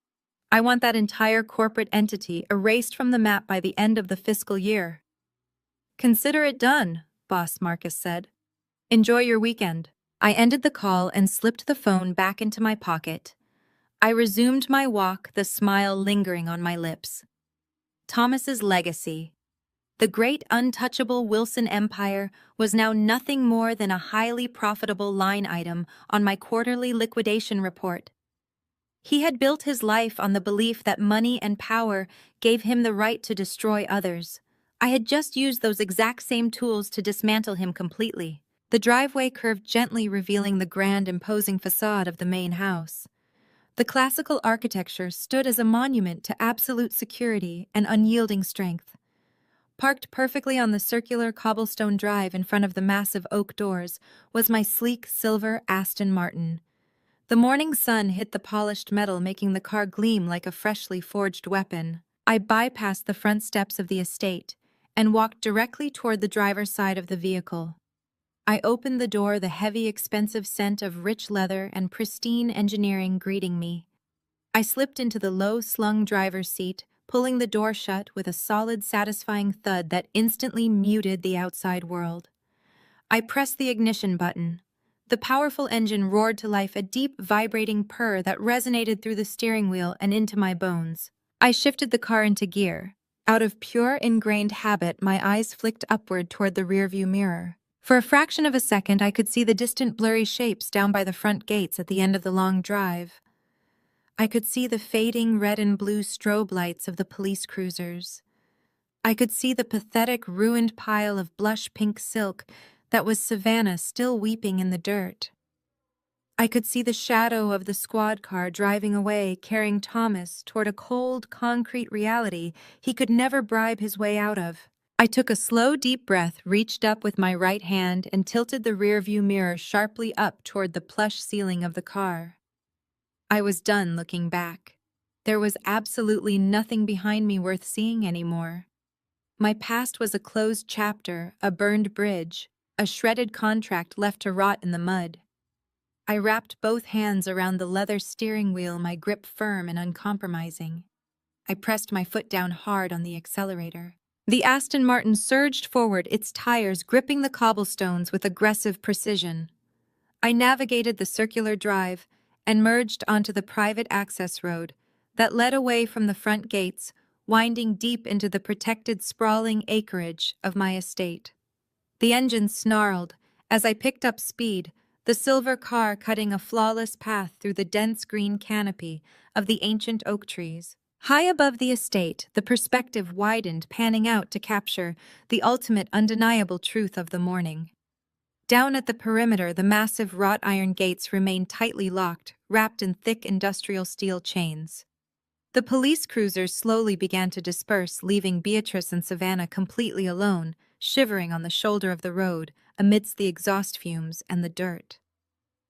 I want that entire corporate entity erased from the map by the end of the fiscal year." "Consider it done," Boss Marcus said. "Enjoy your weekend." I ended the call and slipped the phone back into my pocket. I resumed my walk, the smile lingering on my lips. Thomas's legacy. The great untouchable Wilson empire was now nothing more than a highly profitable line item on my quarterly liquidation report. He had built his life on the belief that money and power gave him the right to destroy others. I had just used those exact same tools to dismantle him completely. The driveway curved gently, revealing the grand, imposing facade of the main house. The classical architecture stood as a monument to absolute security and unyielding strength. Parked perfectly on the circular cobblestone drive in front of the massive oak doors was my sleek silver Aston Martin. The morning sun hit the polished metal, making the car gleam like a freshly forged weapon. I bypassed the front steps of the estate and walked directly toward the driver's side of the vehicle. I opened the door, the heavy, expensive scent of rich leather and pristine engineering greeting me. I slipped into the low-slung driver's seat, pulling the door shut with a solid, satisfying thud that instantly muted the outside world. I pressed the ignition button. The powerful engine roared to life, a deep, vibrating purr that resonated through the steering wheel and into my bones. I shifted the car into gear. Out of pure, ingrained habit, my eyes flicked upward toward the rearview mirror. For a fraction of a second, I could see the distant blurry shapes down by the front gates at the end of the long drive. I could see the fading red and blue strobe lights of the police cruisers. I could see the pathetic, ruined pile of blush pink silk that was Savannah still weeping in the dirt. I could see the shadow of the squad car driving away, carrying Thomas toward a cold, concrete reality he could never bribe his way out of. I took a slow, deep breath, reached up with my right hand, and tilted the rearview mirror sharply up toward the plush ceiling of the car. I was done looking back. There was absolutely nothing behind me worth seeing anymore. My past was a closed chapter, a burned bridge, a shredded contract left to rot in the mud. I wrapped both hands around the leather steering wheel, my grip firm and uncompromising. I pressed my foot down hard on the accelerator. The Aston Martin surged forward, its tires gripping the cobblestones with aggressive precision. I navigated the circular drive and merged onto the private access road that led away from the front gates, winding deep into the protected, sprawling acreage of my estate. The engine snarled as I picked up speed, the silver car cutting a flawless path through the dense green canopy of the ancient oak trees. High above the estate, the perspective widened, panning out to capture the ultimate undeniable truth of the morning. Down at the perimeter, the massive wrought iron gates remained tightly locked, wrapped in thick industrial steel chains. The police cruisers slowly began to disperse, leaving Beatrice and Savannah completely alone, shivering on the shoulder of the road amidst the exhaust fumes and the dirt.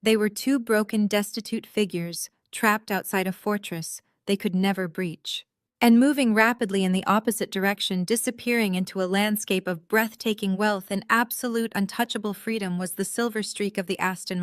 They were two broken, destitute figures trapped outside a fortress they could never breach, and moving rapidly in the opposite direction, disappearing into a landscape of breathtaking wealth and absolute untouchable freedom, was the silver streak of the Aston